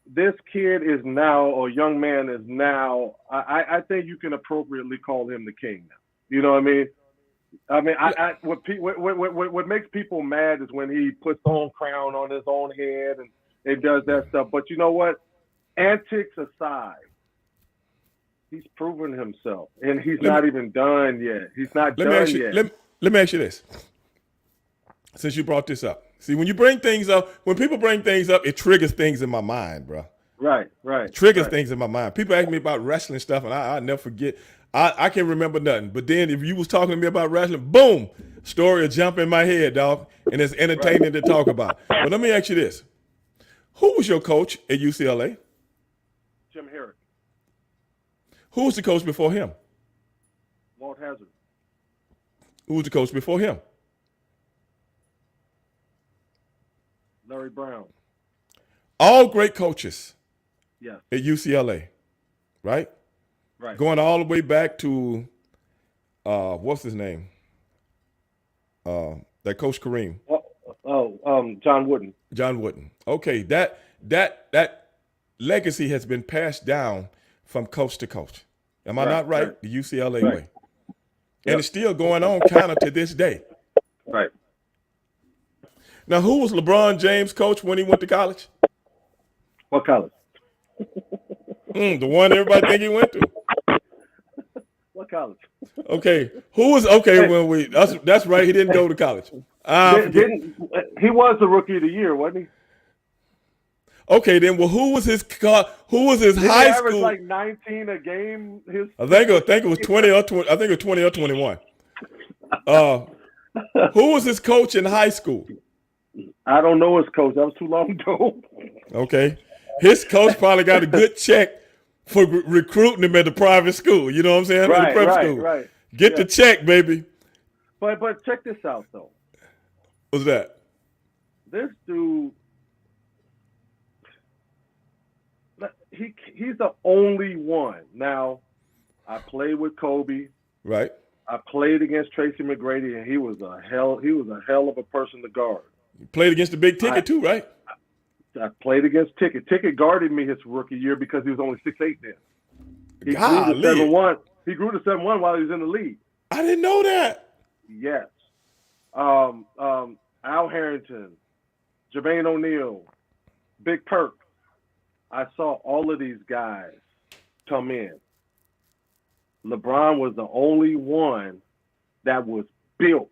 This kid is now, or young man is now. I think you can appropriately call him the king now. You know what I mean? What makes people mad is when he puts the own crown on his own head and does that stuff. But you know what? Antics aside, he's proven himself, and he's not even done yet. He's not done yet.
Let me ask you this. Since you brought this up, see, when people bring things up, it triggers things in my mind, bro.
Right.
It triggers things in my mind. People ask me about wrestling stuff, and I never forget. I can't remember nothing. But then if you was talking to me about wrestling, boom, story will jump in my head, dog, and it's entertaining to talk about. But let me ask you this. Who was your coach at UCLA?
Jim Herrick.
Who was the coach before him?
Walt Hazzard.
Who was the coach before him?
Larry Brown.
All great coaches.
Yes.
At UCLA, right?
Right.
Going all the way back to, what's his name? That Coach Kareem.
John Wooden.
John Wooden. Okay, that legacy has been passed down from coach to coach. Am I not right? The UCLA way. And it's still going on kind of to this day.
Right.
Now, who was LeBron James' coach when he went to college?
What college?
The one everybody think he went to.
What college.
Okay, who was okay
Hey,
when we? That's right. He didn't go to college. I forget.
didn't he was the rookie of the year, wasn't he?
Okay, then. Well, who was his
Didn't he
high
average
school?
like 19 a game
I
his
think
rookie
it was
year?
20 or 20. I think it was 20 or 21. Uh, who was his coach in high school?
I don't know his coach. That was too long ago.
Okay, his coach probably got a good check for recruiting him at the private school. You know what I'm saying? At the prep school.
Right.
Get
Yeah.
the check, baby.
But check this out though.
What's that?
This dude, he's the only one. Now, I played with Kobe.
Right.
I played against Tracy McGrady, and he was a hell of a person to guard.
You played against the big ticket too, right?
I played against Ticket. Ticket guarded me his rookie year because he was only 6'8" then. He
Golly.
grew to 7'1". He grew to 7'1" while he was in the league.
I didn't know that.
Yes. Al Harrington, Jermaine O'Neal, Big Perk. I saw all of these guys come in. LeBron was the only one that was built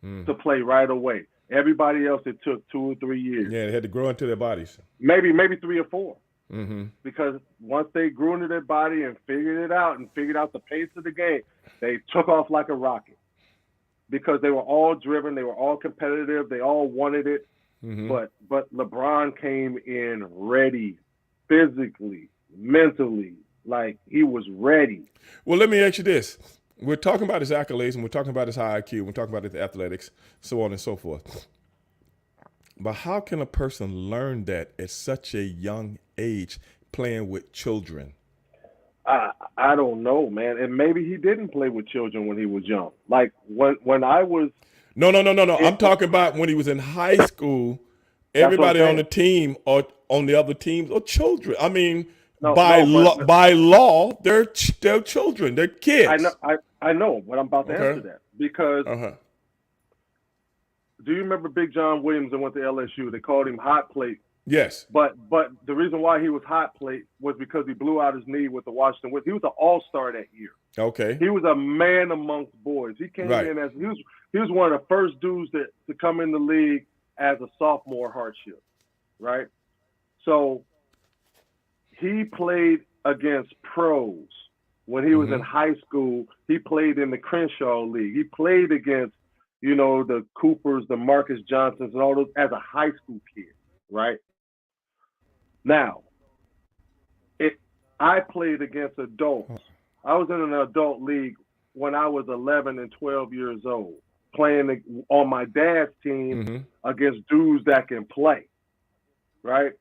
to play right away. Everybody else, it took 2 or 3 years.
Yeah, they had to grow into their bodies.
Maybe 3 or 4.
Mm-hmm.
Because once they grew into their body and figured out the pace of the game, they took off like a rocket. Because they were all driven, they were all competitive, they all wanted it.
Mm-hmm.
But LeBron came in ready, physically, mentally, like he was ready.
Well, let me ask you this. We're talking about his accolades, and we're talking about his high IQ, we're talking about his athletics, so on and so forth. But how can a person learn that at such a young age, playing with children?
I don't know, man. And maybe he didn't play with children when he was young. Like when I was
No. I'm talking about when he was in high school. Everybody on the team or on the other teams are children. I mean, by law, they're children. They're kids.
I know, but I'm about to answer that because. Do you remember Big John Williams that went to LSU? They called him Hot Plate.
Yes.
But the reason why he was Hot Plate was because he blew out his knee with the Washington Wizards. He was an all-star that year.
Okay.
He was a man amongst boys. He came in as he was one of the first dudes to come in the league as a sophomore hardship, right? So he played against pros when he was in high school. He played in the Crenshaw League. He played against, the Coopers, the Marcus Johnsons, and all those as a high school kid, right? Now, I played against adults. I was in an adult league when I was 11 and 12 years old, playing on my dad's team against dudes that can play, right?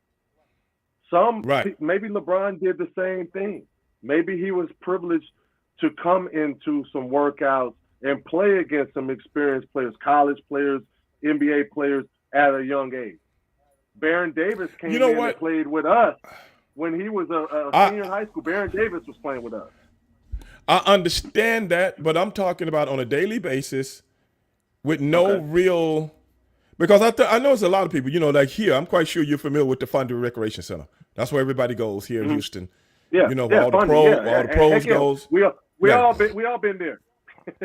Maybe LeBron did the same thing. Maybe he was privileged to come into some workouts and play against some experienced players, college players, NBA players at a young age. Baron Davis came in and played with us when he was a senior in high school. Baron Davis was playing with us.
I understand that, but I'm talking about on a daily basis with no real – because I know it's a lot of people, like here, I'm quite sure you're familiar with the Fundy Recreation Center. That's where everybody goes here in Houston.
Yeah,
where all the pros goes.
We all been there.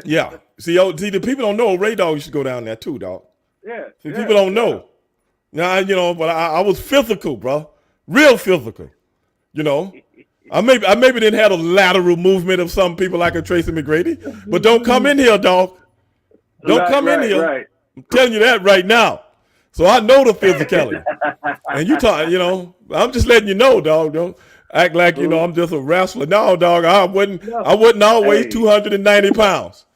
Yeah. See, the people don't know Ray Dog used to go down there too, dog.
Yeah.
See, people don't know. Now, but I was physical, bro. Real physical. I maybe didn't have a lateral movement of some people like a Tracy McGrady, but don't come in here, dog. Don't come in here.
Right.
I'm telling you that right now. So I know the physicality. And you talk, I'm just letting you know, dog. Don't act like, I'm just a wrestler. No, dog, I wasn't always 290 pounds,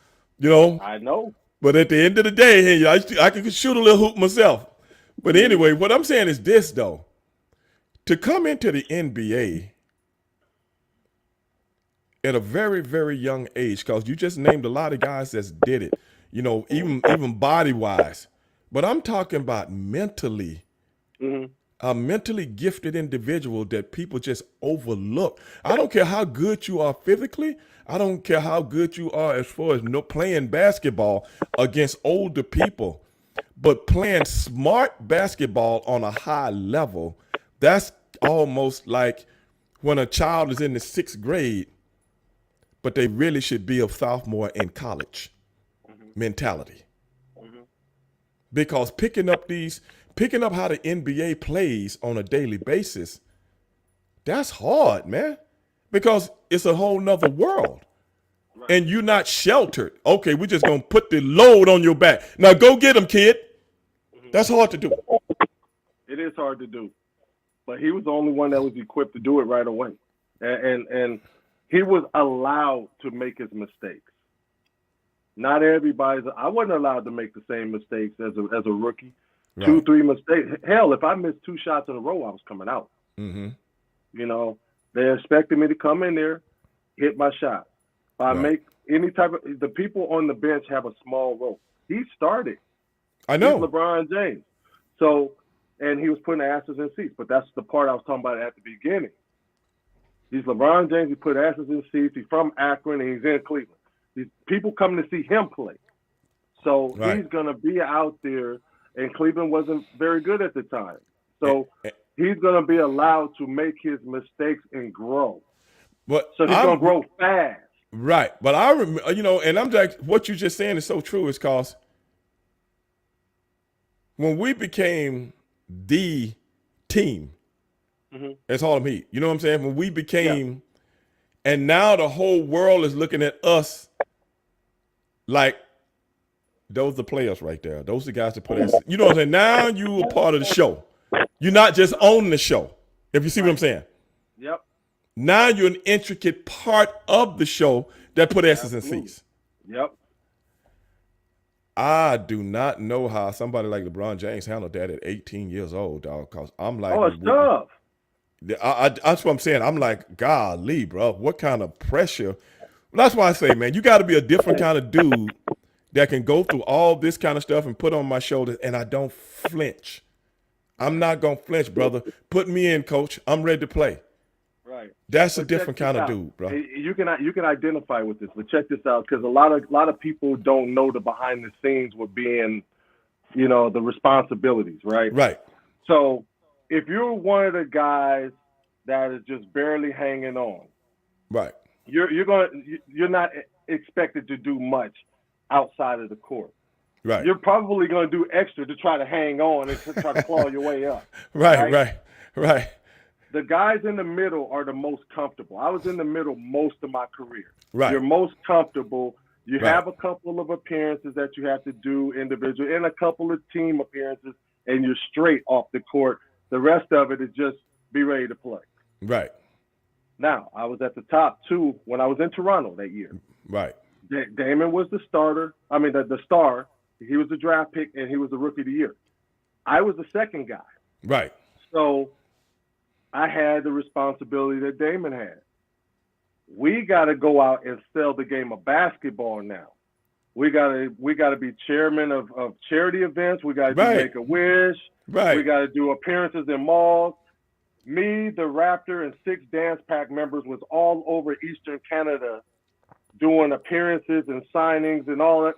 I know.
But at the end of the day, I could shoot a little hoop myself. But anyway, what I'm saying is this, though. To come into the NBA at a very, very young age, because you just named a lot of guys that did it, even body-wise. But I'm talking about mentally. A mentally gifted individual that people just overlook. I don't care how good you are physically. I don't care how good you are as far as playing basketball against older people. But playing smart basketball on a high level, that's almost like when a child is in the 6th grade but they really should be a sophomore in college mentality. Because picking up how the NBA plays on a daily basis, that's hard, man. Because it's a whole nother world. Right. And you're not sheltered. Okay, we're just going to put the load on your back. Now go get them, kid. That's hard to do.
It is hard to do. But he was the only one that was equipped to do it right away. And he was allowed to make his mistakes. Not everybody's. I wasn't allowed to make the same mistakes as a rookie. Right. 2, 3 mistakes. Hell, if I missed 2 shots in a row, I was coming out. You know, they expected me to come in there, hit my shot. If I make any type of, the people on the bench have a small role. He started.
I know.
He's LeBron James. So, and he was putting asses in seats. But that's the part I was talking about at the beginning. He's LeBron James. He put asses in seats. He's from Akron and he's in Cleveland. These people come to see him play. So he's going to be out there, and Cleveland wasn't very good at the time. So he's going to be allowed to make his mistakes and grow.
But
so he's going to grow fast.
Right. But I remember, you know, and I'm like, what you're just saying is so true, is because when we became the team as Harlem Heat, you know what I'm saying? When we became, and now the whole world is looking at us like, those are the players right there. Those are the guys that put us. You know what I'm saying? Now you are part of the show. You're not just owning the show, if you see what I'm saying.
Yep.
Now you're an intricate part of the show that put S's in C's.
Yep.
I do not know how somebody like LeBron James handled that at 18 years old, dog, because I'm like,
it's tough.
That's what I'm saying. I'm like, golly, bro, what kind of pressure? That's why I say, man, you got to be a different kind of dude that can go through all this kind of stuff and put on my shoulders, and I don't flinch. I'm not going to flinch, brother. Put me in, coach. I'm ready to play.
Right.
That's a different kind of dude, bro.
You can identify with this, but check this out, because a lot of people don't know the behind the scenes with being, you know, the responsibilities, right?
Right.
So if you're one of the guys that is just barely hanging on,
right,
you're not expected to do much outside of the court.
Right.
You're probably going to do extra to try to hang on and to try to claw your way up.
Right.
The guys in the middle are the most comfortable. I was in the middle most of my career.
Right.
You're most comfortable. You have a couple of appearances that you have to do individually and a couple of team appearances, and you're straight off the court. The rest of it is just be ready to play.
Right.
Now, I was at the top 2 when I was in Toronto that year.
Right.
Damon was the starter. I mean, the star. He was the draft pick, and he was the rookie of the year. I was the second guy.
Right.
So I had the responsibility that Damon had. We got to go out and sell the game of basketball now. We got to be chairman of charity events. We got to do Make-A-Wish.
Right.
We got to do appearances in malls. Me, the Raptor, and 6 dance pack members was all over Eastern Canada doing appearances and signings and all that.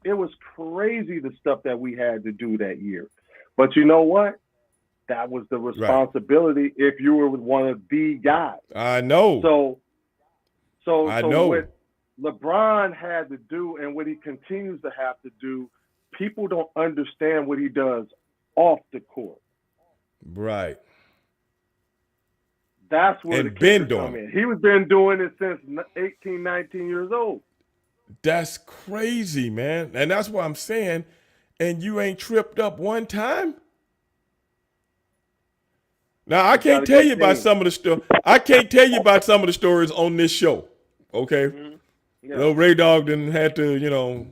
It was crazy, the stuff that we had to do that year. But you know what? That was the responsibility if you were one of the guys.
I know.
So
know.
What LeBron had to do and what he continues to have to do, people don't understand what he does off the court.
Right.
That's where
and
the
been
kicker
doing
come in. He was been doing it since 18, 19 years old.
That's crazy, man. And that's what I'm saying. And you ain't tripped up one time? Now, I can't tell you about some of the stuff. I can't tell you about some of the stories on this show. Okay?
Yeah.
You know, Ray Dog didn't have to, you know,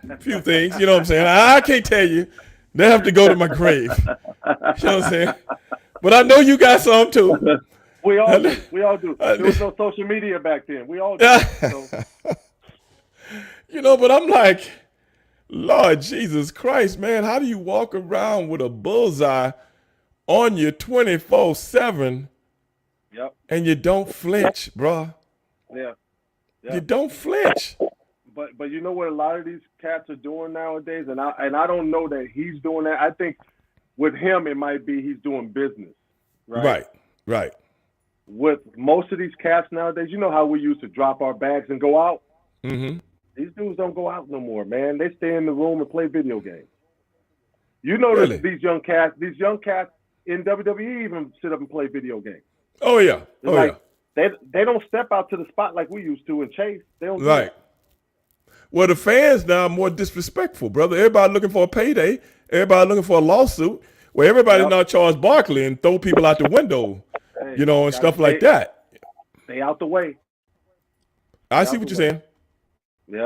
a few things. You know what I'm saying? I can't tell you. They have to go to my grave. You know what I'm saying? But I know you got some too.
We all do. We all do. There was no social media back then. We all do. So.
You know, but I'm like, Lord Jesus Christ, man, how do you walk around with a bullseye on you 24/7?
Yep.
And you don't flinch, bro.
Yeah.
You don't flinch.
But you know what a lot of these cats are doing nowadays, and I don't know that he's doing that. I think with him it might be he's doing business. Right.
Right.
with most of these cats nowadays, you know how we used to drop our bags and go out?
Mm-hmm.
These dudes don't go out no more, man. They stay in the room and play video games. You notice
Really?
these young cats in WWE even sit up and play video games.
Oh yeah.
It's
Oh yeah.
like they don't step out to the spot like we used to and chase. They don't do
Right.
that.
Well, the fans now are more disrespectful, brother. Everybody looking for a payday. Everybody looking for a lawsuit. Where everybody
Yep.
now charge Barkley and throw people out the window,
Hey,
and
gotta
stuff like that.
Stay out the way.
I
Stay
see
out
what
the
you're
way.
saying.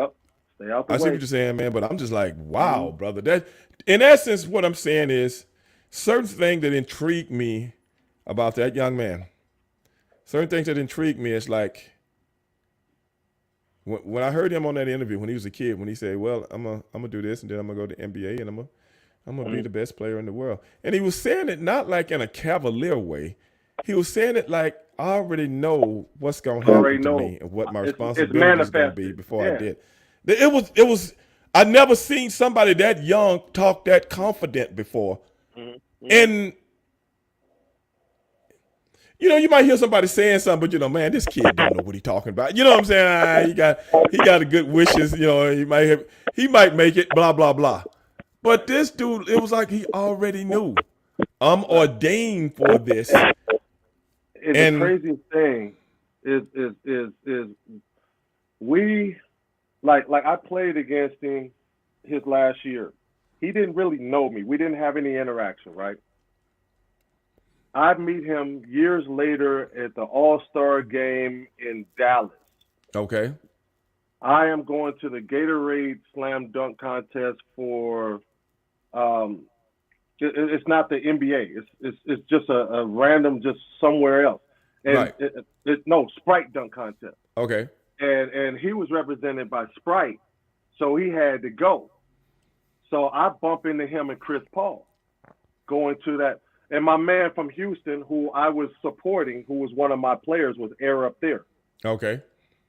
Yep. Stay out the
I see
way.
what you're saying, man. But I'm just like, wow,
Mhm.
brother. That, in essence, what I'm saying is certain things that intrigue me about that young man. Certain things that intrigue me is like when I heard him on that interview when he was a kid, when he said, "Well, I'm gonna do this, and then I'm gonna go to NBA, and I'm gonna be
Mhm.
the best player in the world." And he was saying it not like in a cavalier way. He was saying it like I already know what's gonna
Already
happen to
know.
me and what my
It's
responsibility is gonna be
manifested.
before I
Yeah.
did. It was. I never seen somebody that young talk that confident before.
Mhm. Mhm.
And you might hear somebody saying something, but man, this kid don't know what he's talking about. You know what I'm saying? He got a good wishes. He might make it. Blah blah blah. But this dude, it was like he already knew. I'm
Right.
ordained for this,
And the
and
craziest thing is we like I played against him his last year. He didn't really know me. We didn't have any interaction, right? I meet him years later at the All-Star game in Dallas.
okay,
I am going to the Gatorade Slam Dunk contest for um it's not the NBA. It's just a random just somewhere else. And
right,
no Sprite dunk contest.
okay,
And he was represented by Sprite, so he had to go. So I bump into him and Chris Paul going to that. And my man from Houston, who I was supporting, who was one of my players, was Air Up There,
okay,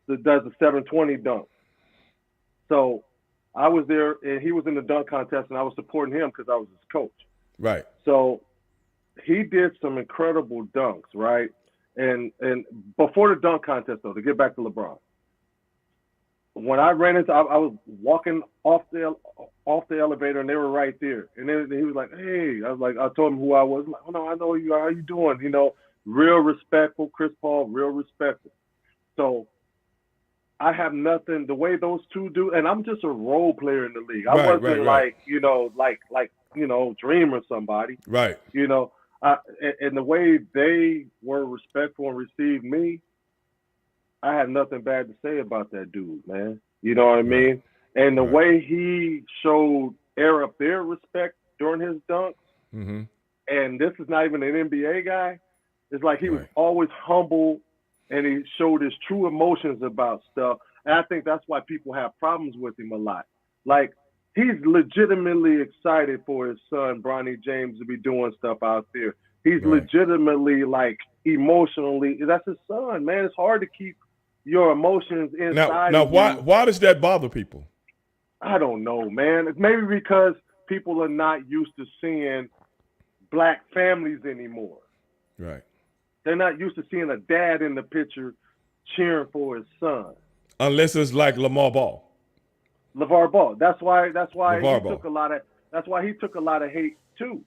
that does the 720 dunk. So I was there, and he was in the dunk contest, and I was supporting him because I was his coach.
right,
So he did some incredible dunks, right? And before the dunk contest, though, to get back to LeBron, when I ran into, I was walking off the elevator, and they were right there. And then he was like, "Hey," I told him who I was. I'm like, "Oh no, I know you. How you doing?" Real respectful, Chris Paul, real respectful. So I have nothing. The way those two do, and I'm just a role player in the league. I
right,
wasn't
right,
like Dream or somebody.
right,
You know, and the way they were respectful and received me, I had nothing bad to say about that dude, man. You know what I
right,
mean? And the
right.
way he showed Air Up Their respect during his dunks,
Mm-hmm.
and this is not even an NBA guy, it's like he was
Right.
always humble and he showed his true emotions about stuff. And I think that's why people have problems with him a lot. Like, he's legitimately excited for his son, Bronny James, to be doing stuff out there. He's
Right.
legitimately, like, emotionally, that's his son, man. It's hard to keep your emotions inside
Now,
of you.
why does that bother people?
I don't know, man. It's maybe because people are not used to seeing black families anymore.
Right.
They're not used to seeing a dad in the picture cheering for his son.
Unless it's like Lamar Ball.
LeVar Ball. That's why
LeVar
he
Ball.
took a lot of hate too.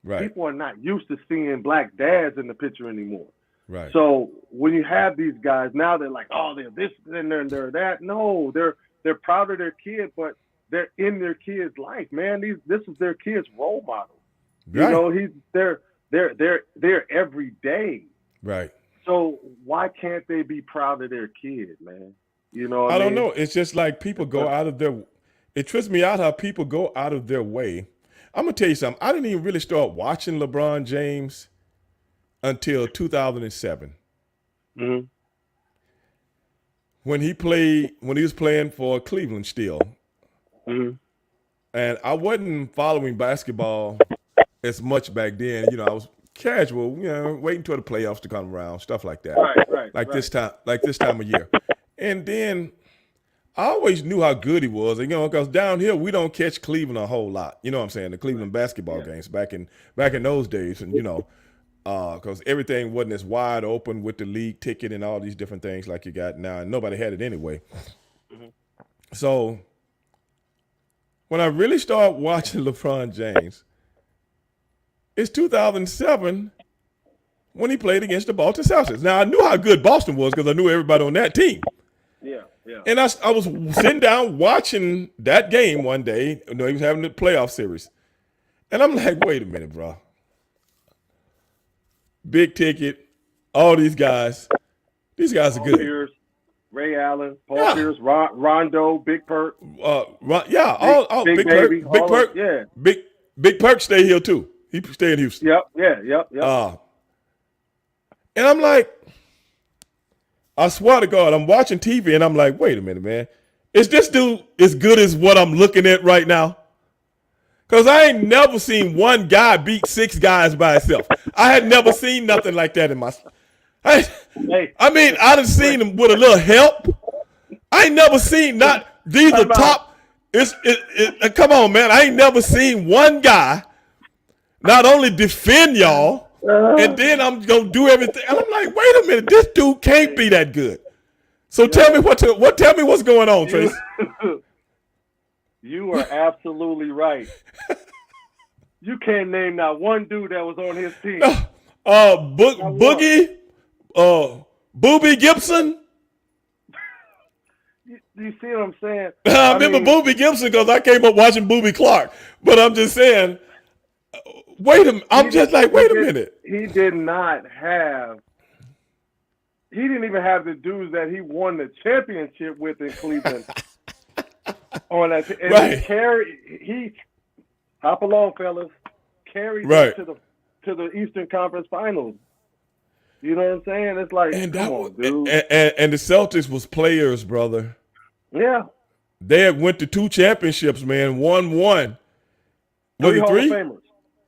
Right.
People are not used to seeing black dads in the picture anymore.
Right.
So when you have these guys now, they're like, oh, they're this and they're that. No, they're proud of their kid, but they're in their kid's life, man. This is their kid's role model.
Right.
They're every day.
Right.
So why can't they be proud of their kid, man? You know what
I
I
don't
mean?
know. It's just like people go out of their. It trips me out how people go out of their way. I'm gonna tell you something. I didn't even really start watching LeBron James until 2007
Mm-hmm.
when he was playing for Cleveland still,
Mm-hmm.
and I wasn't following basketball as much back then. I was casual. Waiting for the playoffs to come around, stuff like that.
Right.
This time of year, and then I always knew how good he was, because down here we don't catch Cleveland a whole lot. You know what I'm saying? The Cleveland basketball games back in those days, and because everything wasn't as wide open with the league ticket and all these different things like you got now, and nobody had it anyway. Mm-hmm. So when I really started watching LeBron James, it's 2007 when he played against the Boston Celtics. Now, I knew how good Boston was because I knew everybody on that team.
Yeah, yeah.
And I was sitting down watching that game one day. You know, he was having the playoff series. And I'm like, wait a minute, bro. Big ticket, all these guys. These guys are good.
Pierce, Ray Allen, Paul Pierce, Rondo, Big Perk.
All
Big Baby,
Big Perk.
Yeah.
Big Perk stay here too. He stay in Houston.
Yep.
And I'm like, I swear to God, I'm watching TV and I'm like, wait a minute, man. Is this dude as good as what I'm looking at right now? Because I ain't never seen one guy beat 6 guys by himself. I had never seen nothing like that in my. I mean, I done seen him with a little help. I ain't never seen these are top. Come on, man. I ain't never seen one guy not only defend y'all, and then I'm gonna do everything. And I'm like, wait a minute, this dude can't be that good. So tell me tell me what's going on, Tracy.
You are absolutely right. You can't name not one dude that was on his team.
Boogie, Boobie Gibson.
You see what I'm saying?
I remember Boobie Gibson because I came up watching Boobie Clark. But I'm just saying, wait a minute.
He didn't even have the dudes that he won the championship with in Cleveland. On that, and
right.
He hop along, fellas. Carried to the Eastern Conference Finals. You know what I'm saying? It's like, come on, dude.
And the Celtics was players, brother.
Yeah.
They had went to 2 championships, man. Won one.
3 Hall of Famers.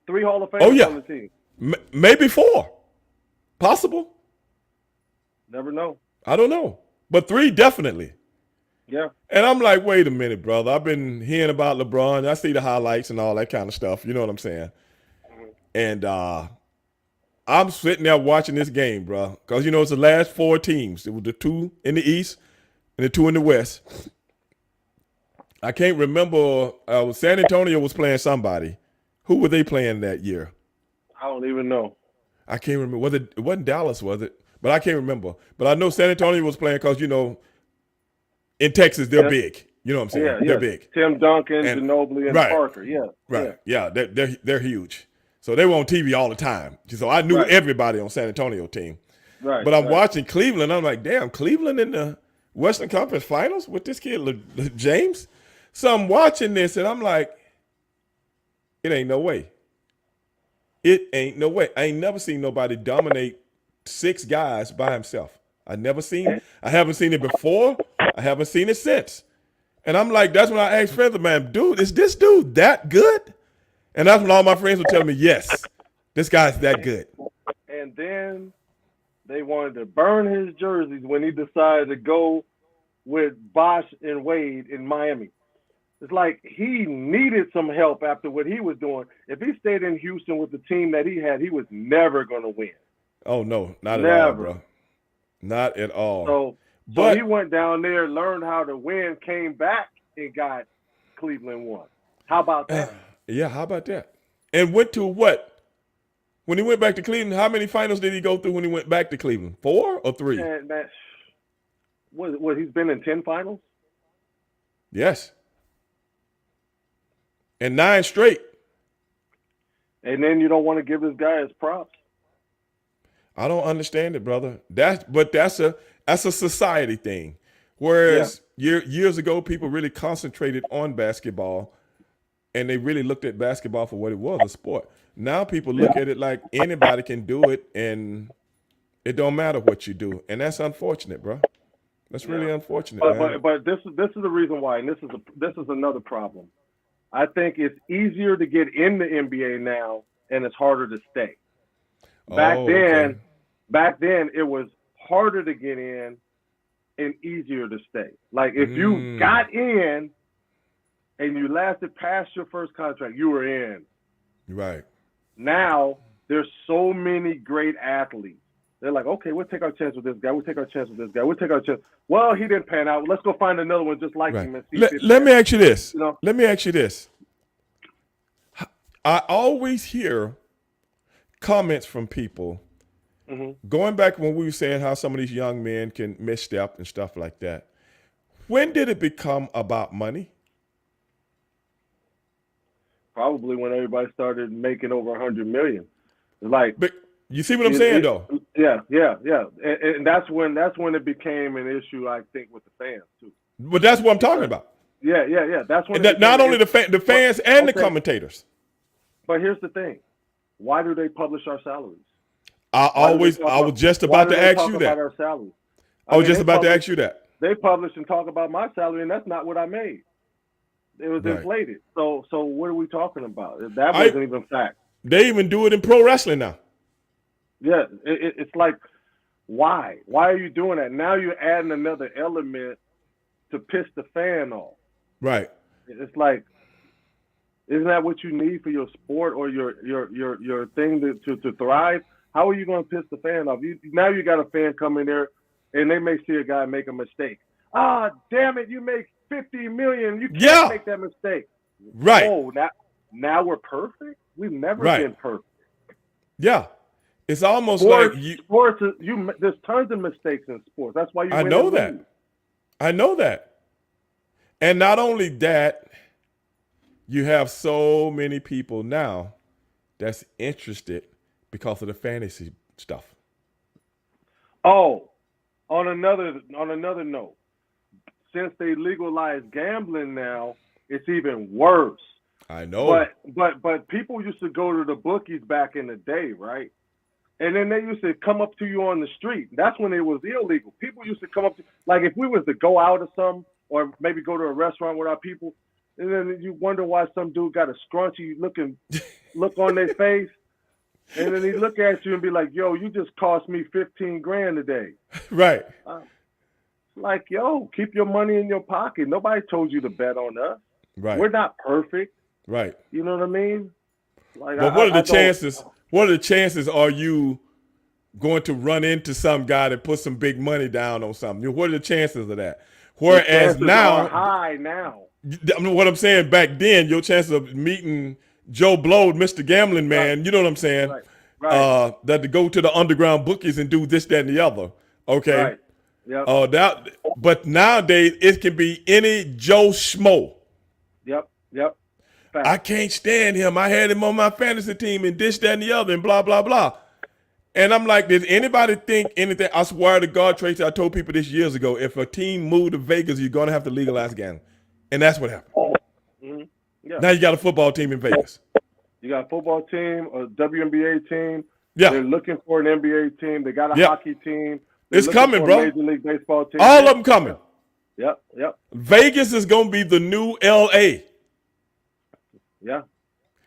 3 Hall of Famers on the team.
Maybe 4. Possible.
Never know.
I don't know. But 3 definitely.
Yeah.
And I'm like, wait a minute, brother. I've been hearing about LeBron. I see the highlights and all that kind of stuff. You know what I'm saying? And I'm sitting there watching this game, bro. Because, it's the last 4 teams. It was the 2 in the East and the 2 in the West. I can't remember. San Antonio was playing somebody. Who were they playing that year?
I don't even know.
I can't remember. It wasn't Dallas, was it? But I can't remember. But I know San Antonio was playing because, in Texas, they're big. You know what I'm saying?
Yeah,
they're big.
Tim Duncan, Ginobili, and Parker. Yeah.
Right. Yeah, they're huge. So they were on TV all the time. So I knew everybody on San Antonio team.
Right.
But I'm watching Cleveland. I'm like, damn, Cleveland in the Western Conference Finals with this kid, James? So I'm watching this, and I'm like, it ain't no way. It ain't no way. I ain't never seen nobody dominate 6 guys by himself. I haven't seen it before. I haven't seen it since. And I'm like, that's when I asked friends of mine, dude, is this dude that good? And that's when all my friends would tell me, yes, this guy's that good.
And then they wanted to burn his jerseys when he decided to go with Bosh and Wade in Miami. It's like he needed some help after what he was doing. If he stayed in Houston with the team that he had, he was never going to win.
Oh, no, not at all, bro. Not at all.
So he went down there, learned how to win, came back, and got Cleveland won. How about that?
Yeah, how about that? And went to what? When he went back to Cleveland, how many finals did he go through when he went back to Cleveland? 4 or 3?
And he's been in 10 finals?
Yes. And 9 straight.
And then you don't want to give this guy his props?
I don't understand it, brother. That's a society thing. Whereas years ago, people really concentrated on basketball, and they really looked at basketball for what it was, a sport. Now people look at it like anybody can do it, and it don't matter what you do, and that's unfortunate, bro. That's really unfortunate.
But this is the reason why, and this is another problem. I think it's easier to get in the NBA now, and it's harder to stay. Back then, it was harder to get in and easier to stay. Like if you got in and you lasted past your first contract, you were in.
Right.
Now there's so many great athletes. They're like, okay, we'll take our chance with this guy. We'll take our chance with this guy. We'll take our chance. Well, he didn't pan out. Let's go find another one just like him and see.
Let me ask you this. Let me ask you this. I always hear comments from people going back when we were saying how some of these young men can misstep and stuff like that. When did it become about money?
Probably when everybody started making over 100 million. Like,
but you see what I'm saying, though?
Yeah. And that's when it became an issue, I think, with the fans too.
But that's what I'm talking about.
Yeah. That's when
not only the fans and the commentators.
But here's the thing: why do they publish our salaries?
I was just about to ask you that.
Our salaries?
I was just about to ask you that.
They publish and talk about my salary, and that's not what I made. It was inflated. So what are we talking about? That wasn't even fact.
They even do it in pro wrestling now.
Yeah, it's like, why? Why are you doing that? Now you're adding another element to piss the fan off. Right. It's like, isn't that what you need for your sport or your thing to thrive? How are you going to piss the fan off? Now you got a fan come in there, and they may see a guy make a mistake. Ah, damn it! You make $50 million. You can't make that mistake. Right. Oh, now we're perfect. We've never been perfect.
Yeah. It's almost
sports,
like
sports. There's tons of mistakes in sports. That's why you.
I know that. I know that. And not only that, you have so many people now that's interested because of the fantasy stuff.
Oh, on another note, since they legalized gambling now, it's even worse.
I know.
But people used to go to the bookies back in the day, right? And then they used to come up to you on the street. That's when it was illegal. People used to come up to, like, if we was to go out or something, or maybe go to a restaurant with our people, and then you wonder why some dude got a scrunchy look on their face, and then he look at you and be like, "Yo, you just cost me $15,000 today." Right. Like, yo, keep your money in your pocket. Nobody told you to bet on us. Right. We're not perfect. Right. You know what I mean? Like,
but what are the chances? What are the chances are you going to run into some guy that put some big money down on something? What are the chances of that? Whereas now,
are high now.
What I'm saying, back then, your chances of meeting Joe Blow, Mr. Gambling Man, right. You know what I'm saying? Right. Right. That to go to the underground bookies and do this, that, and the other. Okay. Right. Yep. But nowadays it can be any Joe Schmo.
Yep.
Fact. I can't stand him. I had him on my fantasy team and this, that, and the other, and blah, blah, blah. And I'm like, did anybody think anything? I swear to God, Tracy, I told people this years ago, if a team moved to Vegas, you're going to have to legalize gambling. And that's what happened. Mm-hmm. Yeah. Now you got a football team in Vegas.
You got a football team, a WNBA team. Yeah. They're looking for an NBA team. They got a hockey team.
It's coming, bro.
Major League Baseball team.
All of them coming.
Yep.
Vegas is going to be the new LA.
Yeah.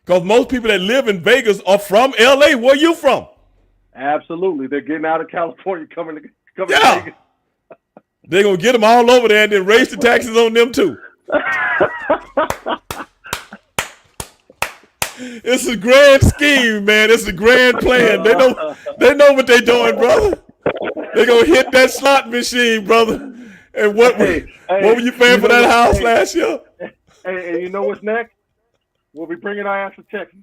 Because most people that live in Vegas are from LA. Where you from?
Absolutely. They're getting out of California, coming to Vegas.
They're going to get them all over there and then raise the taxes on them too. It's a grand scheme, man. It's a grand plan. They know what they're doing, brother. They're going to hit that slot machine, brother. And what were you paying for that house last year?
And you know what's next? We'll be bringing our ass to Texas.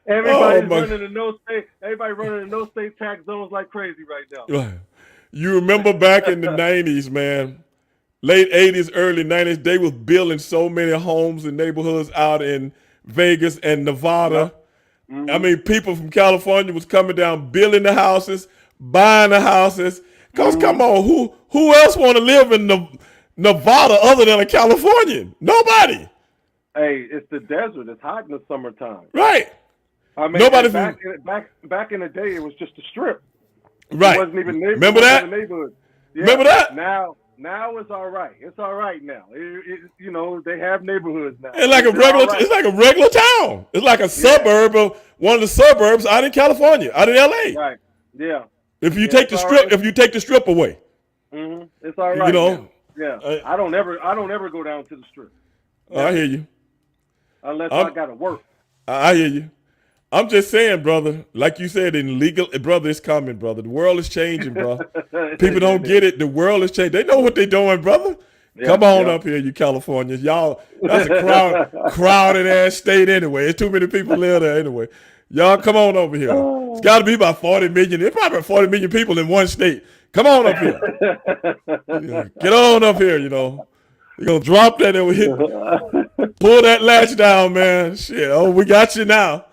Everybody's running in no state. Everybody running in no state tax zones like crazy right now.
You remember back in the 90s, man, late 80s, early 90s, they was building so many homes and neighborhoods out in Vegas and Nevada. Mm-hmm. I mean, people from California was coming down, building the houses, buying the houses. Cause come on, who else want to live in Nevada other than a Californian? Nobody.
Hey, it's the desert. It's hot in the summertime.
Right.
I mean, back in the day, it was just a strip.
Right.
It wasn't even
remember that?
Neighborhood. Yeah.
Remember that?
Now it's all right. It's all right now. You know, they have neighborhoods now.
It's like a regular. Right. It's like a regular town. It's like a suburb of one of the suburbs out in California, out in LA.
Right. Yeah.
If you take the strip, if you take the strip away.
It's all right.
You know,
now. Yeah. I don't ever go down to the strip.
I hear you.
Unless I gotta work.
I hear you. I'm just saying, brother, like you said, in legal, brother, it's coming, brother. The world is changing, bro. People don't get it. The world is changing. They know what they're doing, brother. Yeah, come on up here, you Californians. Y'all, that's a crowded ass state anyway. There's too many people live there anyway. Y'all come on over here. It's got to be about 40 million. There's probably 40 million people in one state. Come on up here. Get on up here, you know. You're going to drop that and we hit, pull that latch down, man. Shit, oh, we got you now.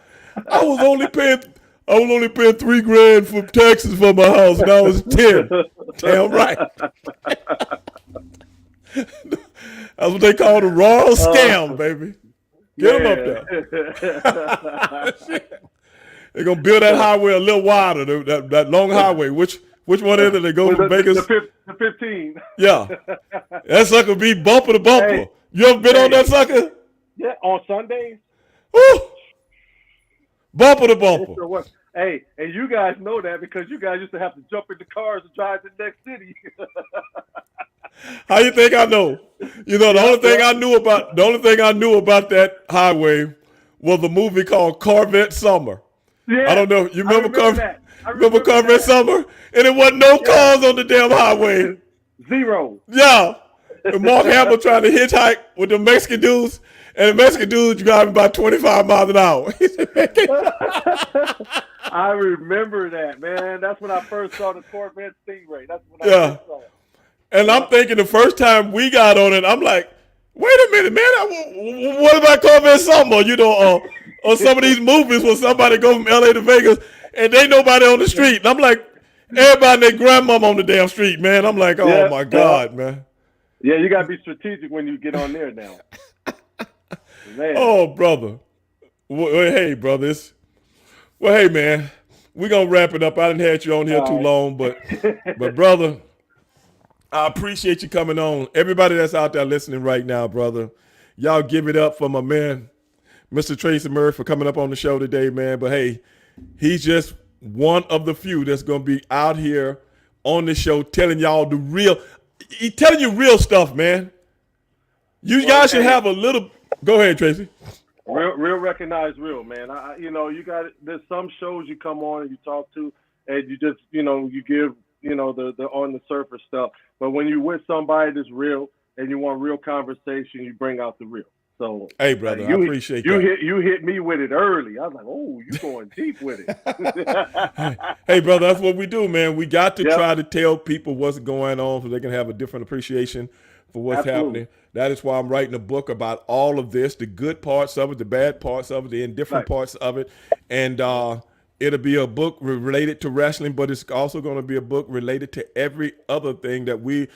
I was only paying $3,000 for taxes for my house, and I was 10. Damn right. That's what they call the royal scam, baby. Get them up there. They're gonna build that highway a little wider, that long highway. Which one is it that goes from Vegas?
The 15.
Yeah, that sucker be bumper to bumper. Hey, you ever been on that sucker?
Yeah, on Sundays.
Woo! Bumper to bumper.
Hey, and you guys know that because you guys used to have to jump in the cars and drive to the next city.
How you think I know? You know, the only thing I knew about that highway was a movie called Corvette Summer. Yeah, I don't know. You remember Corvette Summer? And it wasn't no cars on the damn highway.
Zero.
Yeah. And Mark Hamill trying to hitchhike with the Mexican dudes, and the Mexican dudes driving about 25 miles an hour.
I remember that, man. That's when I first saw the Corvette Stingray. That's when I first saw it.
And I'm thinking the first time we got on it, I'm like, wait a minute, man. What about Corvette Summer? You know, or some of these movies where somebody go from LA to Vegas and ain't nobody on the street. And I'm like, everybody and their grandmama on the damn street, man. I'm like, oh my God, man.
Yeah, you got to be strategic when you get on there now.
Man. Oh, brother. Well, hey, brothers. Well, hey, man. We're going to wrap it up. I didn't have you on here too long, but brother, I appreciate you coming on. Everybody that's out there listening right now, brother, y'all give it up for my man, Mr. Tracy Murray, for coming up on the show today, man. But, hey, he's just one of the few that's going to be out here on the show telling y'all the real – he's telling you real stuff, man. You guys should have a little – go ahead, Tracy.
Real recognize real, man. You got – there's some shows you come on and you talk to and you just, you give, the on the surface stuff. But when you're with somebody that's real and you want real conversation, you bring out the real. So,
hey, brother, I appreciate that.
You hit me with it early. I was like, oh, you going deep with it.
Hey, brother, that's what we do, man. We got to try to tell people what's going on so they can have a different appreciation for what's happening. That is why I'm writing a book about all of this, the good parts of it, the bad parts of it, the indifferent parts of it. And it'll be a book related to wrestling, but it's also going to be a book related to every other thing that we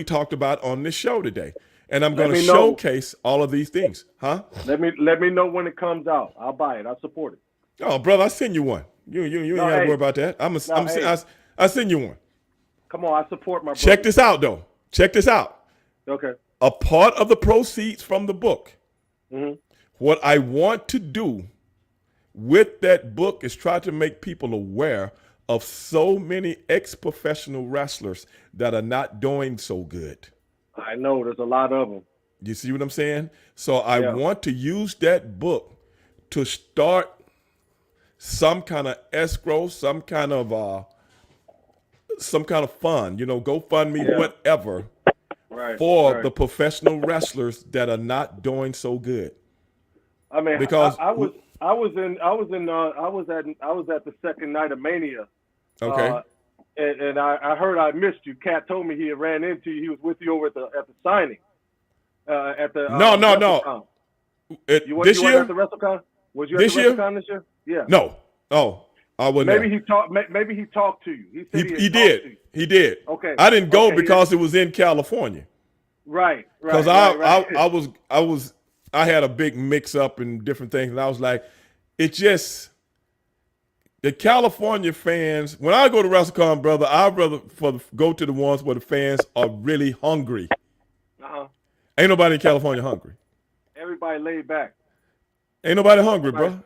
talked about on this show today. And I'm going to showcase all of these things, huh?
Let me know when it comes out. I'll buy it. I'll support it.
Oh, brother, I'll send you one. You ain't got to worry about that. I'll send you one.
Come on, I support my brother.
Check this out, though. Check this out.
Okay.
A part of the proceeds from the book, what I want to do with that book is try to make people aware of so many ex-professional wrestlers that are not doing so good.
I know there's a lot of them.
You see what I'm saying? So I want to use that book to start some kind of escrow, some kind of fund, GoFundMe, whatever, for the professional wrestlers that are not doing so good.
I mean, because I was at the second night of Mania.
Okay.
And I heard I missed you. Kat told me he had ran into you. He was with you over at the signing.
No.
You weren't at the WrestleCon? Was you at the WrestleCon this year? Yeah.
No. Oh, I wasn't.
Maybe he talked to you. He said
he did. He did.
Okay.
I didn't go because it was in California.
Right.
Because I had a big mix up and different things, and I was like, it just. The California fans, when I go to WrestleCon, brother, I'd rather go to the ones where the fans are really hungry. Ain't nobody in California hungry.
Everybody laid back.
Ain't nobody hungry, bro.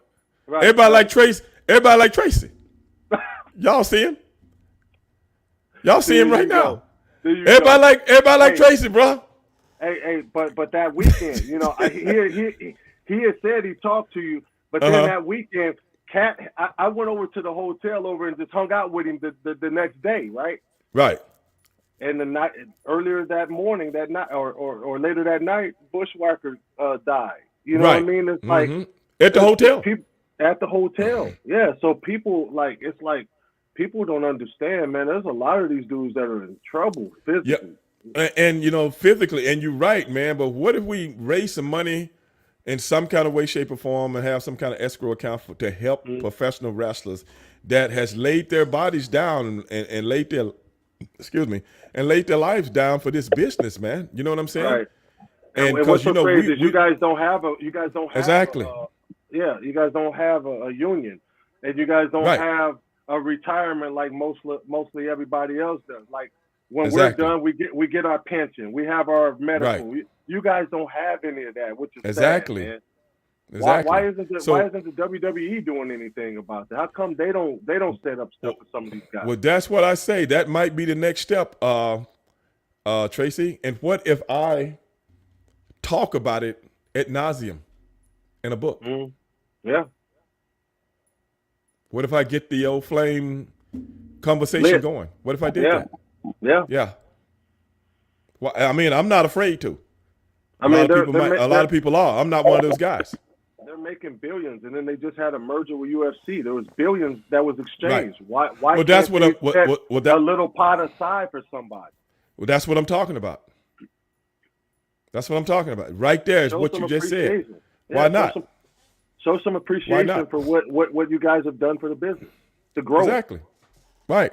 Right. Everybody like Tracy. Everybody like Tracy. Y'all see him? Y'all see him right now.
There you go.
Everybody like Tracy, bro.
But that weekend, you know, he had said he talked to you, but then that weekend, I went over to the hotel over and just hung out with him the next day, right?
Right.
And the night earlier that morning, that night, or later that night, Bushwhacker died. You know what I mean? It's like
at the hotel.
At the hotel, yeah. So people it's like people don't understand, man. There's a lot of these dudes that are in trouble physically.
Yeah. And you know, physically, and you're right, man. But what if we raise some money in some kind of way, shape, or form, and have some kind of escrow account to help professional wrestlers that has laid their bodies down and laid their lives down for this business, man. You know what I'm saying?
Right. And what's so crazy is you guys don't have
exactly.
You guys don't have a union, and you guys don't have a retirement like mostly everybody else does. Like when we're done, we get our pension, we have our medical.
Right.
You guys don't have any of that, which is sad, man.
Exactly.
Why isn't the WWE doing anything about that? How come they don't set up stuff for some of these guys?
Well, that's what I say. That might be the next step, Tracy. And what if I talk about it ad nauseum in a book?
Yeah.
What if I get the old flame conversation going? What if I did that? Yeah. Well, I mean, I'm not afraid to. A lot of people are. I'm not one of those guys.
They're making billions, and then they just had a merger with UFC. There was billions that was exchanged. Right. Why? Well, that's what a little pot aside for somebody.
Well, that's what I'm talking about. That's what I'm talking about. Right there is what you just said. Why not?
Show some appreciation for what you guys have done for the business to grow.
Exactly. Right.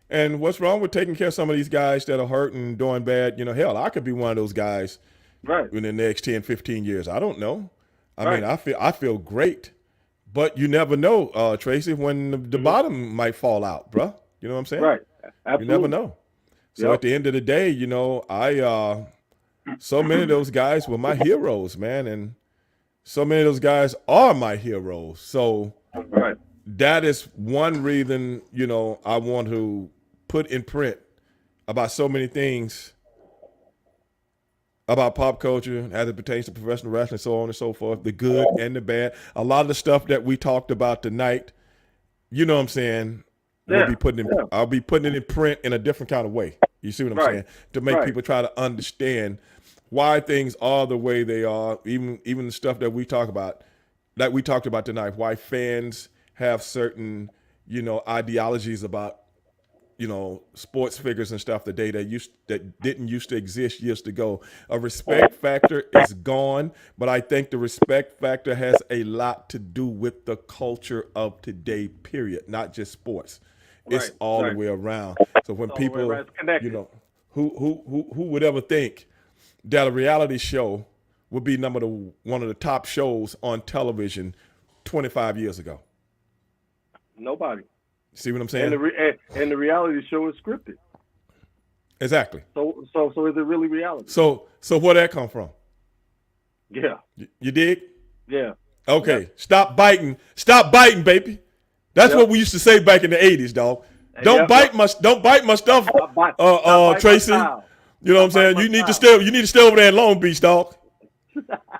And what's wrong with taking care of some of these guys that are hurt and doing bad? You know, hell, I could be one of those guys in the next 10, 15 years. I don't know. I mean, I feel great. But you never know, Tracy, when the bottom might fall out, bro. You know what I'm saying?
Right. Absolutely.
You never know. So at the end of the day, you know, so many of those guys were my heroes, man. And so many of those guys are my heroes. So that is one reason, you know, I want to put in print about so many things about pop culture as it pertains to professional wrestling, so on and so forth, the good and the bad. A lot of the stuff that we talked about tonight, you know what I'm saying, I'll be putting it in print in a different kind of way. You see what I'm saying? To make people try to understand why things are the way they are, even the stuff that we talk about, that we talked about tonight, why fans have certain, you know, ideologies about, you know, sports figures and stuff that didn't used to exist years ago. A respect factor is gone, but I think the respect factor has a lot to do with the culture of today, period, not just sports. It's all the way around. So when people, you know, who would ever think that a reality show would be one of the top shows on television 25 years ago?
Nobody.
See what I'm saying?
And the reality show is scripted.
Exactly.
So is it really reality?
So where that come from?
Yeah.
You dig?
Yeah.
Okay. Yeah. Stop biting, baby. That's what we used to say back in the 80s, dog. Don't bite my stuff, Tracy. You know what I'm saying? You need to stay over there in Long Beach, dog.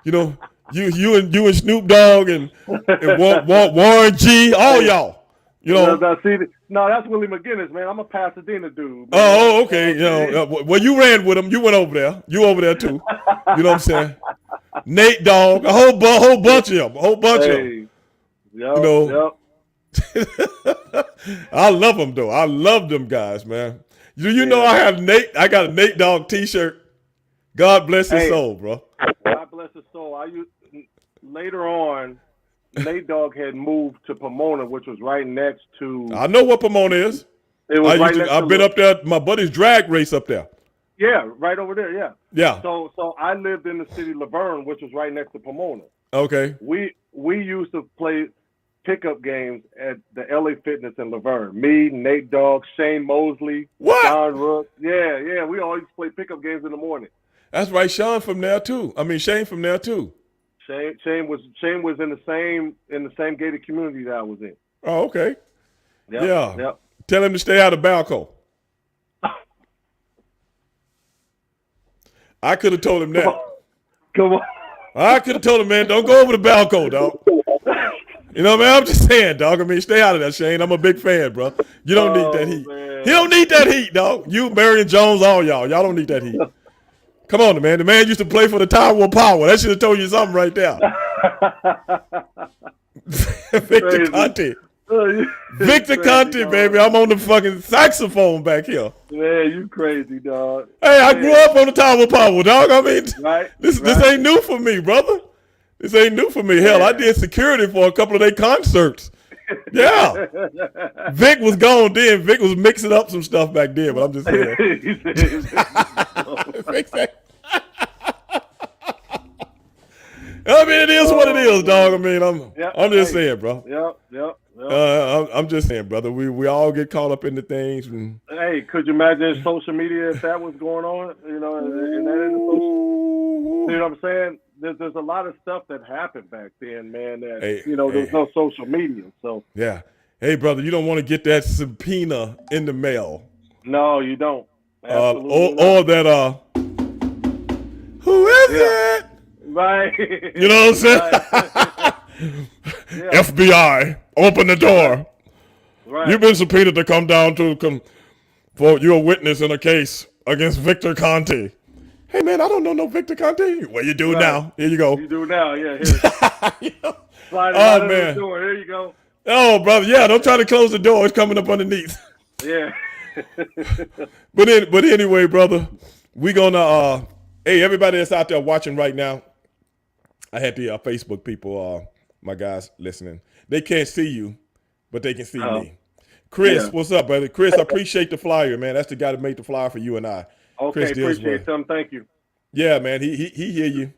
You know, you and Snoop Dogg and Warren G, all y'all. You know,
no, that's Willie McGinnis, man. I'm a Pasadena dude. Man.
Oh, okay. You know, well, you ran with him. You went over there. You over there too. You know what I'm saying? Nate Dogg, a whole bunch of them, of them.
Yep,
you know, I love them though. I love them guys, man. You know, I got a Nate Dogg T-shirt. God bless his soul, bro.
God bless his soul. Later on. Nate Dogg had moved to Pomona, which was right next to.
I know what Pomona is.
It was
I've been up there. My buddy's drag race up there.
Yeah, right over there. Yeah.
Yeah.
So I lived in the city of Laverne, which was right next to Pomona.
Okay.
We used to play pickup games at the LA Fitness in Laverne. Me, Nate Dogg, Shane Mosley, John Rook. Yeah. We always play pickup games in the morning.
That's right. Shane from there too.
Shane was in the same gated community that I was in.
Oh, okay.
Yep.
Tell him to stay out of Balco. I could have told him that.
Come on.
I could have told him, man, don't go over the balcony, dog. You know, man, I'm just saying, dog. I mean, stay out of that, Shane. I'm a big fan, bro. You don't need that heat.
Man.
He don't need that heat, dog. You, Marion Jones, all y'all. Y'all don't need that heat. Come on, man. The man used to play for the Tower of Power. That should have told you something right there. Victor Conte. Victor Conte, baby. I'm on the fucking saxophone back here.
Man, you crazy, dog.
Hey, I grew up on the Tower of Power, dog. I mean, this ain't new for me, brother. This ain't new for me. Hell, I did security for a couple of their concerts. Yeah. Vic was gone then. Vic was mixing up some stuff back then, but I'm just saying. I mean, it is what it is, dog. I mean, I'm just saying, bro.
Yep.
I'm just saying, brother. We all get caught up into things. And,
hey, could you imagine social media if that was going on? You know, and that in the social. You know what I'm saying? There's a lot of stuff that happened back then, man. That there's no social media, so
yeah. Hey, brother, you don't want to get that subpoena in the mail.
No, you don't.
Or that who is it?
Right.
You know what I'm saying?
Yeah.
FBI, open the door.
Right.
You've been subpoenaed to come down for you're a witness in a case against Victor Conte. Hey, man, I don't know no Victor Conte. Well, you do now. Here you go.
You do now, yeah. Here. Slide
oh,
right
man.
The door. Here you go.
Oh, brother, yeah, don't try to close the door. It's coming up underneath.
Yeah.
But anyway, brother, we gonna hey, everybody that's out there watching right now, I had the Facebook people, my guys listening. They can't see you, but they can see me. Chris, what's up, brother? Chris, I appreciate the flyer, man. That's the guy that made the flyer for you and I.
Okay, appreciate them. Thank you.
Yeah, man, he hear you.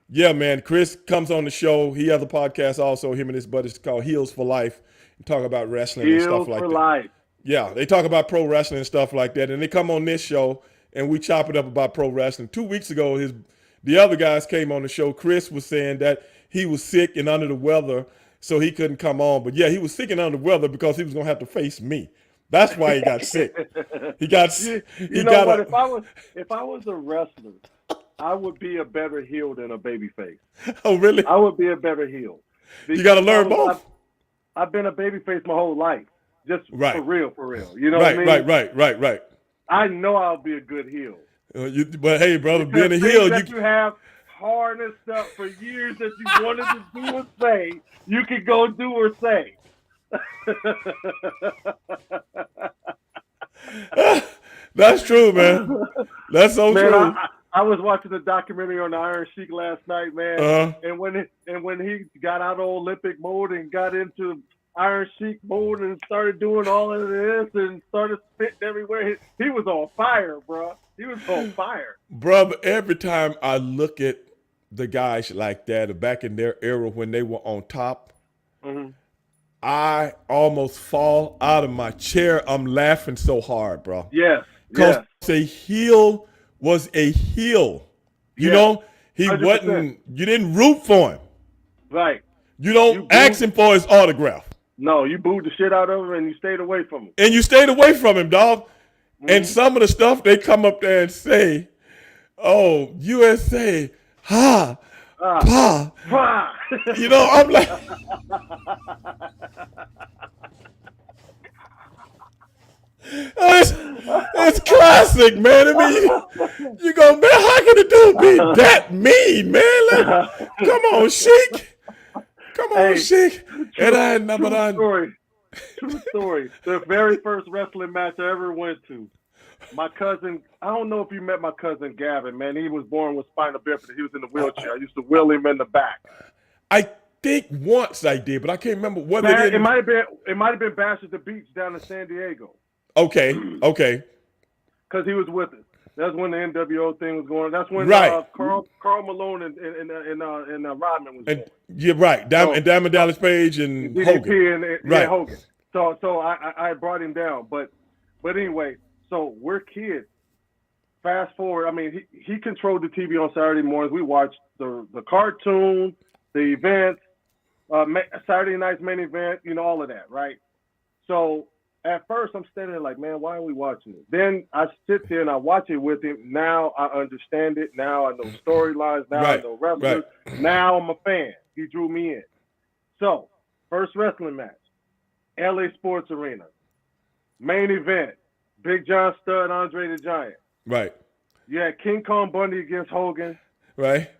Yeah, man, Chris comes on the show. He has a podcast also, him and his buddies, called Heels for Life. They talk about wrestling and stuff like that.
Heels for Life.
Yeah, they talk about pro wrestling and stuff like that. And they come on this show, and we chop it up about pro wrestling. 2 weeks ago, the other guys came on the show. Chris was saying that he was sick and under the weather, so he couldn't come on. But, yeah, he was sick and under the weather because he was going to have to face me. That's why he got sick. He got sick.
You know what? If I was a wrestler, I would be a better heel than a babyface.
Oh, really?
I would be a better heel.
You got to learn both.
I've been a babyface my whole life. Just for real. You know
what
I mean?
Right.
I know I'll be a good heel.
But hey, brother, being a heel,
you have harnessed up for years that you wanted to do or say, you can go do or say.
That's true, man. That's so true.
I was watching a documentary on the Iron Sheik last night, man. And when he got out of Olympic mode and got into Iron Sheik mode and started doing all of this and started spitting everywhere, he was on fire, bro. He was on fire.
Brother, every time I look at the guys like that, back in their era when they were on top, I almost fall out of my chair. I'm laughing so hard, bro.
Yes.
Because a heel was a heel. You know, he 100%. Wasn't, you didn't root for him.
Right.
You don't ask him for his autograph.
No, you booed the shit out of him and you stayed away from him.
And you stayed away from him, dog. And some of the stuff they come up there and say, oh, USA, pa. You know, I'm like, it's classic, man. I mean, you go, man, how can a dude be that mean, man? Like, come on, Sheik. Come on, Sheik.
True story. The very first wrestling match I ever went to, my cousin, I don't know if you met my cousin Gavin, man. He was born with spinal bifida. He was in the wheelchair. I used to wheel him in the back.
I think once I did, but I can't remember what
it might have been Bash at the Beach down in San Diego.
Okay.
Because he was with us. That's when the NWO thing was going on. That's when Carl Malone and Rodman was going.
Yeah, right. And Diamond Dallas Page and Hogan.
Hogan. So I brought him down. But anyway, so we're kids. Fast forward, I mean, he controlled the TV on Saturday mornings. We watched the cartoon, the events, Saturday night's main event, you know, all of that, right? So at first I'm standing there like, man, why are we watching it? Then I sit there and I watch it with him. Now I understand it. Now I know storylines. Now I
Right,
know wrestlers.
right.
Now I'm a fan. He drew me in. So, first wrestling match, LA Sports Arena. Main event, Big John Studd, Andre the Giant.
Right.
You had King Kong Bundy against Hogan.
Right.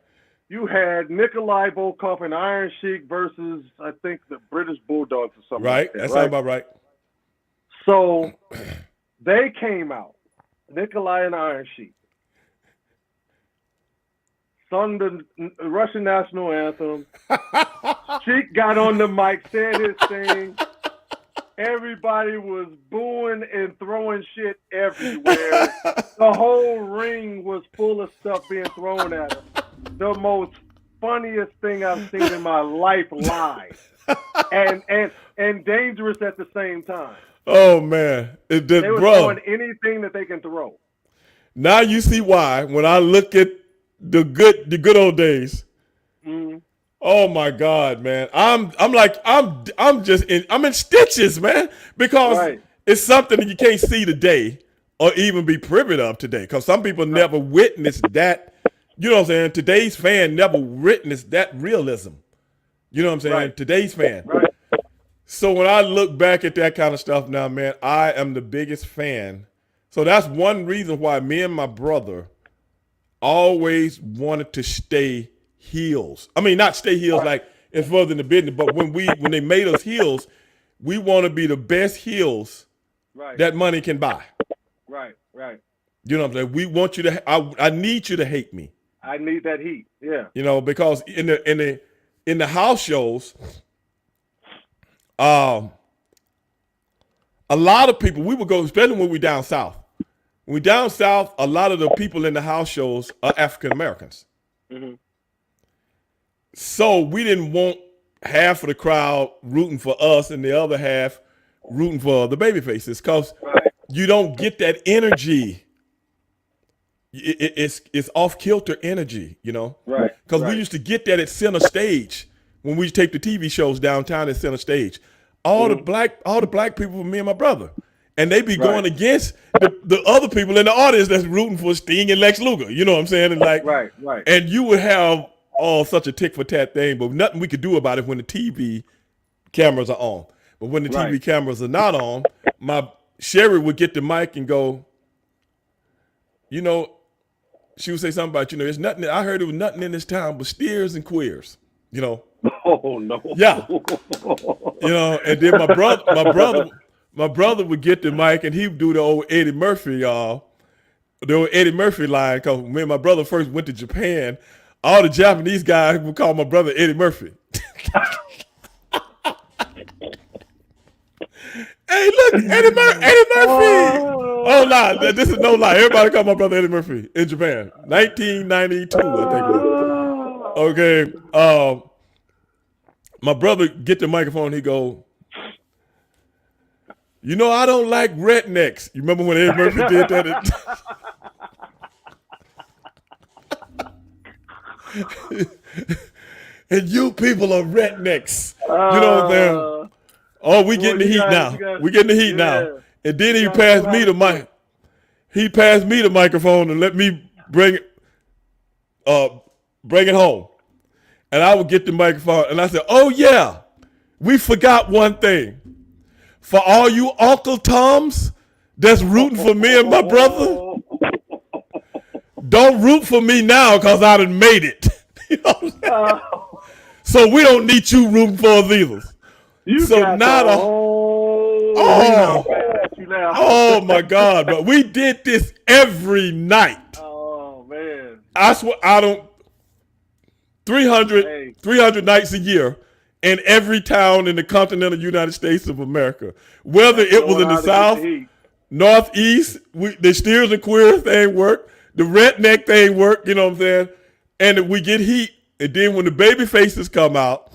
You had Nikolai Volkov and Iron Sheik versus, I think, the British Bulldogs or something
Right.
like that.
That
right?
sounds about right.
So they came out, Nikolai and Iron Sheik, sung the Russian national anthem. Sheik got on the mic, said his thing. Everybody was booing and throwing shit everywhere. The whole ring was full of stuff being thrown at him. The most funniest thing I've seen in my life live. And dangerous at the same time.
Oh man,
They were throwing anything that they can throw.
Now you see why when I look at the good old days.
Mm-hmm.
Oh my God, man! I'm in stitches, man, because it's something that you can't see today or even be privy of today. Because some people never witnessed that. You know what I'm saying? Today's fan never witnessed that realism. You know what I'm saying?
Right.
Today's fan.
Right.
So when I look back at that kind of stuff now, man, I am the biggest fan. So that's one reason why me and my brother always wanted to stay heels. I mean, not stay heels like it's further in the business, but when they made us heels, we want to be the best heels that money can buy.
Right, right.
You know what I'm saying? We want you to. I need you to hate me.
I need that heat. Yeah.
You know, because in the house shows, a lot of people, we would go, especially when we down south. When we down south, a lot of the people in the house shows are African Americans.
Mm-hmm.
So we didn't want half of the crowd rooting for us and the other half rooting for the baby faces, because you don't get that energy. It's off kilter energy, you know?
Right.
Because we used to get that at center stage when we take the TV shows downtown at center stage. All the black people were me and my brother. And they be going against the other people in the audience that's rooting for Sting and Lex Luger. You know what I'm saying? And like,
right.
And you would have such a tick for tat thing, but nothing we could do about it when the TV cameras are on. But when the TV cameras are not on, my Sherry would get the mic and go, you know, she would say something about, you know, there's nothing. I heard there was nothing in this town but steers and queers. You know.
Oh no.
Yeah. You know, and then my brother would get the mic and he would do the old Eddie Murphy, the old Eddie Murphy line. Because when my brother first went to Japan, all the Japanese guys would call my brother Eddie Murphy. Hey, look, Eddie Murphy. Oh, lie. This is no lie. Everybody call my brother Eddie Murphy in Japan. 1992, I think it was. Okay. My brother get the microphone. He go, you know, I don't like rednecks. You remember when Eddie Murphy did that? And you people are rednecks. You know what I'm saying? Oh, we getting the heat now. We getting the heat now. And then he passed me the mic. He passed me the microphone and let me bring it home. And I would get the microphone and I said, oh yeah, we forgot one thing. For all you Uncle Toms that's rooting for me and my brother, don't root for me now because I done made it. You know what I'm saying? So we don't need you rooting for us either. Oh my God, bro. We did this every night.
Oh man.
I swear 300 nights a year in every town in the continental United States of America. Whether it was in the South, Northeast, the steers and queers thing worked, the redneck thing worked, you know what I'm saying? And we get heat. And then when the baby faces come out,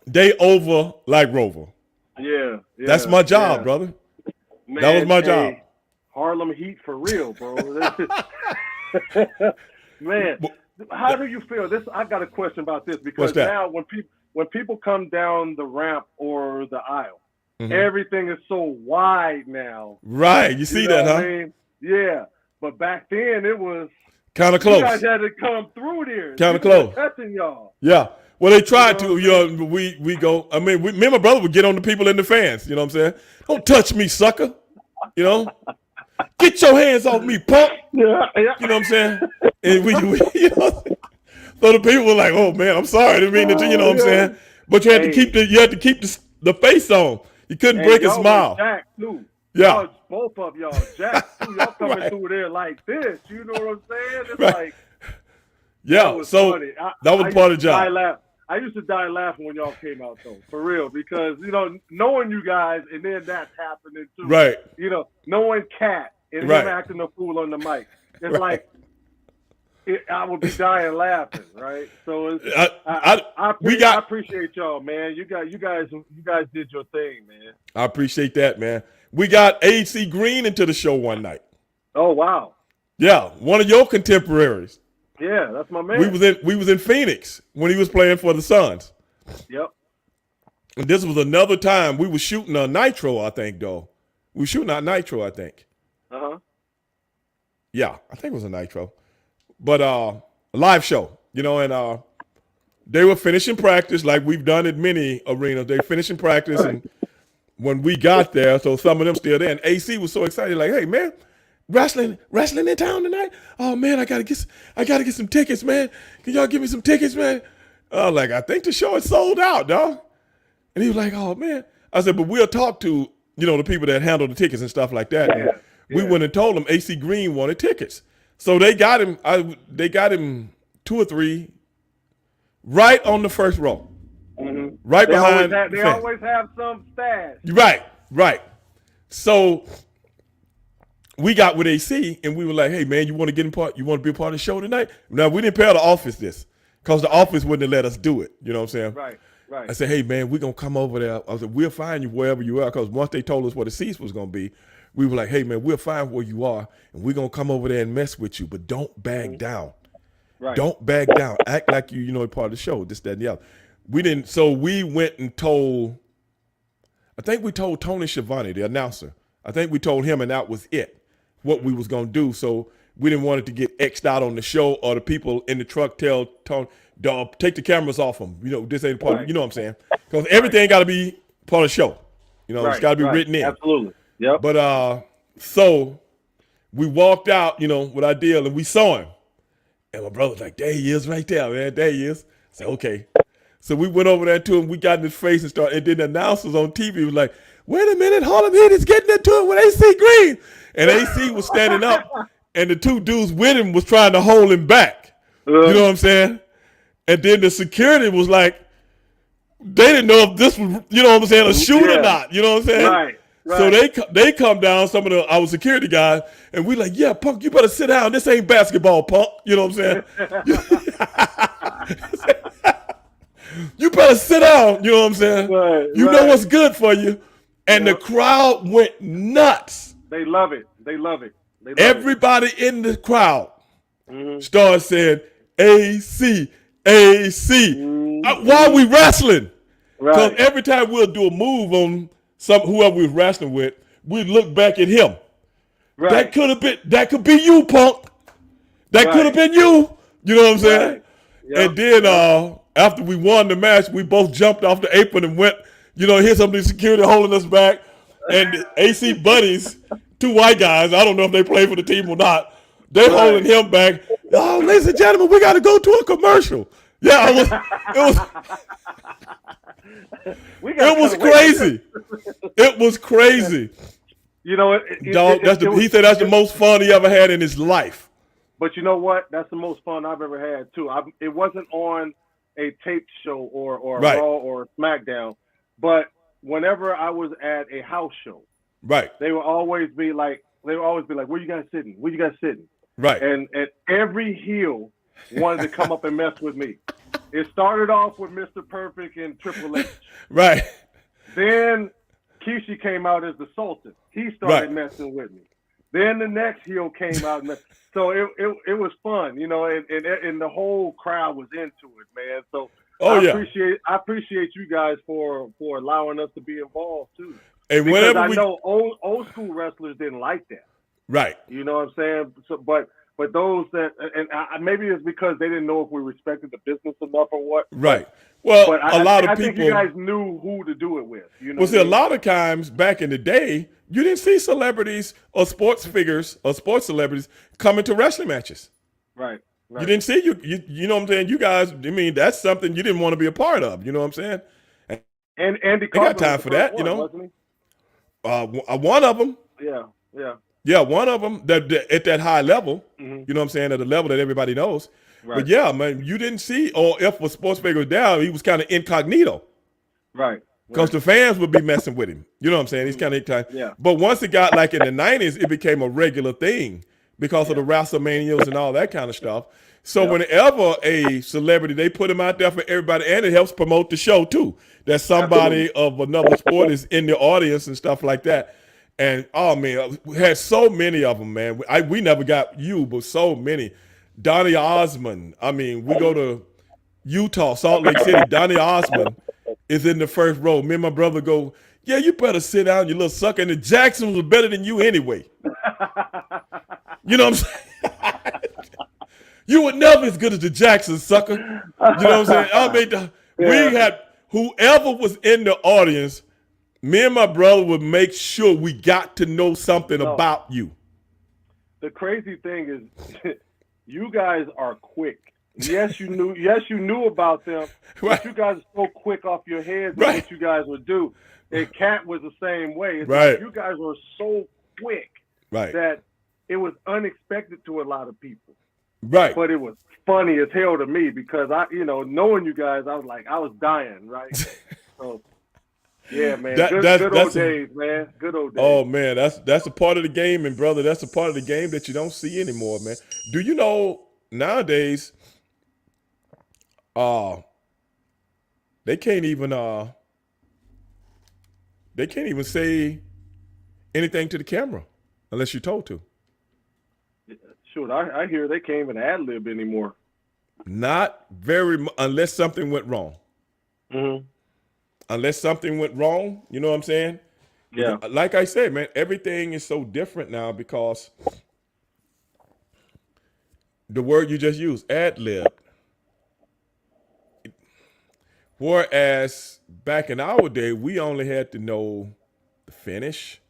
they over like Rover.
Yeah.
That's my job, brother.
Man,
that was my job.
Harlem Heat for real, bro. Man, how do you feel? I got a question about this because now when people come down the ramp or the aisle, Everything is so wide now.
Right. You see that,
what
huh?
I mean? Yeah. But back then it was
Kind of
you guys
close.
had to come through there.
Kind of
People were
close.
touching y'all.
Yeah. Well, they tried
what
to.
I mean?
We go. I mean, me and my brother would get on the people in the fans. You know what I'm saying? Don't touch me, sucker. You know, get your hands off me, punk.
Yeah.
You know what I'm saying? And you know, so the people were like, "Oh man, I'm sorry, I didn't mean to." You know what I'm
Yeah.
saying? But you had to
Hey,
keep the face on. You couldn't
hey,
break a
y'all were
smile.
jacked too.
Yeah.
Y'all, both of y'all jacked too. Y'all coming
Right.
through there like this. You know what I'm saying? It's
Right.
like that
Yeah.
was
So
funny.
that
I
was
used
part
to
of the
die
job.
laugh. I used to die laughing when y'all came out though, for real, because knowing you guys and then that's happening too.
Right.
Knowing Cat and him
Right.
acting a fool on the mic. It's
Right.
like I would be dying laughing, right? So it's
We
I
got.
appreciate y'all, man. You guys did your thing, man.
I appreciate that, man. We got AC Green into the show one night.
Oh wow.
Yeah, one of your contemporaries.
Yeah, that's my
We
man.
was in Phoenix when he was playing for the Suns.
Yep.
And this was another time we were shooting a Nitro, I think, though. We were shooting out Nitro, I think.
Uh-huh.
Yeah, I think it was a Nitro. But a live show, and they were finishing practice like we've done at many arenas. They finishing practice, and when we got there, so some of them still there, and AC was so excited, like, "Hey man, wrestling in town tonight? Oh man, I gotta get some tickets, man. Can y'all give me some tickets, man?" I think the show is sold out, dog. And he was like, "Oh man." I said, "But we'll talk to the people that handle the tickets and stuff like that." And we went and told them AC Green wanted tickets, so they got him. They got him 2 or 3 right on the first row, right behind.
They always have some stash.
Right. So we got with AC and we were like, "Hey man, you want to get in part? You want to be a part of the show tonight?" Now we didn't pay the office this because the office wouldn't have let us do it. You know what I'm saying?
Right.
I said, "Hey man, we're gonna come over there." I said, "We'll find you wherever you are," because once they told us what the seats was gonna be, we were like, "Hey man, we'll find where you are and we're gonna come over there and mess with you, but don't back down.
Right.
Don't back down. Act like you're part of the show. This, that, and the other." We didn't. So we went and told. I think we told Tony Schiavone, the announcer. I think we told him, and that was it. What we was gonna do. So we didn't want it to get X'd out on the show, or the people in the truck tell Tony, "Dog, take the cameras off them. This ain't part.
Right.
You know what I'm saying? Because everything got to be part of the show. It's got to be written in.
Absolutely. Yep.
But so we walked out, with our deal, and we saw him. And my brother was like, "There he is, right there, man. There he is." I said, "Okay." So we went over there to him. We got in his face and started. And then the announcers on TV was like, "Wait a minute, Harlem Heat is getting into it with AC Green." And AC was standing up, and the 2 dudes with him was trying to hold him back. You know what I'm saying? And then the security was like, they didn't know if this was, what I'm saying, a shoot or not. You know what I'm saying?
Right.
So they come down, some of our security guys, and we like, "Yeah, punk, you better sit down. This ain't basketball, punk." You know what I'm saying? You better sit down. You know what I'm saying? You know what's good for you. And the crowd went nuts.
They love it.
Everybody in the crowd started saying, "AC, AC." While we wrestling. Because every time we'll do a move on whoever we was wrestling with, we'd look back at him. Right. That could be you, punk. That could have been you. You know what I'm saying?
Right. Yep.
And then after we won the match, we both jumped off the apron and went, here's some of the security holding us back. And the AC buddies, 2 white guys, I don't know if they play for the team or not, they holding him back. "Oh, ladies and gentlemen, we got to go to a commercial." Yeah, it was crazy. It was crazy.
Dog,
he said that's the most fun he ever had in his life.
But you know what? That's the most fun I've ever had too. It wasn't on a taped show or Raw or SmackDown, but whenever I was at a house show, they would always be like, "Where you guys sitting? Where you guys sitting?"
Right.
And every heel wanted to come up and mess with me. It started off with Mr. Perfect and Triple H.
Right.
Then Kishi came out as the Sultan. He started messing with me. Then the next heel came out. So it was fun, and the whole crowd was into it, man. So
Oh yeah.
I appreciate you guys for allowing us to be involved too,
And
because
whenever
I
we
know old school wrestlers didn't like that.
right.
You know what I'm saying? So, but those that, and maybe it's because they didn't know if we respected the business enough or what.
Right. Well,
But
a lot of
I think you
people.
guys knew who to do it with. You know
Well,
what I
see, a
mean?
lot of times back in the day, you didn't see celebrities or sports figures or sports celebrities coming to wrestling matches.
Right.
You
Right.
didn't see you know what I'm saying? You guys, I mean, that's something you didn't want to be a part of. You know what I'm saying? And
And Andy
they got
Kaufman was
time
the
for
first
that, you
one,
know.
wasn't
One of them,
he? Yeah. Yeah.
yeah, one of them that at that high level,
Hmm.
you know what I'm saying, at the level that everybody knows. But
Right.
yeah, man, you didn't see, or if a sports figure was down, he was kind of incognito.
Right.
Because
Right.
the fans would be messing with him. You know what I'm saying? He's
Hmm.
kind of.
Yeah.
But once it got like in the 90s, it became a regular thing because of the
Yeah.
WrestleManias and all that kind of stuff. So
Yep.
whenever a celebrity, they put him out there for everybody, and it helps promote the show too. That
Absolutely.
somebody of another sport is in the audience and stuff like that. And oh man, we had so many of them, man. We never got you, but so many. Donnie Osmond. I mean, we go to Utah, Salt Lake City. Donnie Osmond is in the first row. Me and my brother go, yeah, you better sit down, you little sucker. And the Jackson was better than you anyway. You know what I'm saying? You were never as good as the Jackson, sucker. You know what I'm saying? I mean, we
Yeah.
had whoever was in the audience, me and my brother would make sure we got to know something
No.
about you.
The crazy thing is, you guys are quick. Yes, you knew. Yes, you knew about them, but
Right,
you guys are so quick off your heads of
right,
what you guys would do. And Cat was the same way. It's like
right,
you guys were so quick
right,
that it was unexpected to a lot of people.
right.
But it was funny as hell to me because knowing you guys, I was like, I was dying, right? So yeah, man, good old
That's
days, man. Good old days.
oh man, that's a part of the game, and brother, that's a part of the game that you don't see anymore, man. Do you know nowadays, uh, they can't even say anything to the camera unless you're told to.
Shoot, I hear they can't even ad lib anymore.
Not unless something went wrong.
Hmm.
Unless something went wrong, you know what I'm saying? Because,
Yeah.
like I said, man, everything is so different now because the word you just used, ad lib. Whereas back in our day, we only had to know the finish.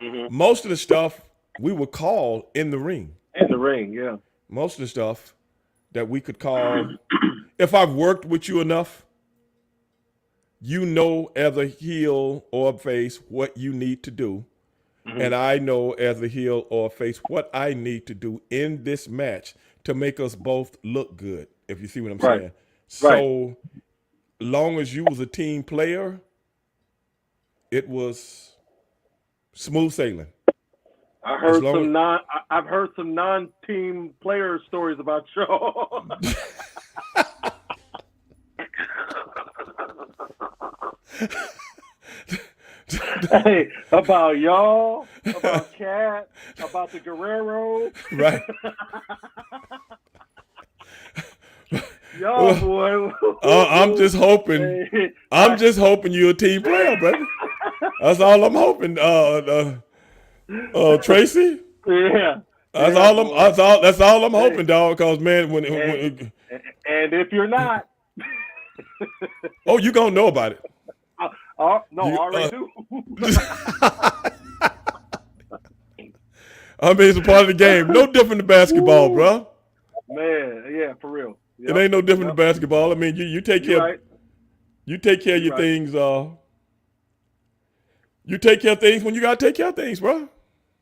Hmm.
Most of the stuff we would call in the ring.
In the ring, yeah.
Most of the stuff that we could call, if I've worked with you enough, you know as a heel or a face what you need to do.
Hmm.
And I know as a heel or a face what I need to do in this match to make us both look good, if you see what I'm
Right,
saying.
right.
So long as you was a team player, it was smooth sailing.
I
As
heard
long
some non. I've heard some non-team player stories about you. Hey, about y'all, about Cat, about the Guerrero.
right.
Y'all, boy.
I'm just hoping.
Hey,
I'm just hoping you're a team player, baby. That's all I'm hoping. Tracy.
yeah,
That's
yeah,
all I'm.
boy.
That's all I'm
Hey,
hoping, dog. Cause man,
and and if you're not,
oh, you gonna know about it.
no, I
You,
already do.
I mean, it's a part of the game. No different than basketball,
Woo.
bro.
Man, yeah, for real.
It
Yep,
ain't no different than
yep.
basketball. I mean, you take
You
care.
right.
You take care of
You
your
right.
things. You take care of things when you gotta take care of things, bro.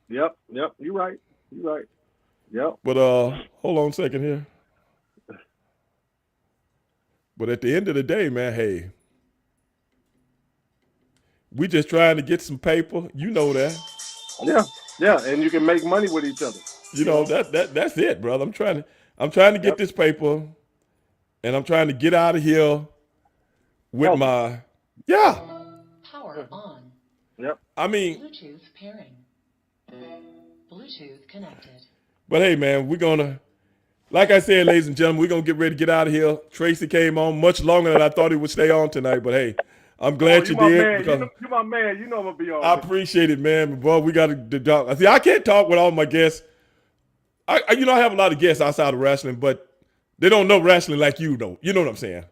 Yep, yep. You right. You right. Yep.
But hold on a second here. But at the end of the day, man, hey, we just trying to get some paper. You know that.
Yeah, yeah. And you can make money with each other.
You
You
know
know.
that's it, brother. I'm trying to get
Yep.
this paper, and I'm trying to get out of here with
Healthy.
my yeah.
Power on.
Yep.
I mean,
Bluetooth pairing. Bluetooth connected.
but hey, man, we're gonna Like I said, ladies and gentlemen, we're going to get ready to get out of here. Tracy came on much longer than I thought he would stay on tonight, but hey, I'm glad you
my
did.
Man.
Because
You're my man. You know I'm going to be on.
I appreciate it, man. But boy, we got to talk. See, I can't talk with all my guests. I have a lot of guests outside of wrestling, but they don't know wrestling like you know. You know what I'm saying?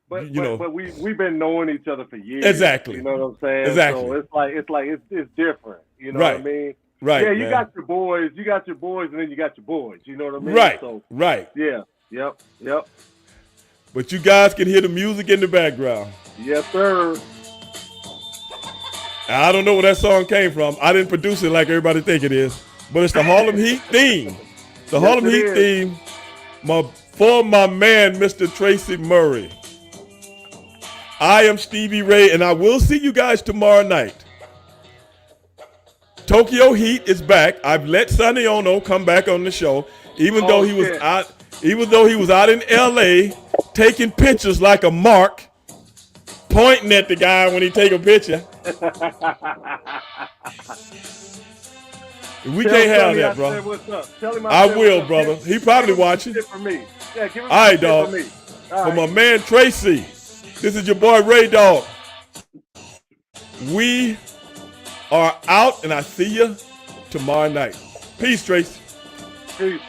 But we've been knowing each other for years.
Exactly.
You know what I'm saying?
Exactly.
So it's different. You know
right.
what I mean?
Right.
Yeah, you
man.
got your boys, and then you got your boys. You know what I mean?
Right.
So,
right.
Yeah. Yep.
But you guys can hear the music in the background.
Yes, sir.
I don't know where that song came from. I didn't produce it like everybody think it is, but it's the Harlem Heat theme. The Harlem Heat theme. For my man, Mr. Tracy Murray. I am Stevie Ray, and I will see you guys tomorrow night. Tokyo Heat is back. I've let Sonny Ono come back on the show, even though he was out in LA taking pictures like a mark, pointing at the guy when he take a picture. We can't have that, bro.
What's up. Tell him
I will, brother. He probably watching.
For me. Yeah, give him
all right, dog.
For me.
For my man Tracy, this is your boy Ray Dog. We are out, and I see you tomorrow night. Peace, Tracy.
Peace.